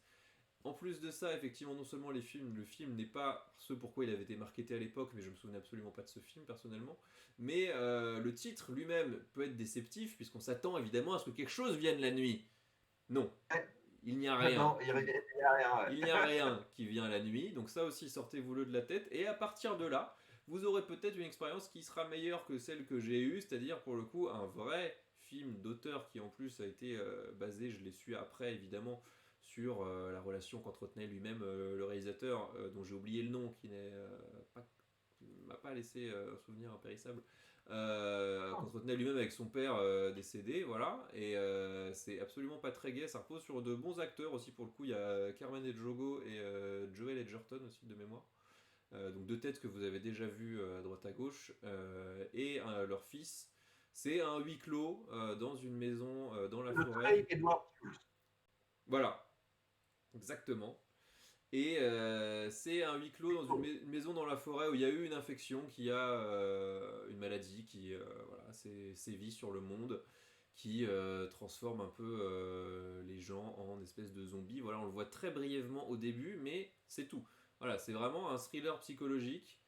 En plus de ça, effectivement, non seulement le film n'est pas ce pourquoi il avait été marketé à l'époque, mais je me souvenais absolument pas de ce film personnellement, mais le titre lui-même peut être déceptif, puisqu'on s'attend évidemment à ce que quelque chose vienne la nuit. Non, ouais. il n'y a rien Non, il y a rien. il n'y a rien qui vient la nuit, donc ça aussi sortez-vous-le de la tête, et à partir de là, vous aurez peut-être une expérience qui sera meilleure que celle que j'ai eue, c'est-à-dire pour le coup un vrai film d'auteur qui en plus a été basé, je l'ai su après évidemment, sur la relation qu'entretenait lui-même le réalisateur, dont j'ai oublié le nom, qui m'a pas laissé un souvenir impérissable, qu'entretenait lui-même avec son père décédé, voilà. Et c'est absolument pas très gai. Ça repose sur de bons acteurs aussi pour le coup. Il y a Carmen Ejogo et Joel Edgerton aussi de mémoire. Donc deux têtes que vous avez déjà vues à droite à gauche, et leur fils. C'est un huis clos dans une maison dans la Le forêt. très Edward Pulse. Voilà, exactement. Et c'est un huis clos dans une maison dans la forêt où il y a eu une infection, qui a une maladie qui voilà, sévit sur le monde, qui transforme un peu les gens en espèces de zombies. Voilà, on le voit très brièvement au début, mais c'est tout. Voilà, c'est vraiment un thriller psychologique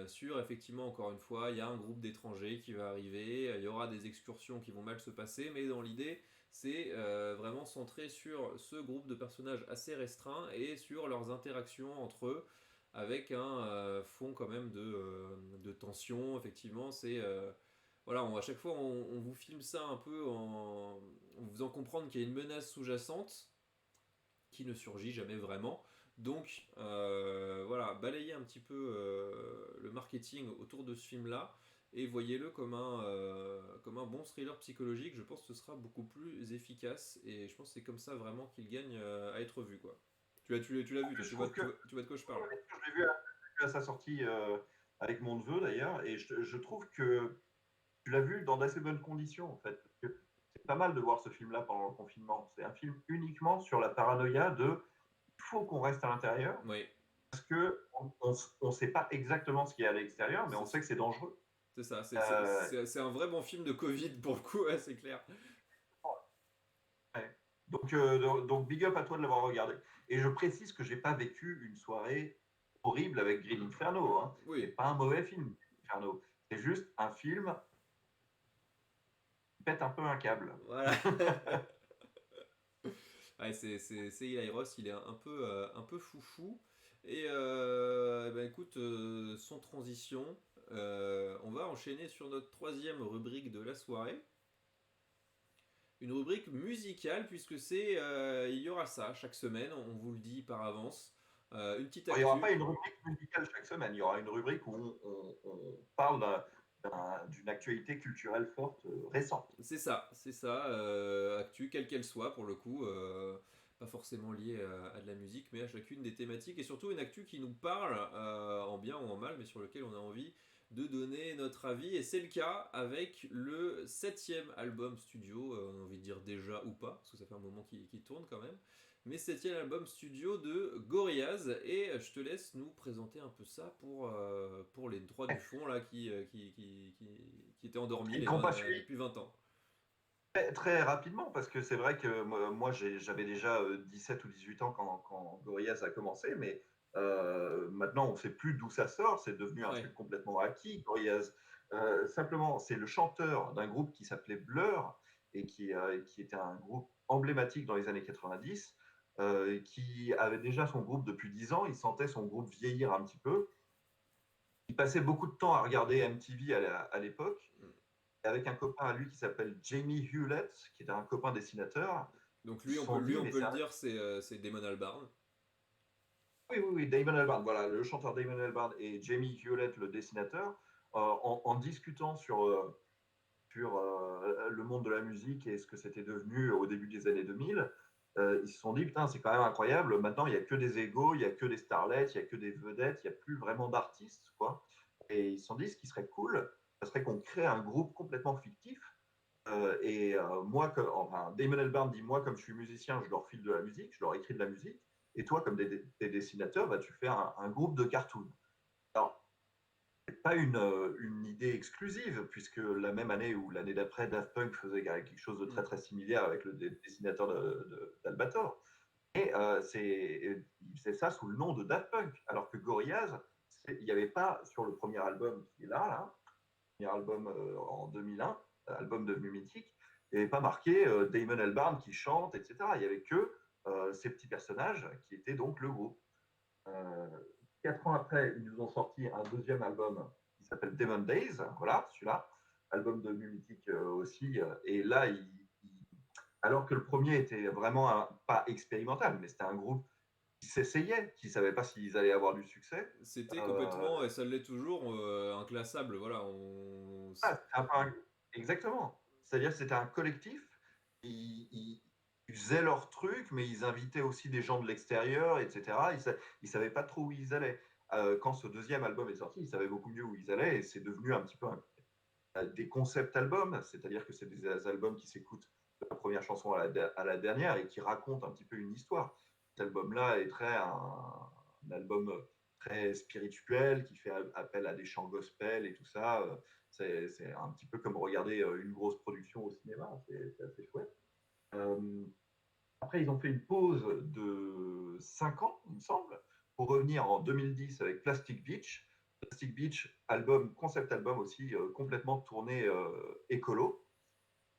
sur, effectivement, encore une fois, il y a un groupe d'étrangers qui va arriver, il y aura des excursions qui vont mal se passer, mais dans l'idée, c'est vraiment centré sur ce groupe de personnages assez restreint et sur leurs interactions entre eux, avec un fond quand même de tension. Effectivement, c'est voilà, à chaque fois on vous filme ça un peu en vous faisant comprendre qu'il y a une menace sous-jacente qui ne surgit jamais vraiment. Donc voilà, balayez un petit peu le marketing autour de ce film-là et voyez-le comme un bon thriller psychologique. Je pense que ce sera beaucoup plus efficace, et je pense que c'est comme ça vraiment qu'il gagne à être vu, quoi. Tu l'as vu, toi, Je trouve que tu vois de quoi je parle. je l'ai vu à sa sortie avec mon neveu d'ailleurs, et je trouve que tu l'as vu dans d'assez bonnes conditions en fait. Parce que c'est pas mal de voir ce film-là pendant le confinement. C'est un film uniquement sur la paranoïa de il faut qu'on reste à l'intérieur Oui, parce que on sait pas exactement ce qu'il y a à l'extérieur, mais on sait c'est que c'est dangereux. c'est ça, Euh, c'est un vrai bon film de Covid pour le coup, ouais, c'est clair. ouais. Donc, big up à toi de l'avoir regardé. Et je précise que j'ai pas vécu une soirée horrible avec Green Inferno. Hein. C'est Oui, pas un mauvais film, Green Inferno. C'est juste un film qui pète un peu un câble. voilà. Ouais, c'est Eli Ross, il est un peu foufou. Et ben écoute, sans transition, on va enchaîner sur notre troisième rubrique de la soirée. Une rubrique musicale, puisque il y aura ça chaque semaine, on vous le dit par avance. Une petite Il n'y aura actu. pas une rubrique musicale chaque semaine. Il y aura une rubrique où on parle d'une actualité culturelle forte récente. C'est ça, actu, quelle qu'elle soit pour le coup, pas forcément liée à de la musique, mais à chacune des thématiques, et surtout une actu qui nous parle, en bien ou en mal, mais sur lequel on a envie de donner notre avis, et c'est le cas avec le septième album studio, on a envie de dire déjà ou pas, parce que ça fait un moment qu'il tourne quand même, mais septième album studio de Gorillaz, et je te laisse nous présenter un peu ça pour les droits du fond là qui étaient endormis Ils n'ont pas suivi depuis 20 ans. très rapidement, parce que c'est vrai que moi j'avais déjà 17 ou 18 ans quand Gorillaz a commencé, mais maintenant on ne sait plus d'où ça sort, c'est devenu un Ouais. truc complètement acquis, Gorillaz. Simplement, c'est le chanteur d'un groupe qui s'appelait Blur, et qui était un groupe emblématique dans les années 90, qui avait déjà son groupe depuis 10 ans, il sentait son groupe vieillir un petit peu. Il passait beaucoup de temps à regarder MTV à l'époque, avec un copain à lui qui s'appelle Jamie Hewlett, qui était un copain dessinateur. Donc Ils se sont dit, on mais peut c'est le un... dire, c'est Damon Albarn. Oui, oui, oui, Damon Albarn, voilà, le chanteur Damon Albarn et Jamie Hewlett, le dessinateur, en discutant sur le monde de la musique et ce que c'était devenu au début des années 2000, ils se sont dit, putain, c'est quand même incroyable, maintenant il n'y a que des égos, il n'y a que des starlets, il n'y a que des vedettes, il n'y a plus vraiment d'artistes, quoi. Et ils se sont dit, ce qui serait cool, ce serait qu'on crée un groupe complètement fictif. Moi, enfin, Damon Albarn dit, moi, comme je suis musicien, je leur file de la musique, je leur écris de la musique, et toi, comme des dessinateurs, bah, tu fais un groupe de cartoons. Alors, c'est pas une idée exclusive, puisque la même année ou l'année d'après, Daft Punk faisait quelque chose de très Mm. très similaire avec le dessinateur d'Albator. Et il faisait ça sous le nom de Daft Punk, alors que Gorillaz, il n'y avait pas sur le premier album qui est là, premier album en 2001, album devenu mythique, il n'y avait pas marqué Damon Albarn qui chante, etc. Il n'y avait que ces petits personnages qui étaient donc le groupe. Euh, 4 ans après, ils nous ont sorti un deuxième album qui s'appelle Demon Days, voilà, celui-là, album devenu mythique aussi. Et là, Alors que le premier était vraiment pas expérimental, mais c'était un groupe qui s'essayait, qui ne savait pas s'ils allaient avoir du succès. C'était Euh, complètement, et ça l'est toujours, inclassable. Voilà, c'était un peu exactement. C'est-à-dire que c'était un collectif. Ils faisaient leur truc, mais ils invitaient aussi des gens de l'extérieur, etc. Ils ne savaient pas trop où ils allaient. Quand ce deuxième album est sorti, ils savaient beaucoup mieux où ils allaient et c'est devenu un petit peu des concept albums, c'est-à-dire que c'est des albums qui s'écoutent de la première chanson à la dernière et qui racontent un petit peu une histoire. Cet album-là est un album très spirituel qui fait appel à des chants gospel et tout ça. C'est un petit peu comme regarder une grosse production au cinéma, c'est assez chouette. Euh, Après, ils ont fait une pause de 5 ans, il me semble, pour revenir en 2010 avec Plastic Beach. Plastic Beach, album, concept album aussi, complètement tourné écolo.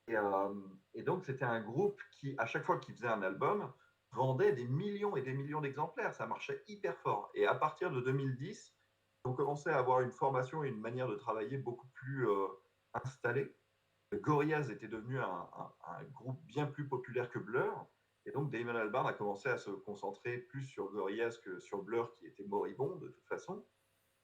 Et, euh, et donc, c'était un groupe qui, à chaque fois qu'il faisait un album, vendait des millions et des millions d'exemplaires. Ça marchait hyper fort. Et à partir de 2010, ils ont commencé à avoir une formation et une manière de travailler beaucoup plus installée. Gorillaz était devenu un groupe bien plus populaire que Blur. Et donc Damon Albarn a commencé à se concentrer plus sur Gorillaz que sur Blur, qui était moribond de toute façon.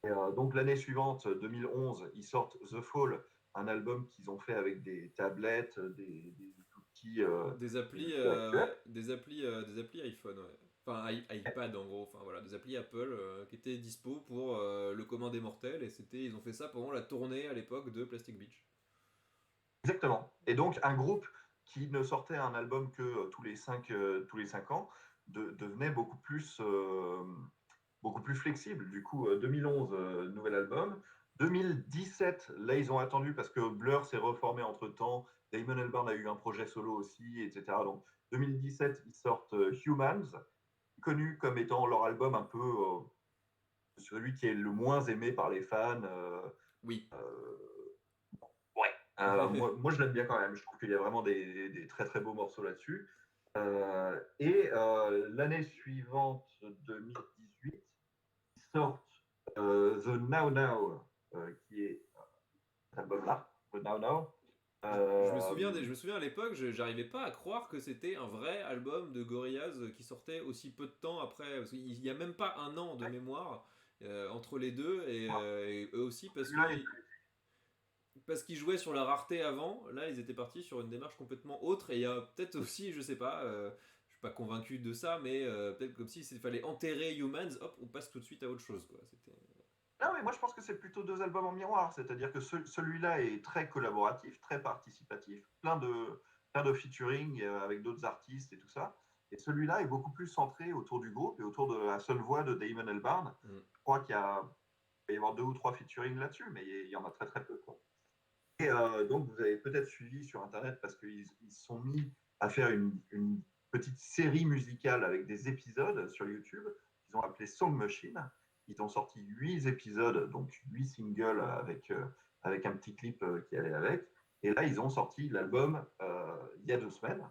Et donc l'année suivante, 2011, ils sortent The Fall, un album qu'ils ont fait avec des tablettes, des outils, des outils Ouais, actuels. des applis iPhone, ouais. Enfin, iPad en gros, enfin voilà, des applis Apple qui étaient dispo pour le commun des mortels, et ils ont fait ça pendant la tournée à l'époque de Plastic Beach. Exactement. Et donc un groupe qui ne sortait un album que tous les 5 ans devenait beaucoup plus flexible. Du coup, 2011, nouvel album. 2017, là, ils ont attendu parce que Blur s'est reformé entre-temps. Damon Albarn a eu un projet solo aussi, etc. Donc, 2017, ils sortent Humans, connu comme étant leur album un peu celui qui est le moins aimé par les fans. Oui. Ouais. Moi, je l'aime bien quand même. Je trouve qu'il y a vraiment des très très beaux morceaux là-dessus. L'année suivante, 2018, ils sortent The Now Now, qui est cet album-là, The Now Now. Je me souviens à l'époque, j'arrivais pas à croire que c'était un vrai album de Gorillaz qui sortait aussi peu de temps après. Parce qu'il y a même pas un an de Ouais, mémoire entre les deux, et eux aussi celui-là est parce qu'ils jouaient sur la rareté avant. Là, ils étaient partis sur une démarche complètement autre. Et il y a peut-être aussi, je sais pas, je suis pas convaincu de ça, mais peut-être comme si il fallait enterrer Humans, hop, on passe tout de suite à autre chose, quoi. C'était. Non, mais moi je pense que c'est plutôt deux albums en miroir, c'est-à-dire que celui-là est très collaboratif, très participatif, plein de featuring avec d'autres artistes et tout ça. Et celui-là est beaucoup plus centré autour du groupe et autour de la seule voix de Damon Albarn. Mm. Je crois il va y avoir 2 ou 3 featuring là-dessus, mais il y en a très très peu, quoi. Et donc vous avez peut-être suivi sur Internet parce qu'ils se sont mis à faire une petite série musicale avec des épisodes sur YouTube qu'ils ont appelé Song Machine. Ils ont sorti 8 épisodes, donc 8 singles avec un petit clip qui allait avec. Et là, ils ont sorti l'album il y a 2 semaines,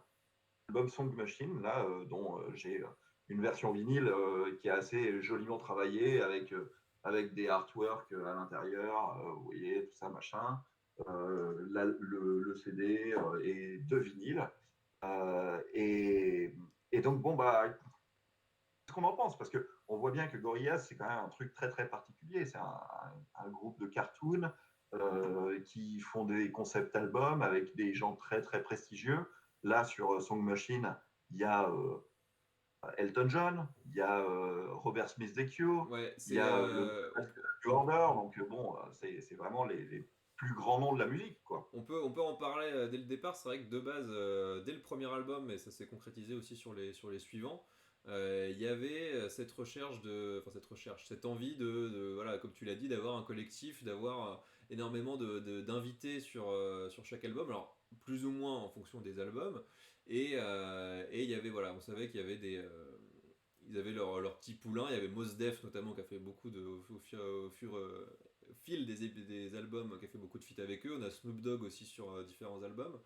l'album Song Machine, là, dont j'ai une version vinyle qui est assez joliment travaillée avec des artworks à l'intérieur, vous voyez, tout ça, machin. Le CD et 2 vinyles. Euh, et, et donc, bon, bah, ce qu'on en pense, parce qu'on voit bien que Gorillaz, c'est quand même un truc très très particulier. C'est un groupe de cartoons qui font des concept albums avec des gens très très prestigieux. Là, sur Song Machine, il y a Elton John, il y a Robert Smith The Cure, Ouais, il y a le on, New Order. Donc, bon, c'est vraiment les plus grands noms de la musique, quoi. on peut en parler dès le départ. C'est vrai que de base, dès le premier album, et ça s'est concrétisé aussi sur les suivants, il y avait cette recherche, cette envie voilà, comme tu l'as dit, d'avoir un collectif, d'avoir énormément d'invités sur chaque album. Alors, plus ou moins en fonction des albums. Et il y avait, voilà, on savait qu'il y avait ils avaient leur petit poulain. Il y avait Mos Def notamment qui a fait beaucoup au fil des albums, qui a fait beaucoup de feats avec eux. On a Snoop Dogg aussi sur différents albums.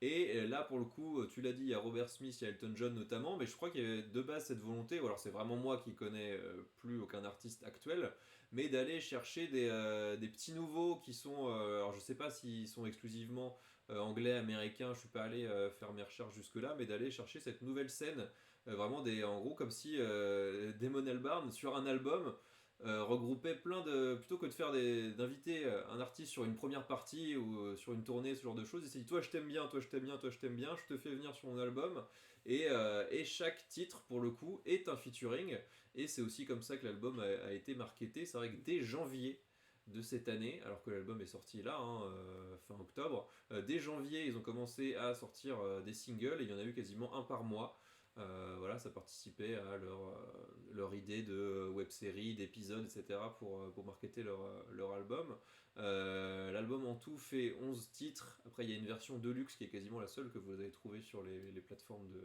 Et là, pour le coup, tu l'as dit, il y a Robert Smith, il y a Elton John notamment, mais je crois qu'il y avait de base cette volonté, ou alors c'est vraiment moi qui connais plus aucun artiste actuel, mais d'aller chercher des petits nouveaux qui sont, alors je sais pas s'ils sont exclusivement anglais, américain, je suis pas allé faire mes recherches jusque-là, mais d'aller chercher cette nouvelle scène, vraiment en gros comme si Damon Albarn sur un album regroupait plein de, plutôt que de faire d'inviter un artiste sur une première partie ou sur une tournée, ce genre de choses, il s'est dit toi je t'aime bien, toi je t'aime bien, toi je t'aime bien, je te fais venir sur mon album, et chaque titre pour le coup est un featuring, et c'est aussi comme ça que l'album a été marketé. C'est vrai que dès janvier de cette année, alors que l'album est sorti là, hein, fin octobre, dès janvier ils ont commencé à sortir des singles, et il y en a eu quasiment un par mois. Voilà, ça participait à leur idée de web-série, d'épisodes, etc. pour marketer leur album. L'album en tout fait 11 titres. Après, il y a une version deluxe qui est quasiment la seule que vous avez trouvée sur les plateformes de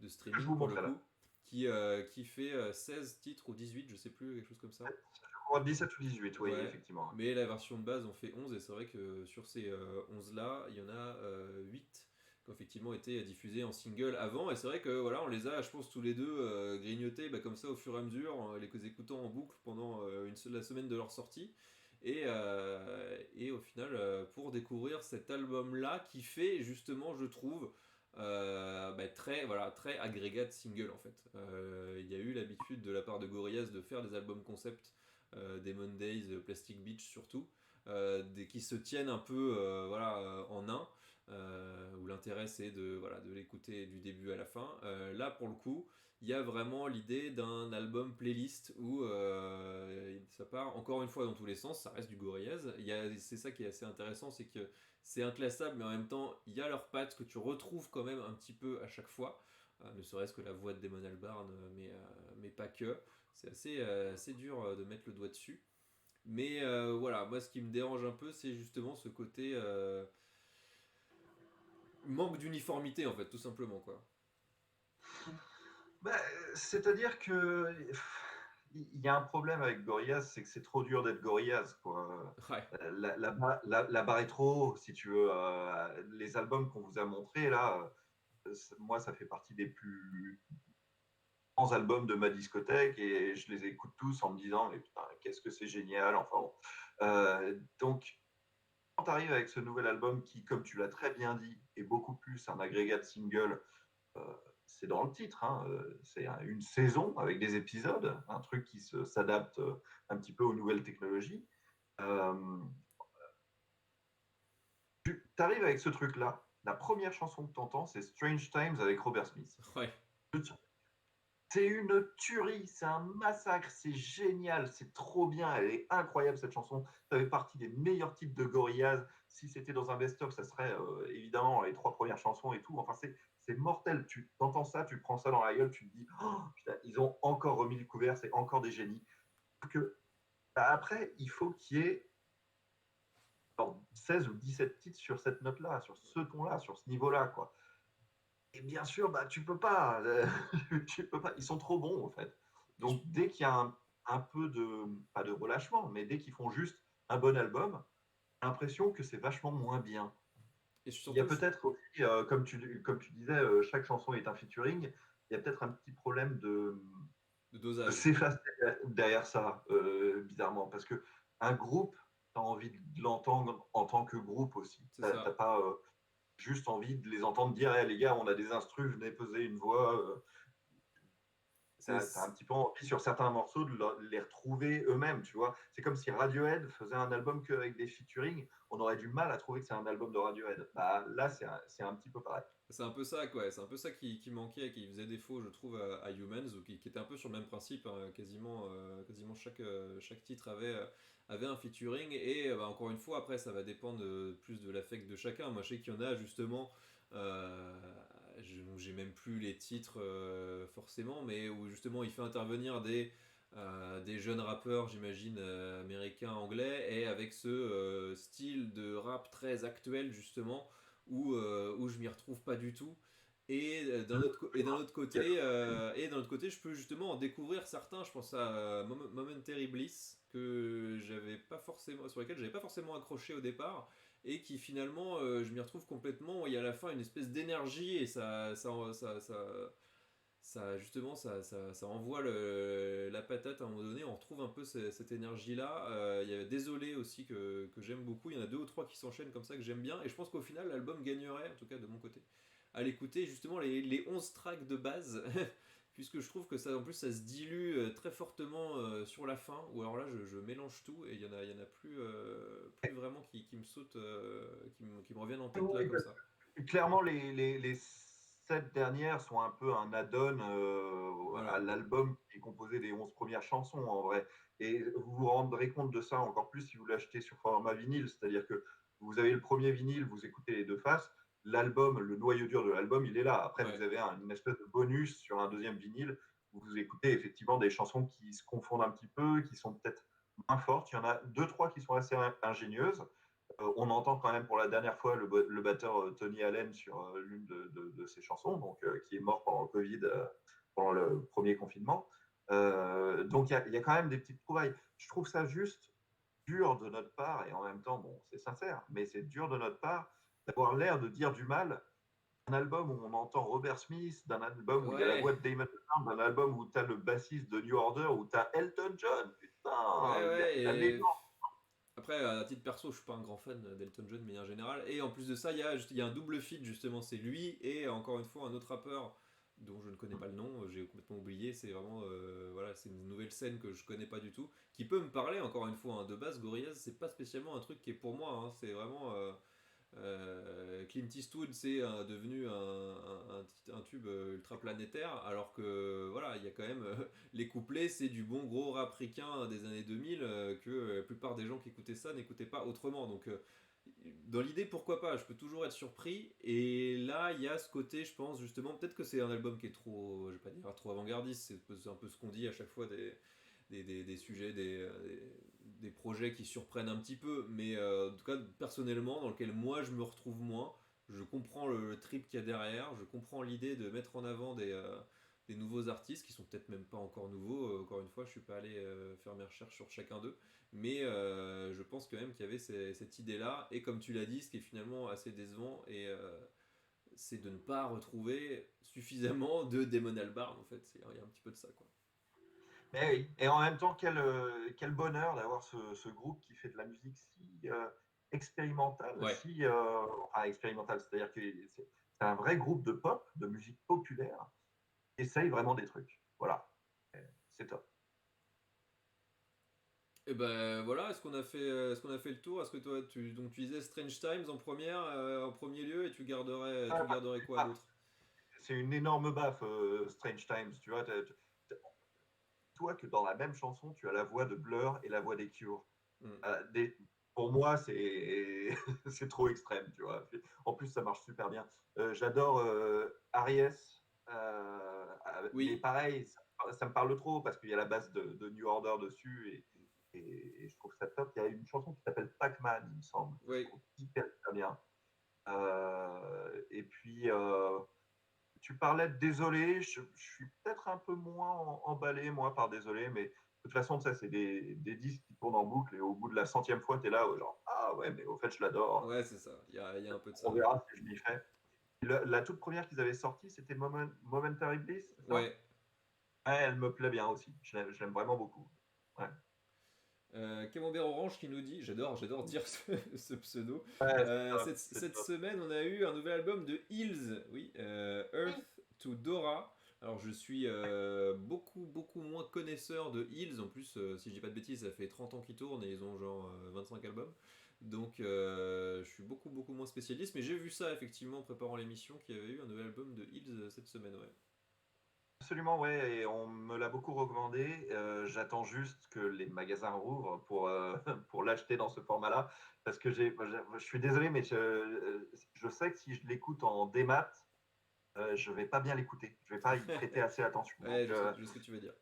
Je streaming vous pour le montrerai là. coup, qui fait 16 titres ou 18, je sais plus, quelque chose comme ça. Je crois 17 ou 18, oui, Ouais, effectivement. mais la version de base en fait 11, et c'est vrai que sur ces 11 là, il y en a 8 qui ont effectivement été diffusés en single avant, et c'est vrai que voilà, on les a, je pense, tous les deux grignotés bah, comme ça au fur et à mesure, en les écoutant en boucle pendant la semaine de leur sortie. Et au final, pour découvrir cet album-là qui fait justement, je trouve, bah, très agrégat single en fait. Il y a eu l'habitude de la part de Gorillaz de faire des albums concept, des Mondays, Plastic Beach surtout, qui se tiennent un peu en un, où l'intérêt c'est de l'écouter du début à la fin. Là pour le coup, il y a vraiment l'idée d'un album playlist où ça part encore une fois dans tous les sens, ça reste du Gorillaz. C'est ça qui est assez intéressant, c'est que c'est inclassable, mais en même temps, il y a leurs pattes que tu retrouves quand même un petit peu à chaque fois. Ne serait-ce que la voix de Damon Albarn, mais pas que. C'est assez dur de mettre le doigt dessus. Mais voilà, moi ce qui me dérange un peu, c'est justement ce côté manque d'uniformité en fait, tout simplement quoi. Bah, c'est-à-dire que il y a un problème avec Gorillaz, c'est que c'est trop dur d'être Gorillaz, quoi. Ouais, La barre est trop haut, si tu veux. Les albums qu'on vous a montrés, là, moi, ça fait partie des plus grands albums de ma discothèque et je les écoute tous en me disant, mais putain, qu'est-ce que c'est génial. Enfin, bon. Donc, quand tu arrives avec ce nouvel album qui, comme tu l'as très bien dit, est beaucoup plus un agrégat de singles, euh, c'est dans le titre, hein, c'est une saison avec des épisodes, un truc qui s'adapte un petit peu aux nouvelles technologies. Euh, Tu arrives avec ce truc-là, la première chanson que tu entends, c'est Strange Times avec Robert Smith. ouais. C'est une tuerie, c'est un massacre, c'est génial, c'est trop bien, elle est incroyable cette chanson. Ça fait partie des meilleurs titres de Gorillaz. Si c'était dans un best-of, ça serait évidemment les 3 premières chansons et tout. Enfin, c'est mortel. Tu entends ça, tu prends ça dans la gueule, tu te dis, oh, putain, ils ont encore remis le couvert, c'est encore des génies. Que, bah, après, il faut qu'il y ait 16 ou 17 titres sur cette note-là, sur ce ton-là, sur ce niveau-là, quoi. Et bien sûr, bah, tu peux pas, tu peux pas. Ils sont trop bons, en fait. Et je- Donc, dès qu'il y a un peu de, pas de relâchement, mais dès qu'ils font juste un bon album, j'ai l'impression que c'est vachement moins bien. et Il y a surtout, peut-être aussi, comme tu disais, chaque chanson est un featuring. Il y a peut-être un petit problème de de dosage, s'effacer derrière ça, bizarrement. Parce que un groupe, tu as envie de l'entendre en tant que groupe aussi. c'est Tu n'as ça. pas juste envie de les entendre dire hey, les gars, on a des instrus, venez poser une voix. Tu C'est, as un petit peu envie sur certains morceaux de les retrouver eux-mêmes, tu vois. C'est comme si Radiohead faisait un album qu'avec des featuring, on aurait du mal à trouver que c'est un album de Radiohead. Bah, là, c'est un petit peu pareil. c'est un peu ça, quoi. C'est un peu ça qui manquait, qui faisait défaut, je trouve, à Humans, ou qui était un peu sur le même principe, hein. Quasiment chaque titre avait un featuring, et bah, encore une fois, après, ça va dépendre plus de l'affect de chacun. Moi, je sais qu'il y en a, justement, euh, j'ai même plus les titres forcément, mais où justement il fait intervenir des jeunes rappeurs, j'imagine, américains, anglais, et avec ce style de rap très actuel, justement où je m'y retrouve pas du tout. Et d'un autre côté, je peux justement en découvrir certains. Je pense à Momentary Bliss que j'avais pas forcément, sur lesquels j'avais pas forcément accroché au départ, et qui finalement, je m'y retrouve complètement. Il y a à la fin une espèce d'énergie, et ça justement ça envoie la patate à un moment donné, on retrouve un peu cette énergie là. Il y a Désolé aussi que j'aime beaucoup, il y en a deux ou trois qui s'enchaînent comme ça que j'aime bien, et je pense qu'au final l'album gagnerait, en tout cas de mon côté, à l'écouter justement les 11 tracks de base, puisque je trouve que ça en plus ça se dilue très fortement sur la fin, ou alors là je mélange tout et il y en a plus vraiment qui me sautent, qui me reviennent en tête là Oui, comme ça. clairement, les 7 dernières sont un peu un add-on à Voilà, l'album qui est composé des 11 premières chansons en vrai. Et vous vous rendrez compte de ça encore plus si vous l'achetez sur format vinyle, c'est-à-dire que vous avez le premier vinyle, vous écoutez les deux faces, l'album, le noyau dur de l'album, il est là. Après, vous ouais, avez une espèce de bonus sur un deuxième vinyle où vous écoutez effectivement des chansons qui se confondent un petit peu, qui sont peut-être moins fortes. Il y en a deux, trois qui sont assez ingénieuses. On entend quand même pour la dernière fois le batteur Tony Allen sur l'une de ses chansons, donc, qui est mort pendant le Covid, pendant le premier confinement. Donc il y a quand même des petites trouvailles. Je trouve ça juste dur de notre part, et en même temps, bon, c'est sincère, mais c'est dur de notre part d'avoir l'air de dire du mal d'un album où on entend Robert Smith, d'un album où il y a la ouais. voix de Damon Albarn, d'un album où tu as le bassiste de New Order, où tu as Elton John, Ouais, putain, ouais, la et légende. après, à titre perso, je suis pas un grand fan d'Elton John de manière générale. Et en plus de ça, il y a un double feat, justement, c'est lui et encore une fois un autre rappeur dont je ne connais pas le nom, j'ai complètement oublié. C'est vraiment, voilà, c'est une nouvelle scène que je connais pas du tout, qui peut me parler, encore une fois, hein. De base, Gorillaz, c'est pas spécialement un truc qui est pour moi, hein. C'est vraiment. Clint Eastwood, c'est devenu un tube ultra planétaire, alors que voilà, il y a quand même les couplets, c'est du bon gros rap ricain des années 2000 que la plupart des gens qui écoutaient ça n'écoutaient pas autrement. Donc, dans l'idée, pourquoi pas, je peux toujours être surpris. Et là, il y a ce côté, je pense, justement, peut-être que c'est un album qui est trop, je vais pas dire trop avant-gardiste, c'est un peu ce qu'on dit à chaque fois des sujets, des projets qui surprennent un petit peu, mais en tout cas, personnellement, dans lequel moi je me retrouve moins. Je comprends le trip qu'il y a derrière, je comprends l'idée de mettre en avant des nouveaux artistes qui sont peut-être même pas encore nouveaux. Encore une fois, je suis pas allé faire mes recherches sur chacun d'eux, mais je pense quand même qu'il y avait cette idée-là. Et comme tu l'as dit, ce qui est finalement assez décevant, c'est de ne pas retrouver suffisamment de Damon Albarn. En fait, il y a un petit peu de ça, quoi. Mais oui. Et en même temps, quel bonheur d'avoir ce groupe qui fait de la musique si expérimentale, Ouais. enfin expérimentale, c'est-à-dire que c'est un vrai groupe de pop, de musique populaire, qui essaye vraiment des trucs. Voilà, c'est top. Et ben voilà, est-ce qu'on a fait le tour? Est-ce que toi, donc tu disais Strange Times en premier lieu, et tu garderais quoi Ah, d'autre? c'est une énorme baffe, Strange Times. Tu vois, toi que dans la même chanson, tu as la voix de Blur et la voix des Cure. Hmm. Euh, des- pour moi, c'est c'est trop extrême, tu vois. En plus, ça marche super bien. J'adore Aries, mais Oui, pareil, ça me parle trop parce qu'il y a la base de New Order dessus et je trouve ça top. Il y a une chanson qui s'appelle Pac-Man, il me semble, que je oui. trouve hyper, hyper bien. Et puis, tu parlais de Désolé, je suis peut-être un peu moins emballé, moi, par Désolé, mais de toute façon, ça, c'est des disques qui tournent en boucle et au bout de la centième fois, tu es là, genre, ah ouais, mais au fait, je l'adore. Ouais, c'est ça. Il y a un peu de On ça, ouais. verra si je m'y fais. La toute première qu'ils avaient sortie, c'était Momentary Bliss, c'est ça? Ouais. Ouais, elle me plaît bien aussi. Je l'aime vraiment beaucoup. Ouais, Camembert Orange qui nous dit, j'adore dire ce pseudo. ouais c'est Euh, top. cette, C'est cette top. semaine, on a eu un nouvel album de Hills, oui, Earth to Dora. Alors, je suis beaucoup, beaucoup moins connaisseur de Hills. En plus, si je dis pas de bêtises, ça fait 30 ans qu'ils tournent et ils ont genre 25 albums. Donc, je suis beaucoup, beaucoup moins spécialiste. Mais j'ai vu ça effectivement en préparant l'émission qu'il y avait eu un nouvel album de Hills cette semaine, ouais. Absolument, ouais, et on me l'a beaucoup recommandé. J'attends juste que les magasins rouvrent pour l'acheter dans ce format-là. Parce que je suis désolé, mais je sais que si je l'écoute en démat, je vais pas bien l'écouter. Je vais pas y prêter assez attention. Ouais, je sais ce que tu veux dire.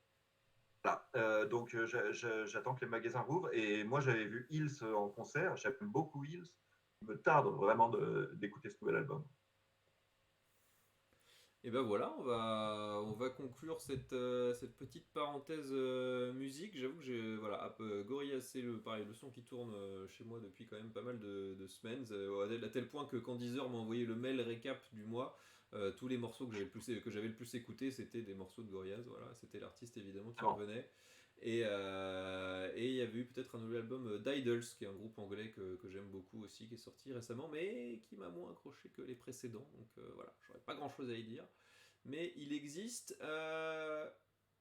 Voilà. Donc j'attends que les magasins rouvrent. Et moi, j'avais vu Hills en concert. J'aime beaucoup Hills. Il me tarde vraiment d'écouter ce nouvel album. Et ben voilà, on va conclure cette petite parenthèse musique. J'avoue que voilà, Gorillaz, c'est pareil, le son qui tourne chez moi depuis quand même pas mal de semaines, à tel point que quand Deezer m'a envoyé le mail récap du mois, Tous les morceaux que j'avais le plus écoutés, c'était des morceaux de Gorillaz. Voilà, c'était l'artiste évidemment qui Ah bon. revenait. Et il y avait eu peut-être un nouvel album d'Idols, qui est un groupe anglais que j'aime beaucoup aussi, qui est sorti récemment, mais qui m'a moins accroché que les précédents. Donc voilà, j'aurais pas grand chose à y dire. Mais il existe.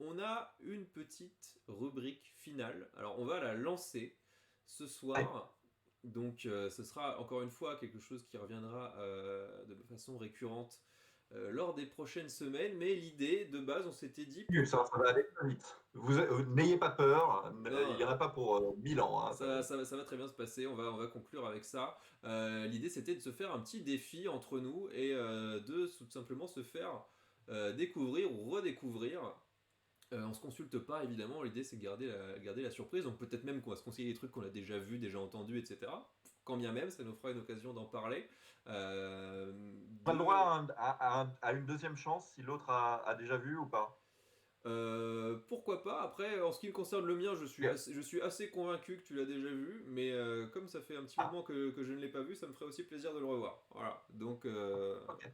On a une petite rubrique finale. Alors on va la lancer ce soir. Donc ce sera encore une fois quelque chose qui reviendra de façon récurrente lors des prochaines semaines. Mais l'idée de base, on s'était dit... Ça va aller très vite. N'ayez pas peur, il Non, n'y en a pas pour 1000 ans. Hein. ça va très bien se passer, on va conclure avec ça. L'idée c'était de se faire un petit défi entre nous et de tout simplement se faire découvrir ou redécouvrir. On se consulte pas évidemment, l'idée c'est de garder la surprise, donc peut-être même qu'on va se conseiller des trucs qu'on a déjà vus, déjà entendus, etc. Quand bien même, ça nous fera une occasion d'en parler. Pas le droit à une deuxième chance si l'autre a déjà vu ou pas. Pourquoi pas. Après, en ce qui me concerne le mien, Ok. je suis assez convaincu que tu l'as déjà vu, mais comme ça fait un petit Ah, moment que je ne l'ai pas vu, ça me ferait aussi plaisir de le revoir. Voilà, donc ok.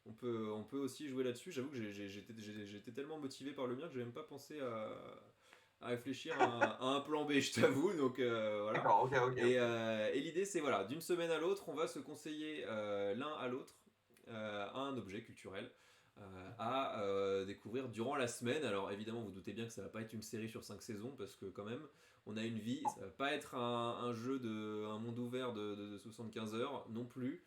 on peut aussi jouer là-dessus. J'avoue que j'étais tellement motivé par le mien que j'ai même pas pensé à réfléchir à un plan B, je t'avoue, donc voilà. D'accord, ok. Et l'idée, c'est voilà, d'une semaine à l'autre, on va se conseiller l'un à l'autre un objet culturel à découvrir durant la semaine. Alors évidemment, vous doutez bien que ça va pas être une série sur 5 saisons parce que quand même, on a une vie. Ça va pas être un jeu un monde ouvert de 75 heures non plus.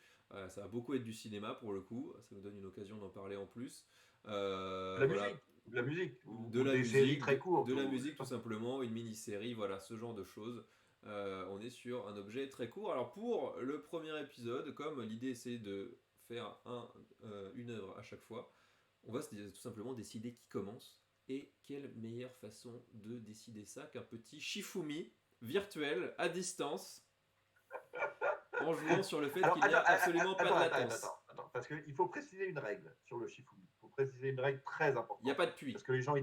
Ça va beaucoup être du cinéma pour le coup. Ça nous donne une occasion d'en parler en plus. De la Voilà, musique, de la musique, de ou la des séries musique, très courtes. de la musique tout simplement, une mini-série, voilà, ce genre de choses. On est sur un objet très court. Alors pour le premier épisode, comme l'idée c'est de faire une œuvre à chaque fois, on va tout simplement décider qui commence. Et quelle meilleure façon de décider ça qu'un petit Shifumi virtuel à distance en jouant sur le fait Alors, qu'il n'y a absolument pas de latence. attends, parce qu'il faut préciser une règle sur le Shifumi. Il faut préciser une règle très Il n'y a importante. pas de puits. Parce que les gens,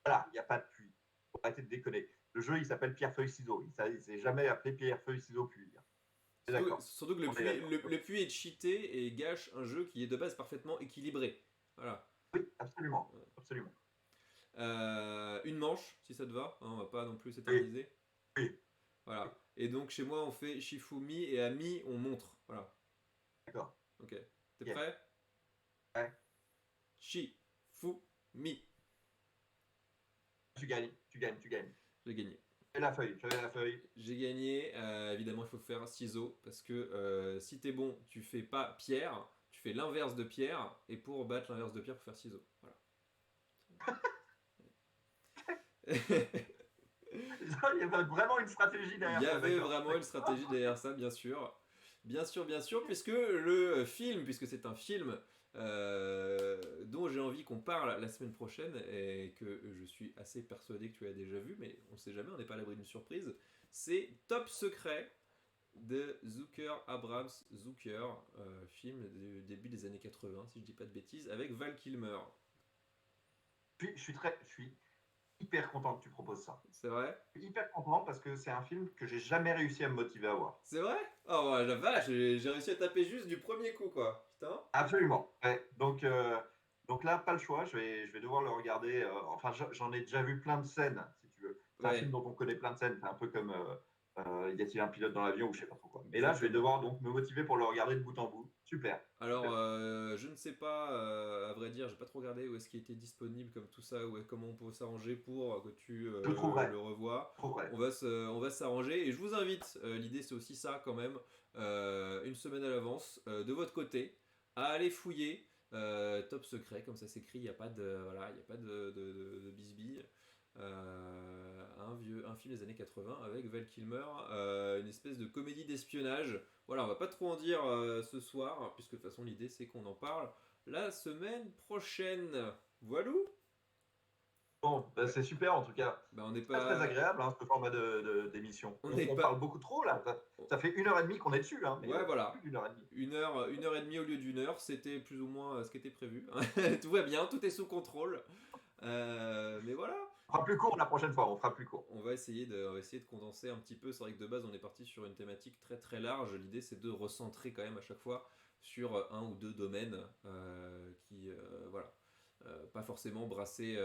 voilà, il n'y a pas de puits. Il faut arrêter de déconner. Le jeu, il s'appelle Pierre-Feuille-Ciseaux. Il ne s'est jamais appelé Pierre-Feuille-Ciseaux-Puits. C'est d'accord. Surtout que On est d'accord. le puits est cheaté et gâche un jeu qui est de base parfaitement équilibré. Voilà. Oui, absolument. Absolument. Une manche, si ça te va, hein, on va pas non plus Oui, s'éterniser. oui, Voilà. Et donc chez moi on fait Shifumi et à mi on montre. Voilà. d'accord. Ok. T'es Ok. prêt? Ouais. Shifumi. Tu gagnes. J'ai gagné. J'avais la feuille. J'ai gagné. Évidemment il faut faire ciseaux parce que si t'es bon, tu fais pas pierre, tu fais l'inverse de pierre et pour battre l'inverse de pierre, faut faire ciseaux. Voilà. Il y avait vraiment une stratégie derrière Il y ça, avait d'accord. vraiment une stratégie derrière ça, bien sûr. Bien sûr, puisque le film, puisque c'est un film dont j'ai envie qu'on parle la semaine prochaine et que je suis assez persuadé que tu as déjà vu, mais on ne sait jamais, on n'est pas à l'abri d'une surprise, c'est Top Secret de Zucker, Abrams Zucker, film du début des années 80, si je dis pas de bêtises, avec Val Kilmer. Je suis hyper content que tu proposes ça. C'est vrai? Je suis hyper content parce que c'est un film que j'ai jamais réussi à me motiver à voir. C'est vrai? Oh ouais, la vache, j'ai réussi à taper juste du premier coup, quoi. Putain. Absolument. Ouais. Donc là, pas le choix. Je vais devoir le regarder. Enfin, j'en ai déjà vu plein de scènes, si tu veux. C'est un film Ouais. dont on connaît plein de scènes. C'est un peu comme Y a-t-il un pilote dans l'avion ou je sais pas trop quoi. Mais là, je vais Exactement. devoir donc me motiver pour le regarder de bout en bout. Super. Alors, Super. je ne sais pas, à vrai dire, j'ai pas trop regardé où est-ce qu'il était disponible comme tout ça, comment on peut s'arranger pour que tu Je trouverai. le revois. Je trouverai. On va s'arranger et je vous invite, l'idée c'est aussi ça quand même, une semaine à l'avance, de votre côté, à aller fouiller Top Secret, comme ça s'écrit, il n'y a pas de, voilà, il y a pas de bisbille. Un film des années 80 avec Val Kilmer, une espèce de comédie d'espionnage. Voilà, on va pas trop en dire ce soir, puisque de toute façon l'idée c'est qu'on en parle la semaine prochaine. Voilou. Bon, bah, c'est super en tout cas. Bah on n'est Très très pas, agréable ce format d'émission. on n'est On pas. parle beaucoup trop là. Ça fait 1 heure et demie qu'on est dessus, hein, mais Ouais plus voilà, d'1 heure et demie. une heure et demie au lieu d'une heure, c'était plus ou moins ce qui était prévu. Tout va bien, tout est sous contrôle. Mais voilà. On fera plus court la prochaine fois, on fera plus court. On va essayer de condenser un petit peu. C'est vrai que de base, on est parti sur une thématique très très large. L'idée, c'est de recentrer quand même à chaque fois sur un ou deux domaines voilà. Pas forcément brasser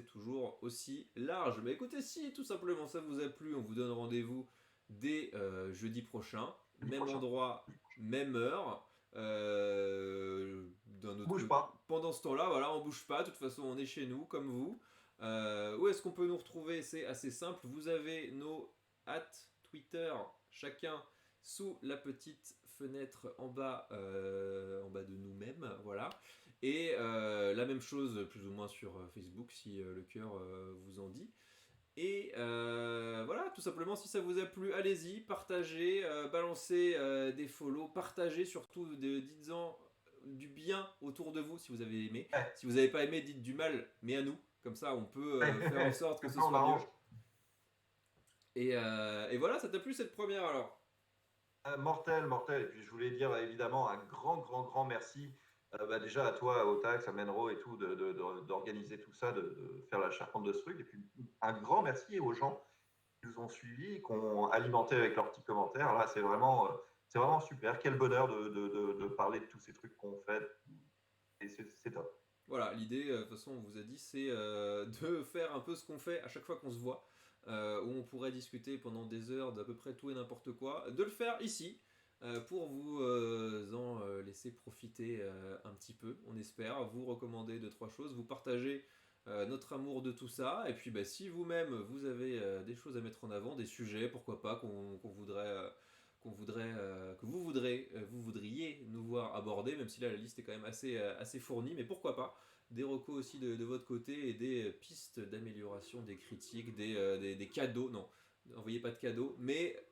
toujours aussi large. Mais écoutez, si tout simplement ça vous a plu, on vous donne rendez-vous dès jeudi prochain, Jeudi même prochain. endroit, même heure. D'un autre Bouge côté, pas. pendant ce temps-là, voilà, on bouge pas. De toute façon, on est chez nous, comme vous. Où est-ce qu'on peut nous retrouver? C'est assez simple. Vous avez nos Twitter, chacun sous la petite fenêtre en bas de nous-mêmes, voilà. Et la même chose plus ou moins sur Facebook si le cœur vous en dit. Et voilà, tout simplement, si ça vous a plu, allez-y, partagez, balancez des follow, partagez surtout, dites-en du bien autour de vous si vous avez aimé. Ouais. Si vous n'avez pas aimé, dites du mal, mais à nous. Comme ça, on peut faire en sorte que Comme ce ça, on soit mieux. arrange. Et voilà, ça t'a plu cette première alors? Mortel, mortel. Et puis je voulais dire évidemment un grand, grand, grand merci déjà à toi, au Tax, à Menro et tout, d'organiser tout ça, de faire la charpente de ce truc. Et puis un grand merci aux gens qui nous ont suivis, qui ont alimenté avec leurs petits commentaires. Là, c'est vraiment super. Quel bonheur de parler de tous ces trucs qu'on fait. Et c'est top. Voilà, l'idée, de toute façon, on vous a dit, c'est de faire un peu ce qu'on fait à chaque fois qu'on se voit, où on pourrait discuter pendant des heures d'à peu près tout et n'importe quoi, de le faire ici, pour vous en laisser profiter un petit peu, on espère, vous recommander deux, trois choses, vous partager notre amour de tout ça, et puis bah, si vous-même vous avez des choses à mettre en avant, des sujets, pourquoi pas, que vous voudriez nous voir aborder, même si là la liste est quand même assez fournie, mais pourquoi pas des recos aussi de votre côté et des pistes d'amélioration, des critiques, des cadeaux. Non, n'envoyez pas de cadeaux, mais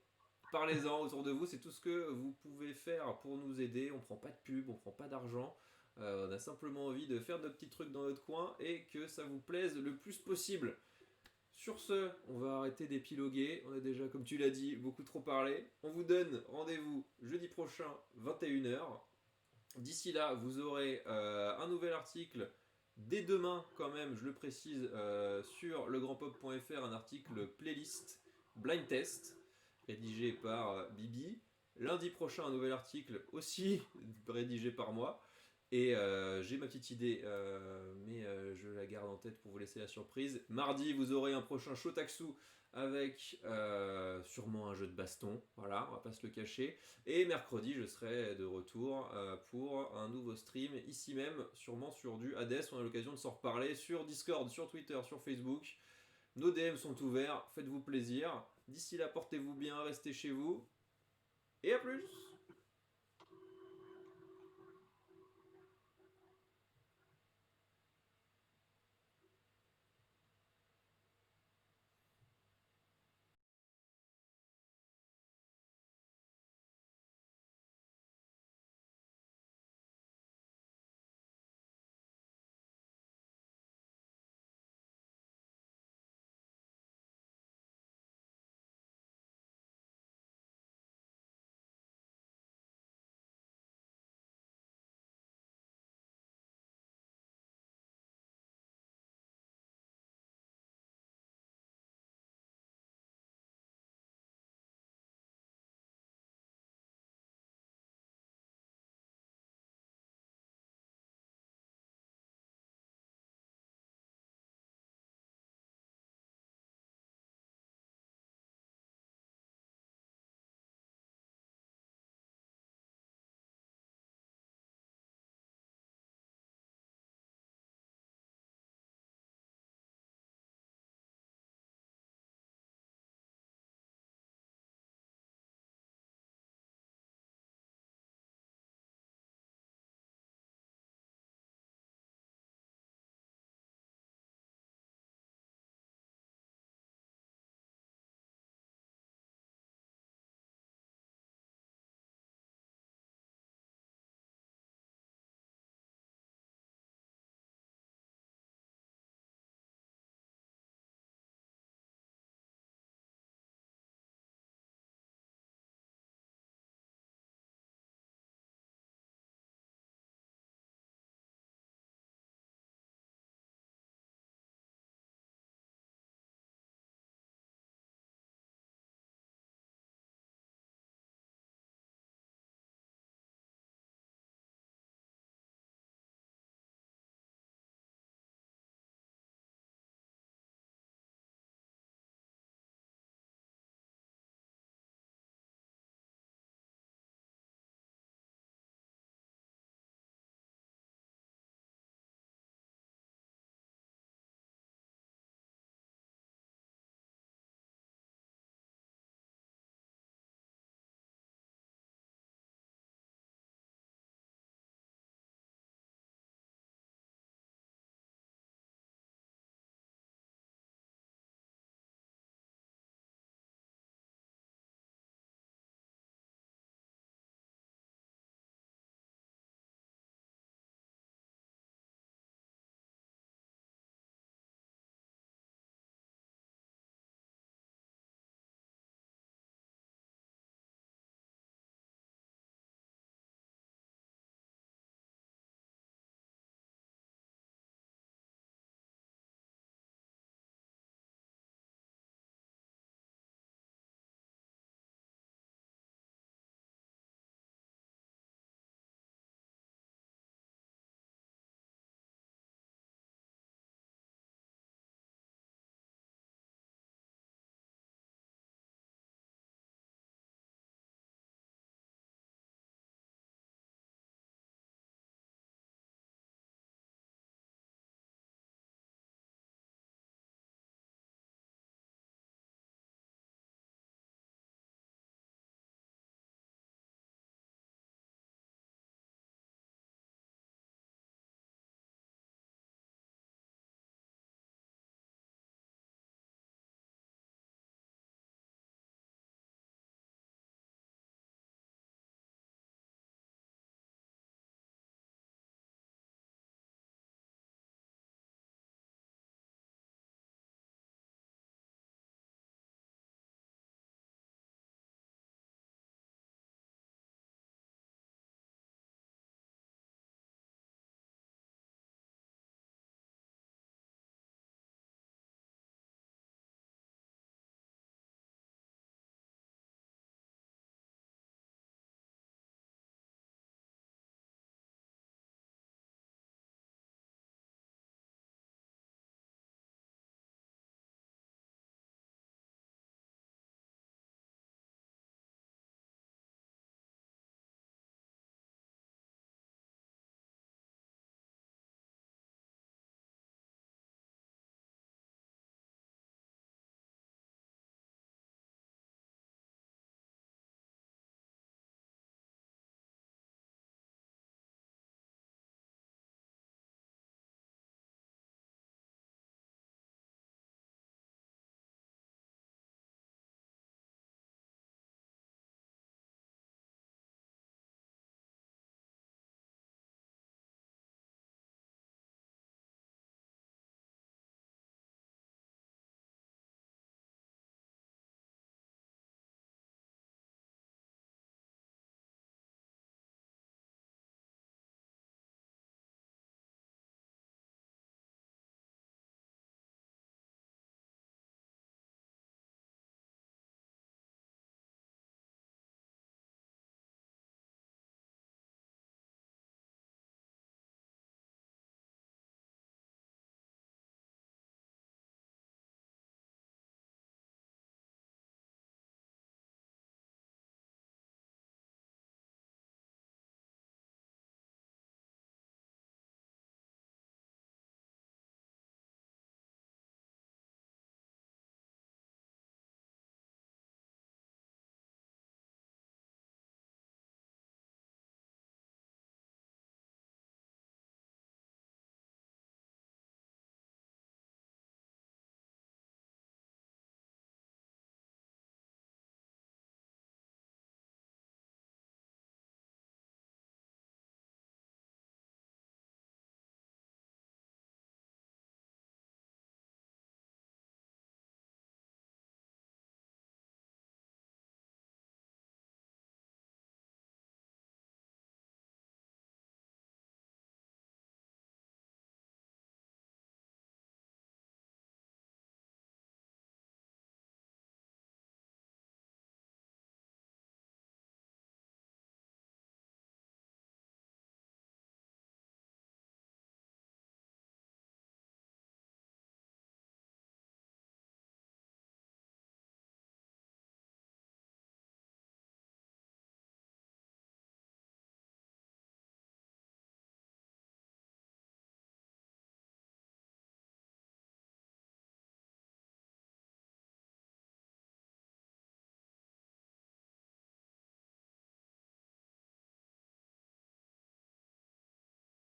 parlez-en autour de vous, c'est tout ce que vous pouvez faire pour nous aider. On prend pas de pub, on prend pas d'argent. On a simplement envie de faire de petits trucs dans notre coin et que ça vous plaise le plus possible. Sur ce, on va arrêter d'épiloguer. On a déjà, comme tu l'as dit, beaucoup trop parlé. On vous donne rendez-vous jeudi prochain, 21h. D'ici là, vous aurez un nouvel article dès demain, quand même, je le précise, sur legrandpop.fr, un article playlist blind test rédigé par Bibi. Lundi prochain, un nouvel article aussi rédigé par moi. Et j'ai ma petite idée, mais je la garde en tête pour vous laisser la surprise. Mardi, vous aurez un prochain Shotaksu avec sûrement un jeu de baston. Voilà, on va pas se le cacher. Et mercredi, je serai de retour pour un nouveau stream ici même, sûrement sur du Hades. On a l'occasion de s'en reparler sur Discord, sur Twitter, sur Facebook. Nos DM sont ouverts, faites-vous plaisir. D'ici là, portez-vous bien, restez chez vous. Et à plus!